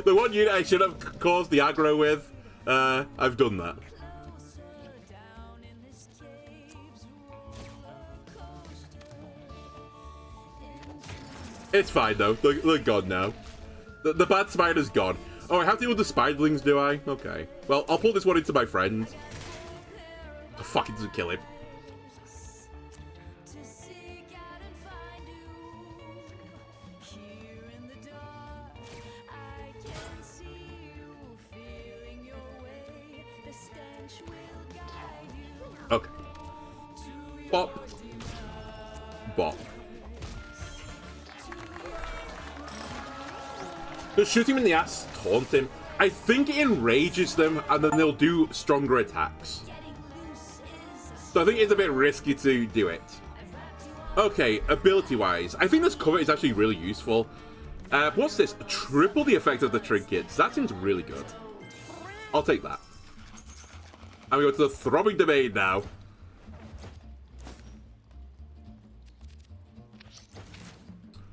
Speaker 1: The one unit I should have caused the aggro with. I've done that. It's fine though. They're gone now. The bad spider's gone. Oh, I have to deal with the spiderlings, do I? Okay. Well, I'll pull this one into my friend. Oh, fuck, it doesn't kill him. Okay. Bop. Bop. Just shoot him in the ass, taunt him. I think it enrages them, and then they'll do stronger attacks. So I think it's a bit risky to do it. Okay, ability-wise, I think this cover is actually really useful. What's this? Triple the effect of the trinkets. That seems really good. I'll take that. And we go to the throbbing domain now.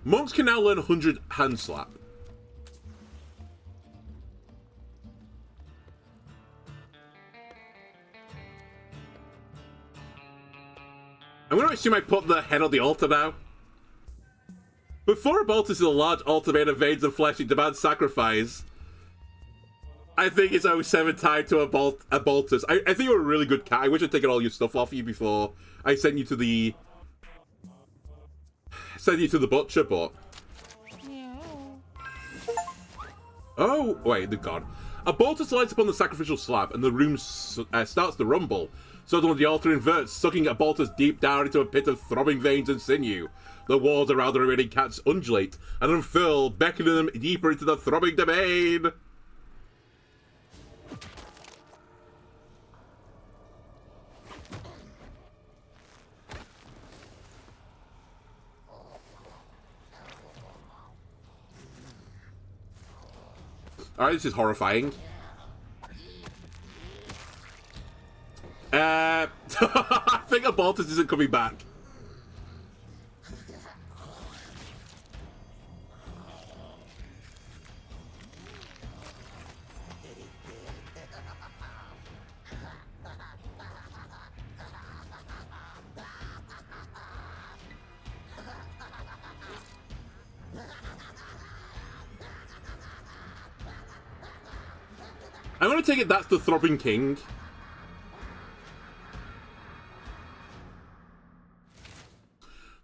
Speaker 1: Monks can now learn 100 hand slap. I'm going to assume I put the head on the altar now. Before a bolus is a large altar made of veins and flesh, it demands sacrifice. I think it's 07 tied to a bolus. I think you're a really good cat. I wish I'd taken all your stuff off you before I sent you to the... butcher, but... Oh, wait, they're gone. A bolus lights upon the sacrificial slab, and the room starts to rumble. Suddenly the altar inverts, sucking a bolus deep down into a pit of throbbing veins and sinew. The walls around the remaining cats undulate and unfurl, beckoning them deeper into the throbbing domain. Alright, this is horrifying. I think a bolus isn't coming back. I'm gonna take it that's the Throbbing King.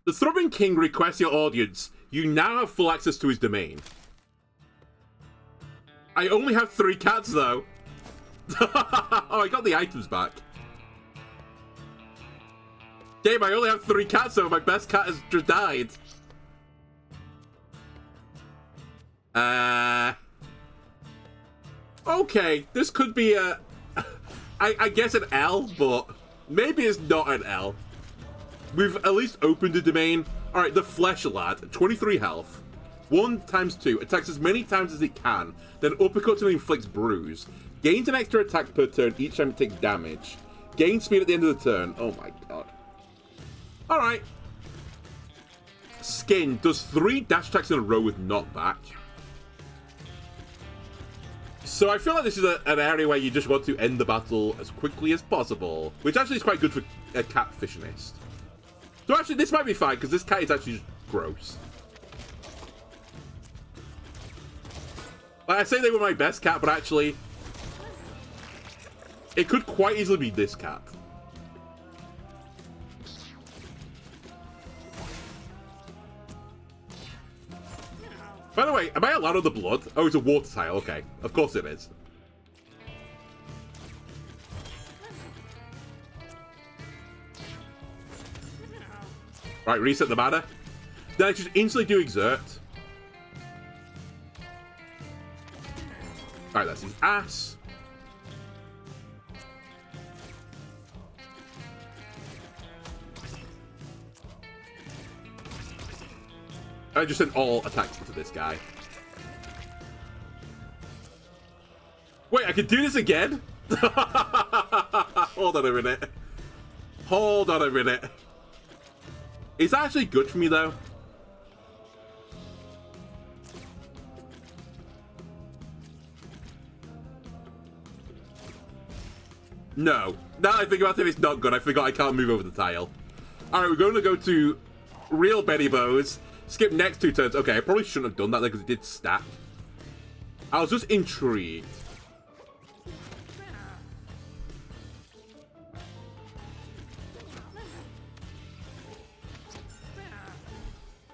Speaker 1: The Throbbing King requests your audience. You now have full access to his domain. I only have 3 cats, though. Oh, I got the items back. Game, I only have 3 cats, though. My best cat has just died. Okay, this could be a... I guess an L, but maybe it's not an L. We've at least opened the domain. Alright, the Flesh Lad, 23 health. 1 times 2, attacks as many times as it can, then uppercuts and inflicts bruise. Gains an extra attack per turn each time it takes damage. Gains speed at the end of the turn. Oh my god. Alright. Skin does 3 dash attacks in a row with knockback. So I feel like this is an area where you just want to end the battle as quickly as possible, which actually is quite good for a cat fissionist. So actually, this might be fine, because this cat is actually just gross. Like, I say they were my best cat, but actually, it could quite easily be this cat. By the way, am I allowed on the blood? Oh, it's a water tile. Okay, of course it is. Right, reset the mana. Then I just instantly do exert. Alright, that's his ass. I just sent all attacks into this guy. Wait, I can do this again? Hold on a minute. Hold on a minute. It's actually good for me, though. No. Now that I think about it, it's not good. I forgot I can't move over the tile. Alright, we're going to go to real Benny Bows. Skip next 2 turns. Okay, I probably shouldn't have done that because it did stack. I was just intrigued.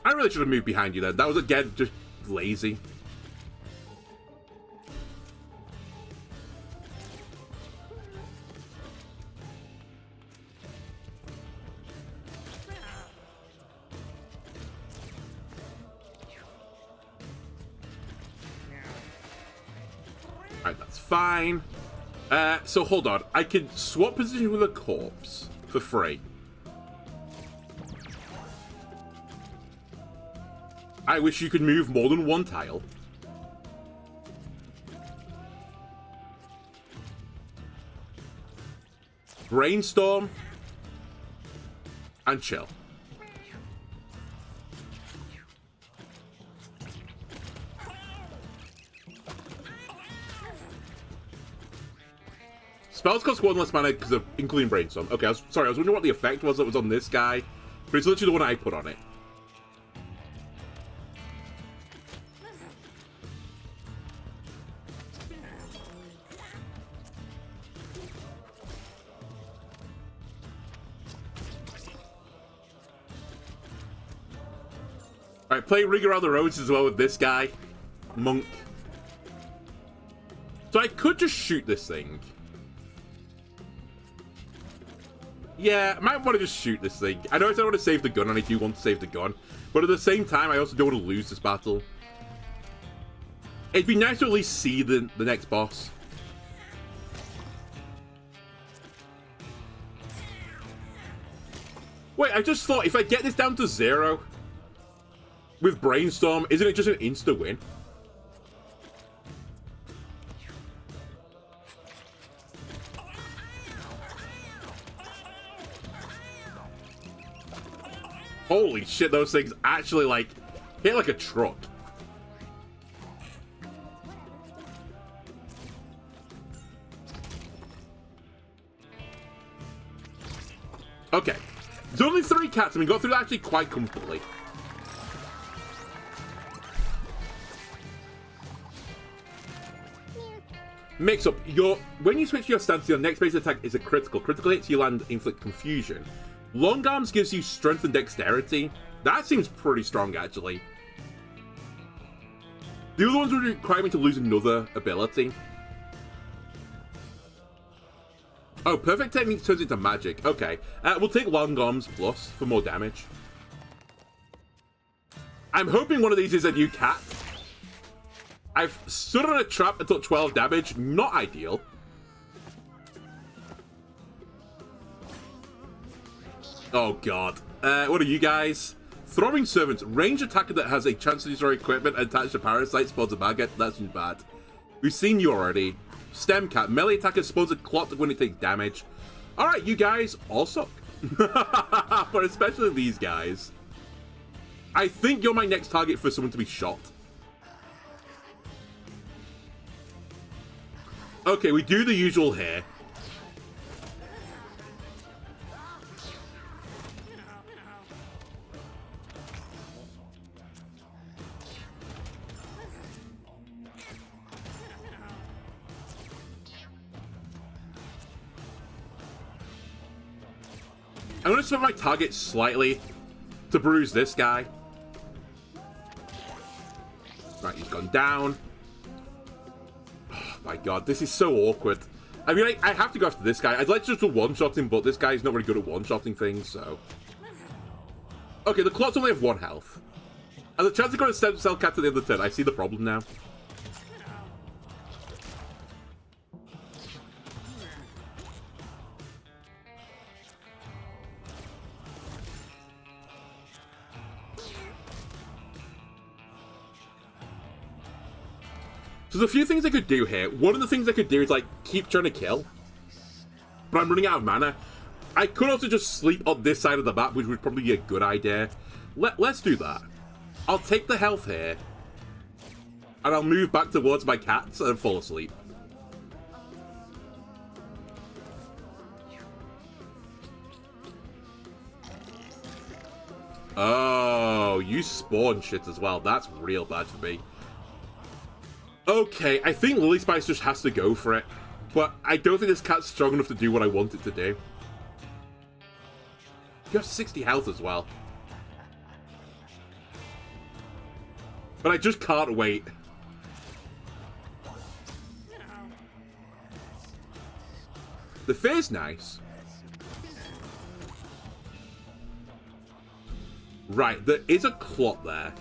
Speaker 1: I really should have moved behind you then. That was, again, just lazy. Alright, that's fine. So hold on. I can swap position with a corpse for free. I wish you could move more than 1 tile. Brainstorm. And chill. Spells cost 1 less mana because of including Brainstorm. Okay, I was wondering what the effect was that was on this guy. But it's literally the one I put on it. Alright, play Ring Around the Roads as well with this guy. Monk. So I could just shoot this thing. Yeah, I might want to just shoot this thing. I know I don't want to save the gun, and I do want to save the gun. But at the same time, I also don't want to lose this battle. It'd be nice to at least see the next boss. Wait, I just thought, if I get this down to 0... with Brainstorm, isn't it just an insta-win? Holy shit, those things actually, like, hit like a truck. Okay. There's only 3 cats, and we got through that actually quite comfortably. Mix up. When you switch your stance, your next base attack is a critical. Critical hits you land inflict confusion. Long arms gives you strength and dexterity. That seems pretty strong, actually. The other ones would require me to lose another ability. Oh, perfect technique turns into magic. Okay. We'll take long arms plus for more damage. I'm hoping one of these is a new cat. I've stood on a trap and took 12 damage. Not ideal. Oh, God. What are you guys? Throbbing Servants. Range attacker that has a chance to destroy equipment and attach to parasite spawns a maggot. That's not bad. We've seen you already. Stem Cat. Melee attacker spawns a clot when it takes damage. Alright, you guys all suck. But especially these guys. I think you're my next target for someone to be shot. Okay, we do the usual here. I'm going to switch my target slightly to bruise this guy. Right, he's gone down. Oh my god, this is so awkward. I mean, I have to go after this guy. I'd like to just one-shot him, but this guy's not very good at one-shotting things, so... Okay, the clots only have 1 health. And the chance of going to stem cell cat to the end of the turn, I see the problem now. So there's a few things I could do here. One of the things I could do is, like, keep trying to kill. But I'm running out of mana. I could also just sleep on this side of the map, which would probably be a good idea. Let's do that. I'll take the health here. And I'll move back towards my cats and fall asleep. Oh, you spawn shit as well. That's real bad for me. Okay, I think Lily Spice just has to go for it. But I don't think this cat's strong enough to do what I want it to do. You have 60 health as well. But I just can't wait. The fear's nice. Right, there is a clot there.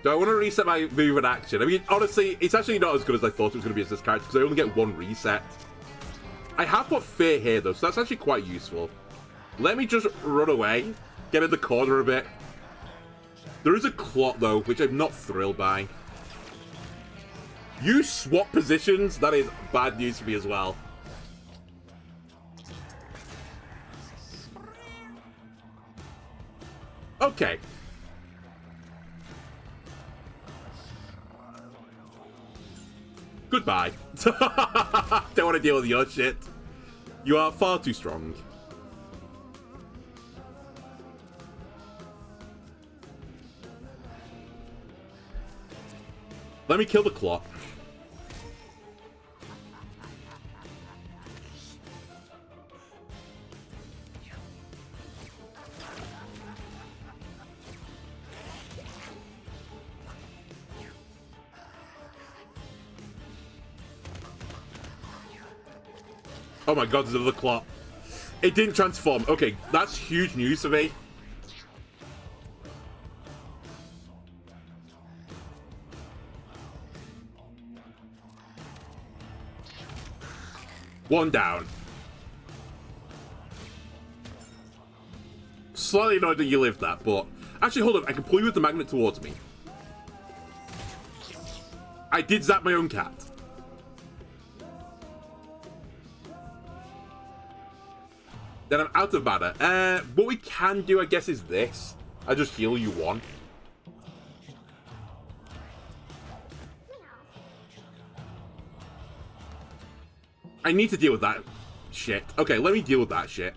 Speaker 1: Do I want to reset my move and action? I mean, honestly, it's actually not as good as I thought it was going to be as this character, because I only get 1 reset. I have got fear here, though, so that's actually quite useful. Let me just run away, get in the corner a bit. There is a clot, though, which I'm not thrilled by. You swap positions? That is bad news for me as well. Okay. Goodbye. Don't want to deal with your shit. You are far too strong. Let me kill the clock. Oh my god, there's another clot. It didn't transform. Okay, that's huge news for me. One down. Slightly annoyed that you lived that, but... Actually, hold on. I can pull you with the magnet towards me. I did zap my own cat. Then I'm out of mana. What we can do, I guess, is this. I just heal you 1. I need to deal with that shit. Okay, let me deal with that shit.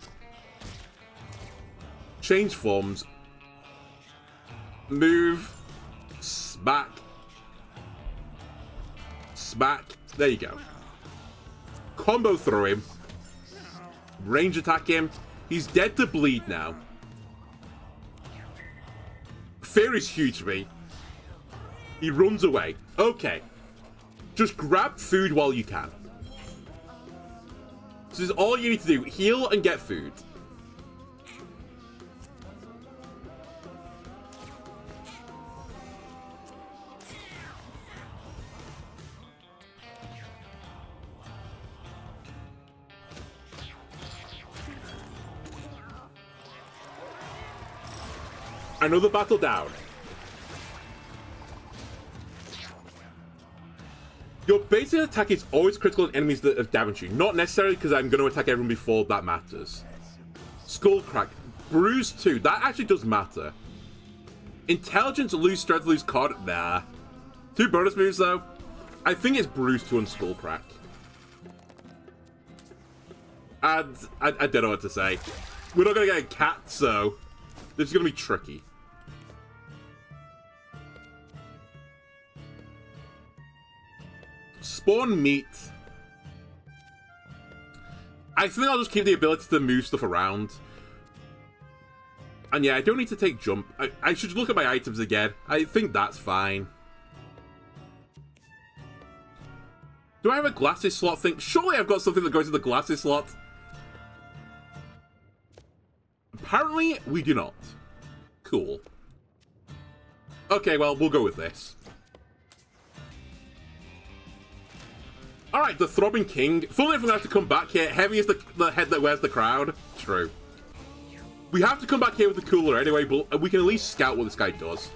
Speaker 1: Change forms. Move. Smack. Smack. There you go. Combo throw him. Range attack him. He's dead to bleed now. Fear is huge for me. He runs away. Okay. Just grab food while you can. This is all you need to do. Heal and get food. Another battle down. Your basic attack is always critical on enemies that have damaged you. Not necessarily because I'm going to attack everyone before that matters. Skull crack. Bruise 2. That actually does matter. Intelligence, lose strength, lose card. Nah. 2 bonus moves though. I think it's bruise 2 and skull crack. And I don't know what to say. We're not going to get a cat, so this is going to be tricky. Spawn meat. I think I'll just keep the ability to move stuff around. And yeah, I don't need to take jump. I should look at my items again. I think that's fine. Do I have a glasses slot thing? Surely I've got something that goes in the glasses slot. Apparently, we do not. Cool. Okay, well, we'll go with this. Alright, the Throbbing King. Funnily, if we're going to have to come back here, heavy is the head that wears the crown. True. We have to come back here with the cooler anyway, but we can at least scout what this guy does.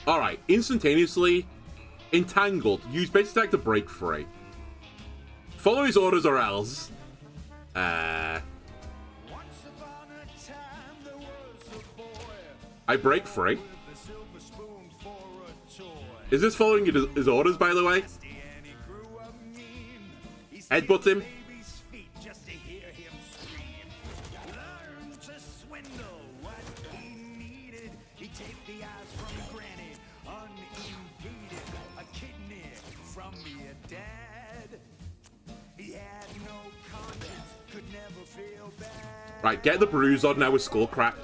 Speaker 1: Alright, instantaneously. Entangled. Use basic attack to break free. Follow his orders or else. I break free. Is this following his orders, by the way? Headbutt him. Right, get the bruise on now with skull crack.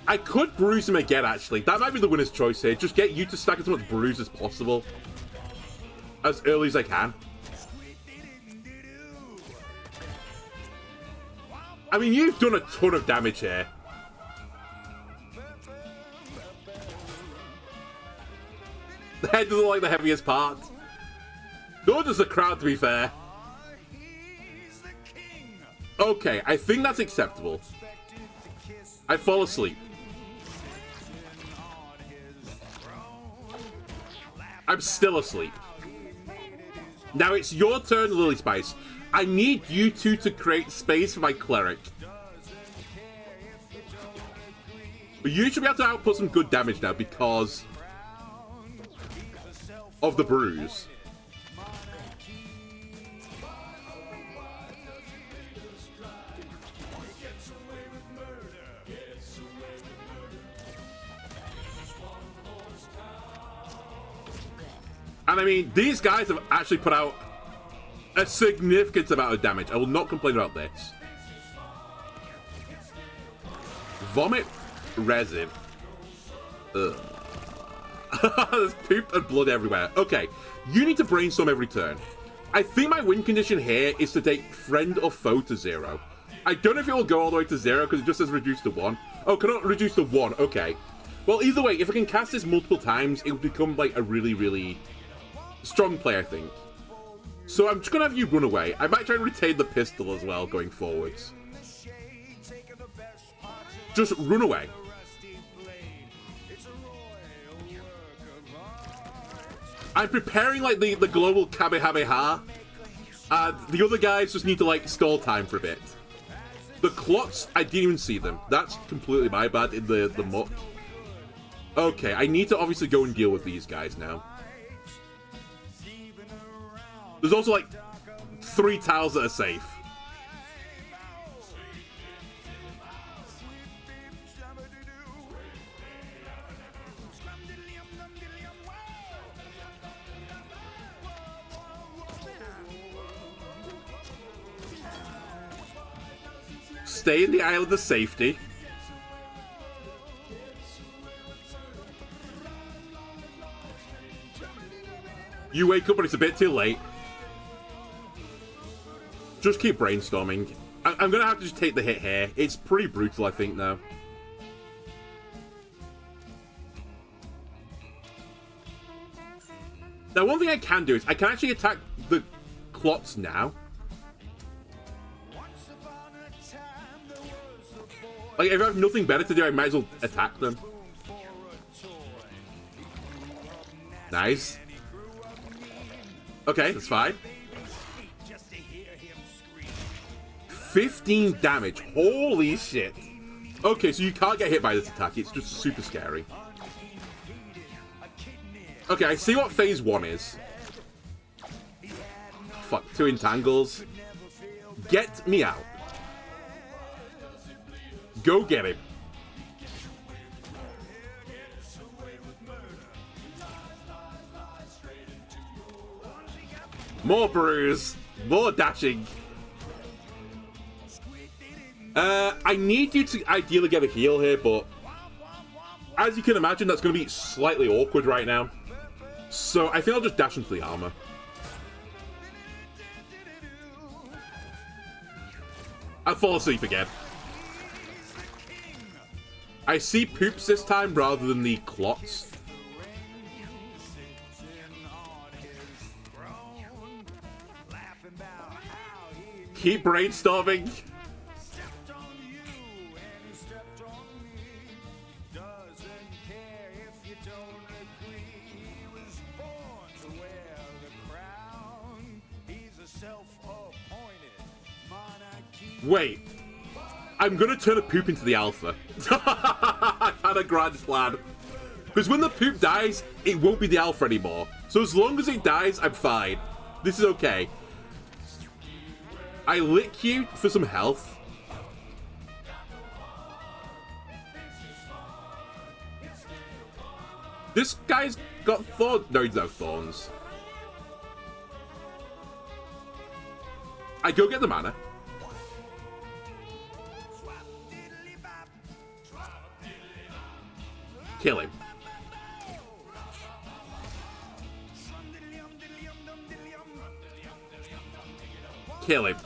Speaker 1: I could bruise him again, actually. That might be the winner's choice here. Just get you to stack as much bruise as possible. As early as I can. I mean, you've done a ton of damage here. The head doesn't like the heaviest part. Nor does the crowd, to be fair. Okay, I think that's acceptable. I fall asleep. I'm still asleep. Now it's your turn, Lily Spice. I need you two to create space for my cleric. But you should be able to output some good damage now because of the bruise. And I mean, these guys have actually put out a significant amount of damage. I will not complain about this. Vomit resin. Ugh. There's poop and blood everywhere. Okay, you need to brainstorm every turn. I think my win condition here is to take friend or foe to 0. I don't know if it will go all the way to 0 because it just says reduce to 1. Oh, cannot reduce to 1. Okay. Well, either way, if I can cast this multiple times, it will become like a really, really strong play, I think. So I'm just going to have you run away. I might try and retain the pistol as well going forwards. Just run away. I'm preparing like the global Kamehameha. The other guys just need to like stall time for a bit. The clots, I didn't even see them. That's completely my bad in the muck. Okay, I need to obviously go and deal with these guys now. There's also like 3 tiles that are safe. Stay in the island of safety. You wake up and it's a bit too late. Just keep brainstorming. I'm going to have to just take the hit here. It's pretty brutal, I think, now. Now, one thing I can do is I can actually attack the clots now. Like, if I have nothing better to do, I might as well attack them. Nice. Okay, that's fine. 15 damage. Holy shit. Okay, so you can't get hit by this attack. It's just super scary. Okay, I see what phase 1 is. Fuck, 2 entangles. Get me out. Go get him. More bruise. More dashing. I need you to ideally get a heal here, but as you can imagine, that's going to be slightly awkward right now. So I think I'll just dash into the armor. I'll fall asleep again. I see poops this time rather than the clots. Keep brainstorming. Wait, I'm gonna turn a poop into the alpha. I've had a grand plan. Because when the poop dies, it won't be the alpha anymore. So as long as it dies, I'm fine. This is okay. I lick you for some health. This guy's got thorns. No, he's no thorns. I go get the mana. Kill him. Kill him.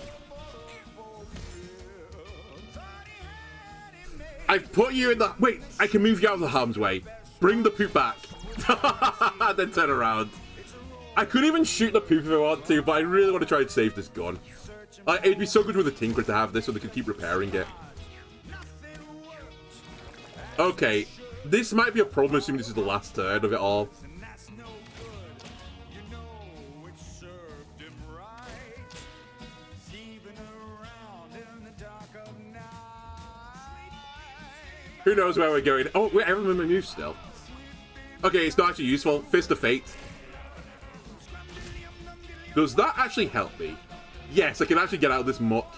Speaker 1: I've put you in the... Wait, I can move you out of the harm's way. Bring the poop back. Then turn around. I could even shoot the poop if I want to, but I really want to try and save this gun. It'd be so good with a Tinker to have this so they could keep repairing it. Okay. This might be a problem, assuming this is the last turn of it all. Who knows where we're going? Oh, wait, I remember my move still. Okay, it's not actually useful. Fist of Fate. Does that actually help me? Yes, I can actually get out of this muck.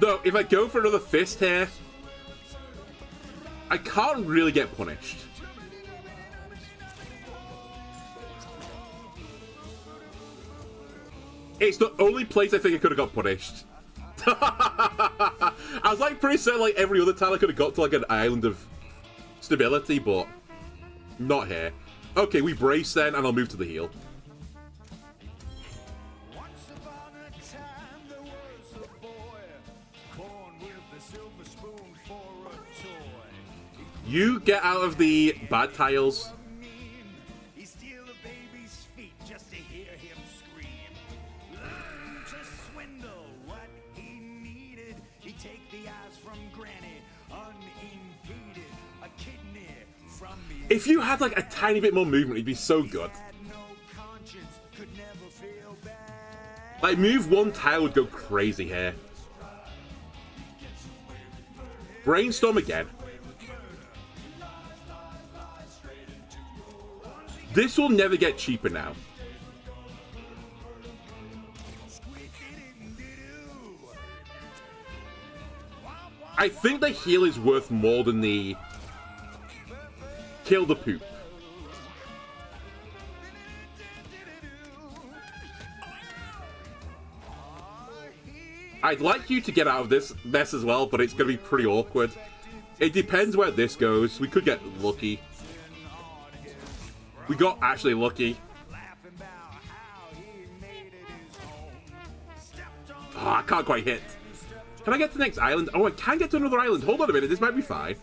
Speaker 1: Though, if I go for another fist here, I can't really get punished. It's the only place I think I could have got punished. I was like pretty certain like every other time I could have got to like an island of stability, but not here. Okay, we brace then, and I'll move to the heal. You get out of the bad tiles. If you had like a tiny bit more movement, it'd be so good. Like, move one tile would go crazy here. Brainstorm again. This will never get cheaper now. I think the heal is worth more than the kill the poop. I'd like you to get out of this mess as well, but it's going to be pretty awkward. It depends where this goes. We could get lucky. We got actually lucky. Oh, I can't quite hit. Can I get to the next island? Oh, I can get to another island. Hold on a minute. This might be fine.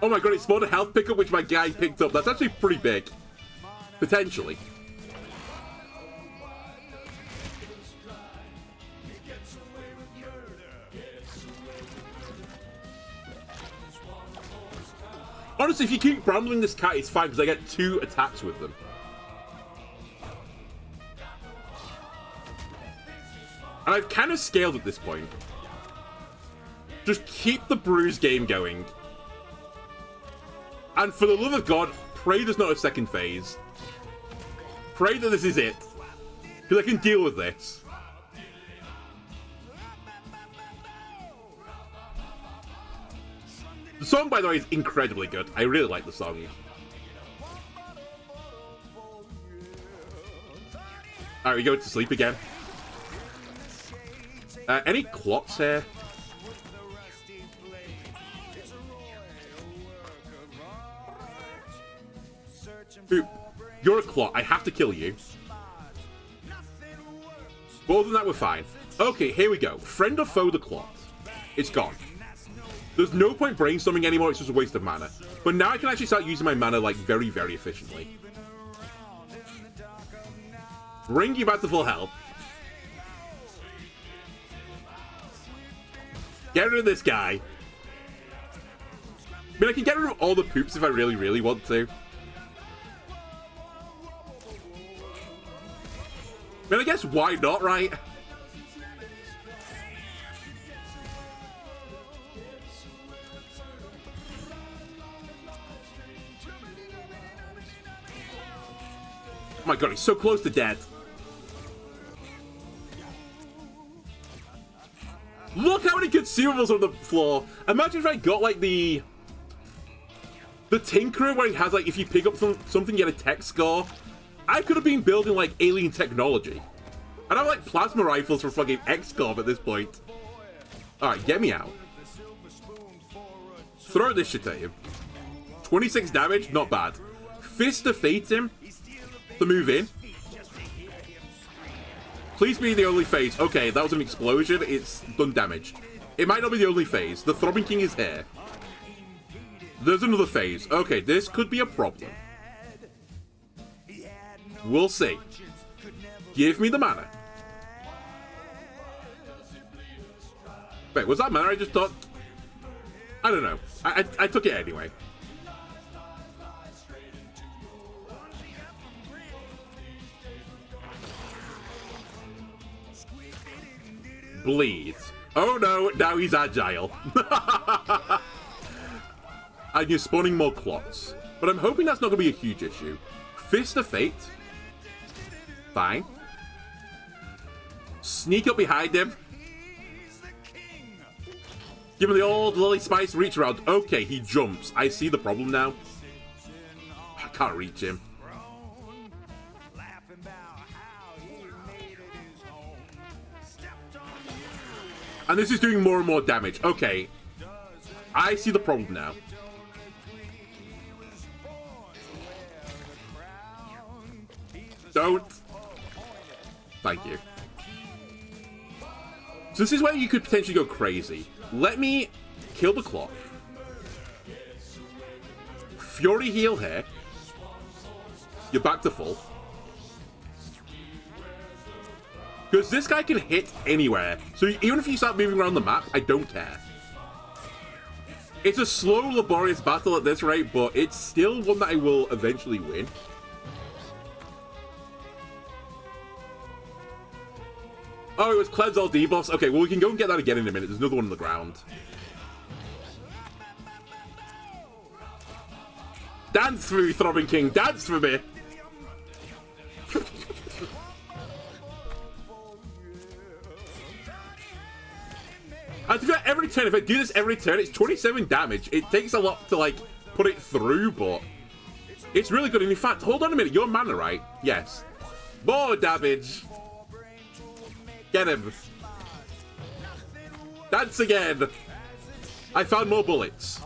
Speaker 1: Oh my god, it spawned a health pickup, which my guy picked up. That's actually pretty big. Potentially. Honestly, if you keep brambling this cat, it's fine, because I get 2 attacks with them. And I've kind of scaled at this point. Just keep the bruise game going. And for the love of God, pray there's not a second phase. Pray that this is it. Because I can deal with this. The song, by the way, is incredibly good. I really like the song. Alright, we go to sleep again. Any clots here? Ooh, you're a clot. I have to kill you. But other than that, we're fine. Okay, here we go. Friend or foe the clot. It's gone. There's no point brainstorming anymore, it's just a waste of mana. But now I can actually start using my mana, like, very, very efficiently. Bring you back to full health. Get rid of this guy. I mean, I can get rid of all the poops if I really, really want to. I mean, I guess why not, right? Oh my god, he's so close to dead. Look how many consumables on the floor. Imagine if I got, like, the Tinkerer where he has, like, if you pick up something, you get a tech score. I could have been building, like, alien technology. I have, like, plasma rifles for fucking XCOM at this point. Alright, get me out. Throw this shit at him. 26 damage, not bad. Fist of Fate him to move in. Please be the only phase. Okay, that was an explosion. It's done damage. It might not be the only phase. The Throbbing King is here. There's another phase. Okay, this could be a problem. We'll see. Give me the mana. Wait, was that mana I just thought? I don't know. I took it anyway. Bleeds. Oh no, now he's agile. And you're spawning more clots. But I'm hoping that's not going to be a huge issue. Fist of Fate. Fine. Sneak up behind him. Give him the old Lily Spice reach around. Okay, he jumps. I see the problem now. I can't reach him. And this is doing more and more damage. Okay. I see the problem now. Don't. Thank you. So this is where you could potentially go crazy. Let me kill the clock. Fury heal here. You're back to full. Because this guy can hit anywhere. So even if you start moving around the map, I don't care. It's a slow, laborious battle at this rate, but it's still one that I will eventually win. Oh, it was cleanse all debuffs. Okay, well, we can go and get that again in a minute. There's another one on the ground. Dance for me, Throbbing King. Dance for me. And to be fair, every turn, if I do this every turn, it's 27 damage. It takes a lot to, like, put it through, but it's really good. And in fact, hold on a minute. You're mana, right? Yes. More damage. Get him. Dance again. I found more bullets.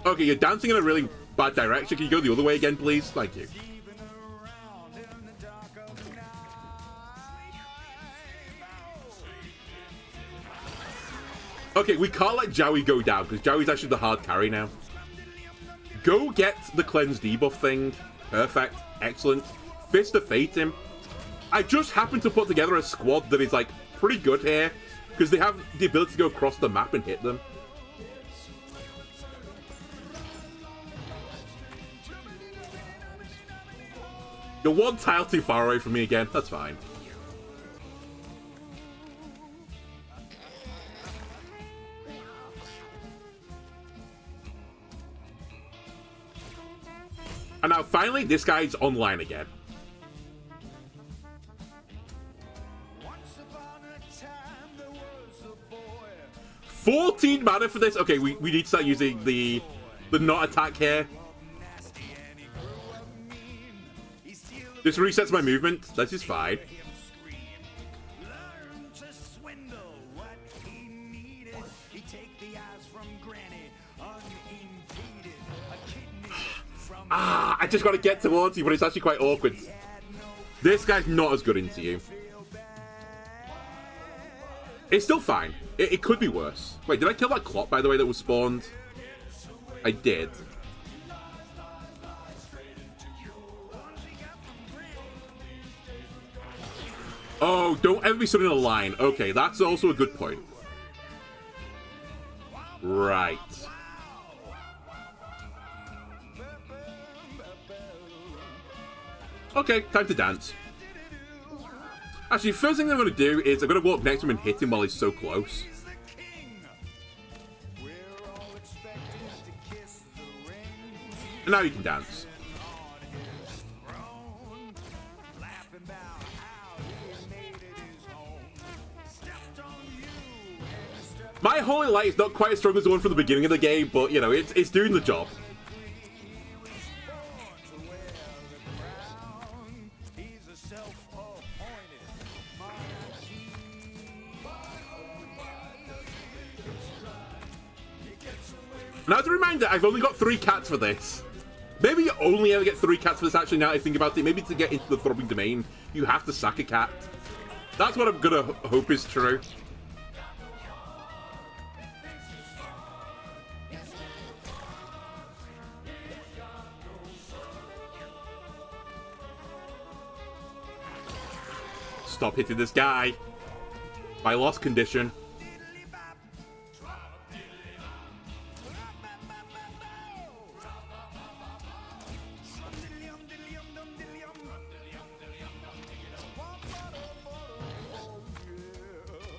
Speaker 1: Okay, you're dancing in a really bad direction. Can you go the other way again, please? Thank you. Okay, we can't let Joey go down, because Joey's actually the hard carry now. Go get the cleanse debuff thing. Perfect. Excellent. Fist of Fate him. I just happened to put together a squad that is, like, pretty good here. Because they have the ability to go across the map and hit them. You're one tile too far away from me again. That's fine. And now, finally, this guy's online again. Once upon a time, there was a boy. 14 mana for this? Okay, we need to start using the not attack here. This resets my movement. This is fine. I just got to get towards you, but it's actually quite awkward. This guy's not as good into you. It's still fine. It could be worse. Wait, did I kill that clock, by the way, that was spawned? I did. Oh, don't ever be stood in a line. Okay, that's also a good point. Right. Okay, time to dance. Actually, first thing I'm going to do is I'm going to walk next to him and hit him while he's so close. And now you can dance. My Holy Light is not quite as strong as the one from the beginning of the game, but, you know, it's doing the job. Now, as a reminder, I've only got 3 cats for this. Maybe you only ever get 3 cats for this, actually, now that I think about it. Maybe to get into the throbbing domain, you have to sack a cat. That's what I'm gonna hope is true. Stop hitting this guy. My lost condition.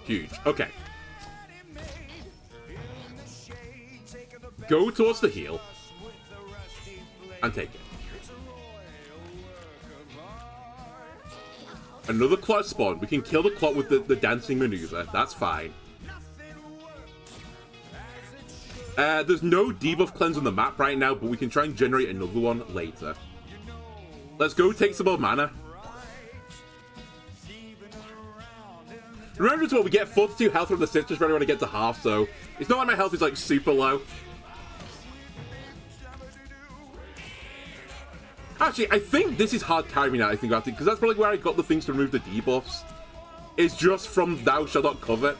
Speaker 1: Huge. Okay. Go towards the heal. And take it. Another clot spawn. We can kill the clot with the dancing maneuver. That's fine. There's no debuff cleanse on the map right now, but we can try and generate another one later. Let's go take some more mana. Remember as well, we get 42 health from the citrus ready when I get to half, so it's not like my health is like super low. Actually, I think this is hard carry now I think about it, because that's probably where I got the things to remove the debuffs. It's just from Thou Shalt Not Covet.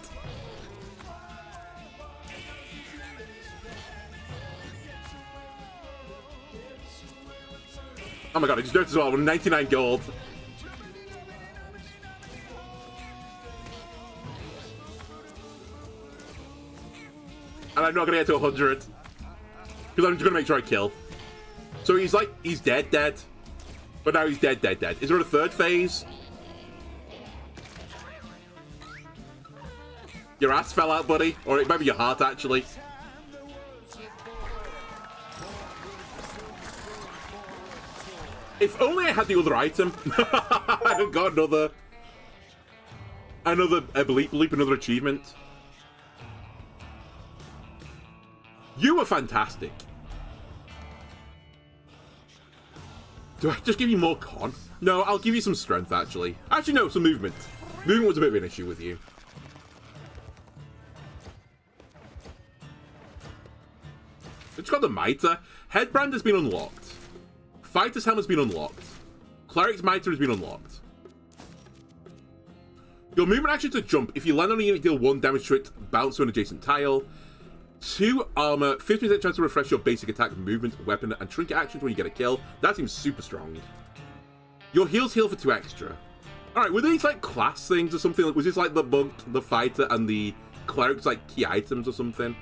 Speaker 1: Oh my god, I just noticed as well, we're 99 gold. And I'm not gonna get to 100. Because I'm just gonna make sure I kill. So he's like, he's dead. But now he's dead. Is there a third phase? Your ass fell out, buddy. Or it might be your heart, actually. If only I had the other item. I got another bleep, another achievement. You were fantastic. Do I just give you more con? No, I'll give you some strength, actually. Actually, no, some movement. Movement was a bit of an issue with you. It's got the Mitre. Headbrand has been unlocked. Fighter's Helm has been unlocked. Cleric's Mitre has been unlocked. Your movement action to jump. If you land on a unit, deal 1 damage to it, bounce to an adjacent tile. 2 armor, 50% chance to refresh your basic attack, movement, weapon, and trinket actions when you get a kill. That seems super strong. Your heals heal for 2 extra. Alright, were these like class things or something? Was this like the monk, the fighter, and the cleric's like key items or something?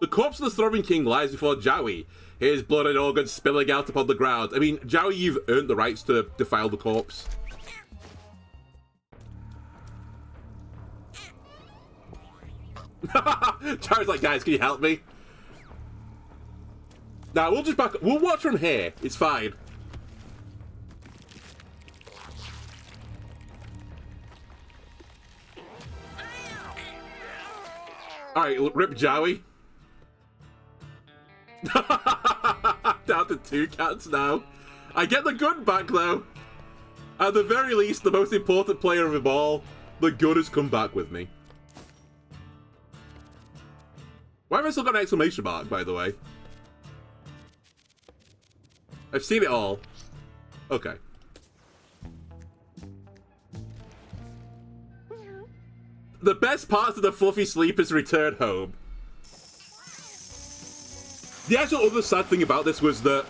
Speaker 1: The corpse of the throbbing king lies before Jowie, his blood and organs spilling out upon the ground. I mean, Jowie, you've earned the rights to defile the corpse. Jowie's like, guys, can you help me? Nah, we'll just back. We'll watch from here. It's fine. Alright, rip Jowie. Down to 2 cats now. I get the gun back though. At the very least, the most important player of them all, the gun has come back with me. Why have I still got an exclamation mark, by the way? I've seen it all. Okay. The best part of the fluffy sleep is return home. The actual other sad thing about this was that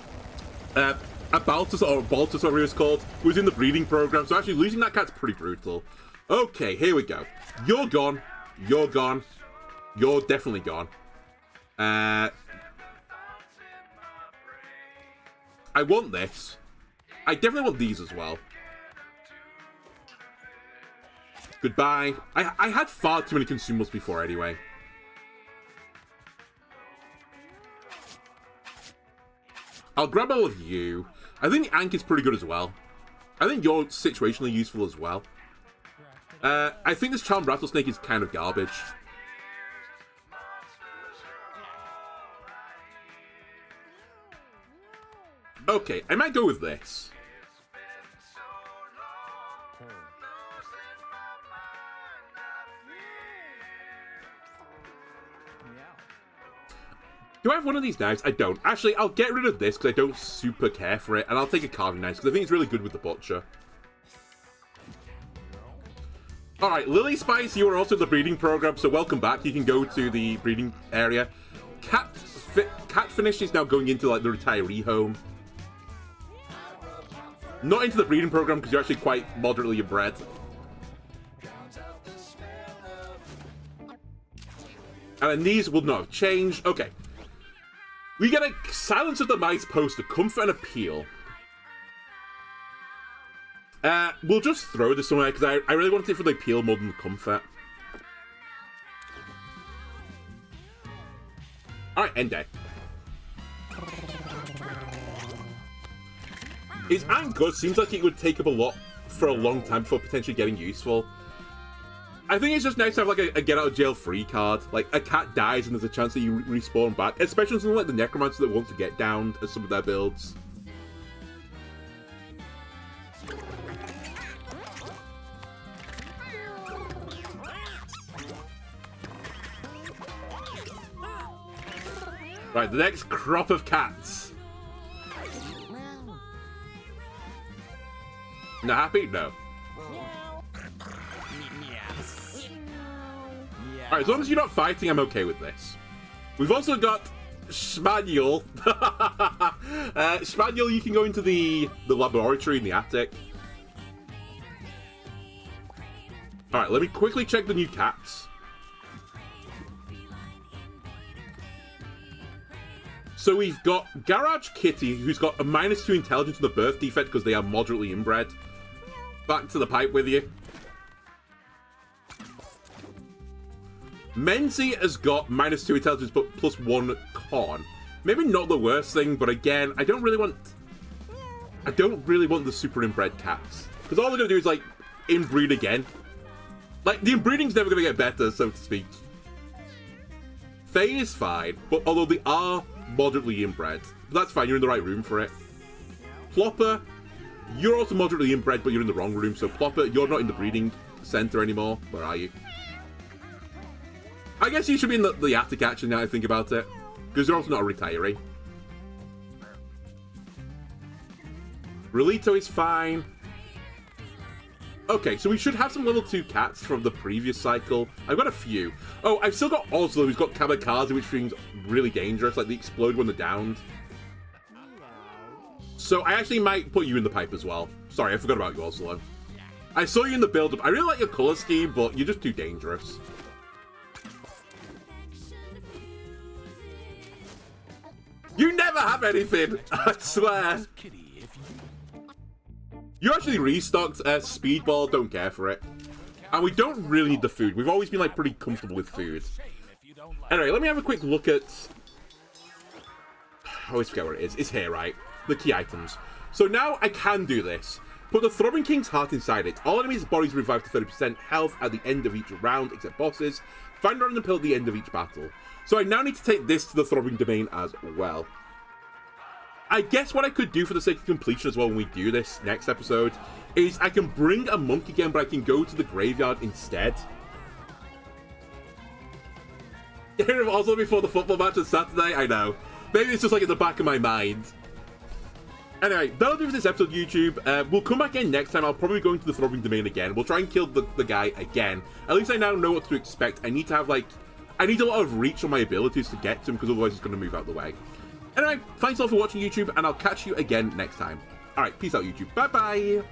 Speaker 1: Baltus, or Baltus, whatever he was called, was in the breeding program, so actually losing that cat's pretty brutal. Okay, here we go. You're gone. You're gone. You're definitely gone. I want this. I definitely want these as well. Goodbye. I had far too many consumables before anyway. I'll grab all of you. I think the Ankh is pretty good as well. I think you're situationally useful as well. I think this Charmed Rattlesnake is kind of garbage. Okay, I might go with this. Do I have one of these knives? I don't. Actually, I'll get rid of this because I don't super care for it, and I'll take a carving knife because I think it's really good with the butcher. Alright, Lily Spice, you are also in the breeding program, so welcome back. You can go to the breeding area. Cat Finish is now going into like the retiree home. Not into the breeding program because you're actually quite moderately inbred. And then these will not have changed. Okay. We get a Silence of the Mice poster, Comfort and Appeal. We'll just throw this somewhere because I really want it for the appeal more than the comfort. Alright, end day. His Ankh good seems like it would take up a lot for a long time before potentially getting useful. I think it's just nice to have like a get out of jail free card. Like a cat dies and there's a chance that you respawn back, especially something like the Necromancer that wants to get down as some of their builds. Right, the next crop of cats. Not happy? No. Alright, as long as you're not fighting, I'm okay with this. We've also got Spaniel. Spaniel, you can go into the laboratory in the attic. Alright, let me quickly check the new cats. So we've got Garage Kitty, who's got a -2 intelligence and the birth defect because they are moderately inbred. Back to the pipe with you. Menzie has got -2 intelligence but +1 con. Maybe not the worst thing, but again, I don't really want the super inbred cats. Because all they're going to do is, like, inbreed again. Like, the inbreeding's never going to get better, so to speak. Faye is fine, but although they are moderately inbred, that's fine, you're in the right room for it. Plopper, you're also moderately inbred, but you're in the wrong room, so Plopper, you're not in the breeding center anymore. Where are you? I guess you should be in the attic, actually, now I think about it. Because you're also not a retiree. Rolito is fine. Okay, so we should have some level 2 cats from the previous cycle. I've got a few. Oh, I've still got Oslo, who's got Kamikaze, which seems really dangerous. Like, they explode when they're downed. So I actually might put you in the pipe as well. Sorry, I forgot about you, Oslo. I saw you in the build-up. I really like your color scheme, but you're just too dangerous. You never have anything! I swear. You actually restocked Speedball, don't care for it. And we don't really need the food. We've always been, like, pretty comfortable with food. Anyway, let me have a quick look at... I always forget where it is. It's here, right? The key items. So now I can do this. Put the Throbbing King's heart inside it. All enemies' bodies revive to 30% health at the end of each round, except bosses. Find random pill at the end of each battle. So I now need to take this to the Throbbing Domain as well. I guess what I could do for the sake of completion as well when we do this next episode is I can bring a monk again, but I can go to the graveyard instead. Hear of Oslo before the football match on Saturday? I know. Maybe it's just like in the back of my mind. Anyway, that'll do for this episode, YouTube. We'll come back in next time. I'll probably be going to the Throbbing Domain again. We'll try and kill the guy again. At least I now know what to expect. I need to have, like... I need a lot of reach on my abilities to get to him, because otherwise he's going to move out the way. Anyway, thanks all for watching, YouTube, and I'll catch you again next time. Alright, peace out, YouTube. Bye-bye!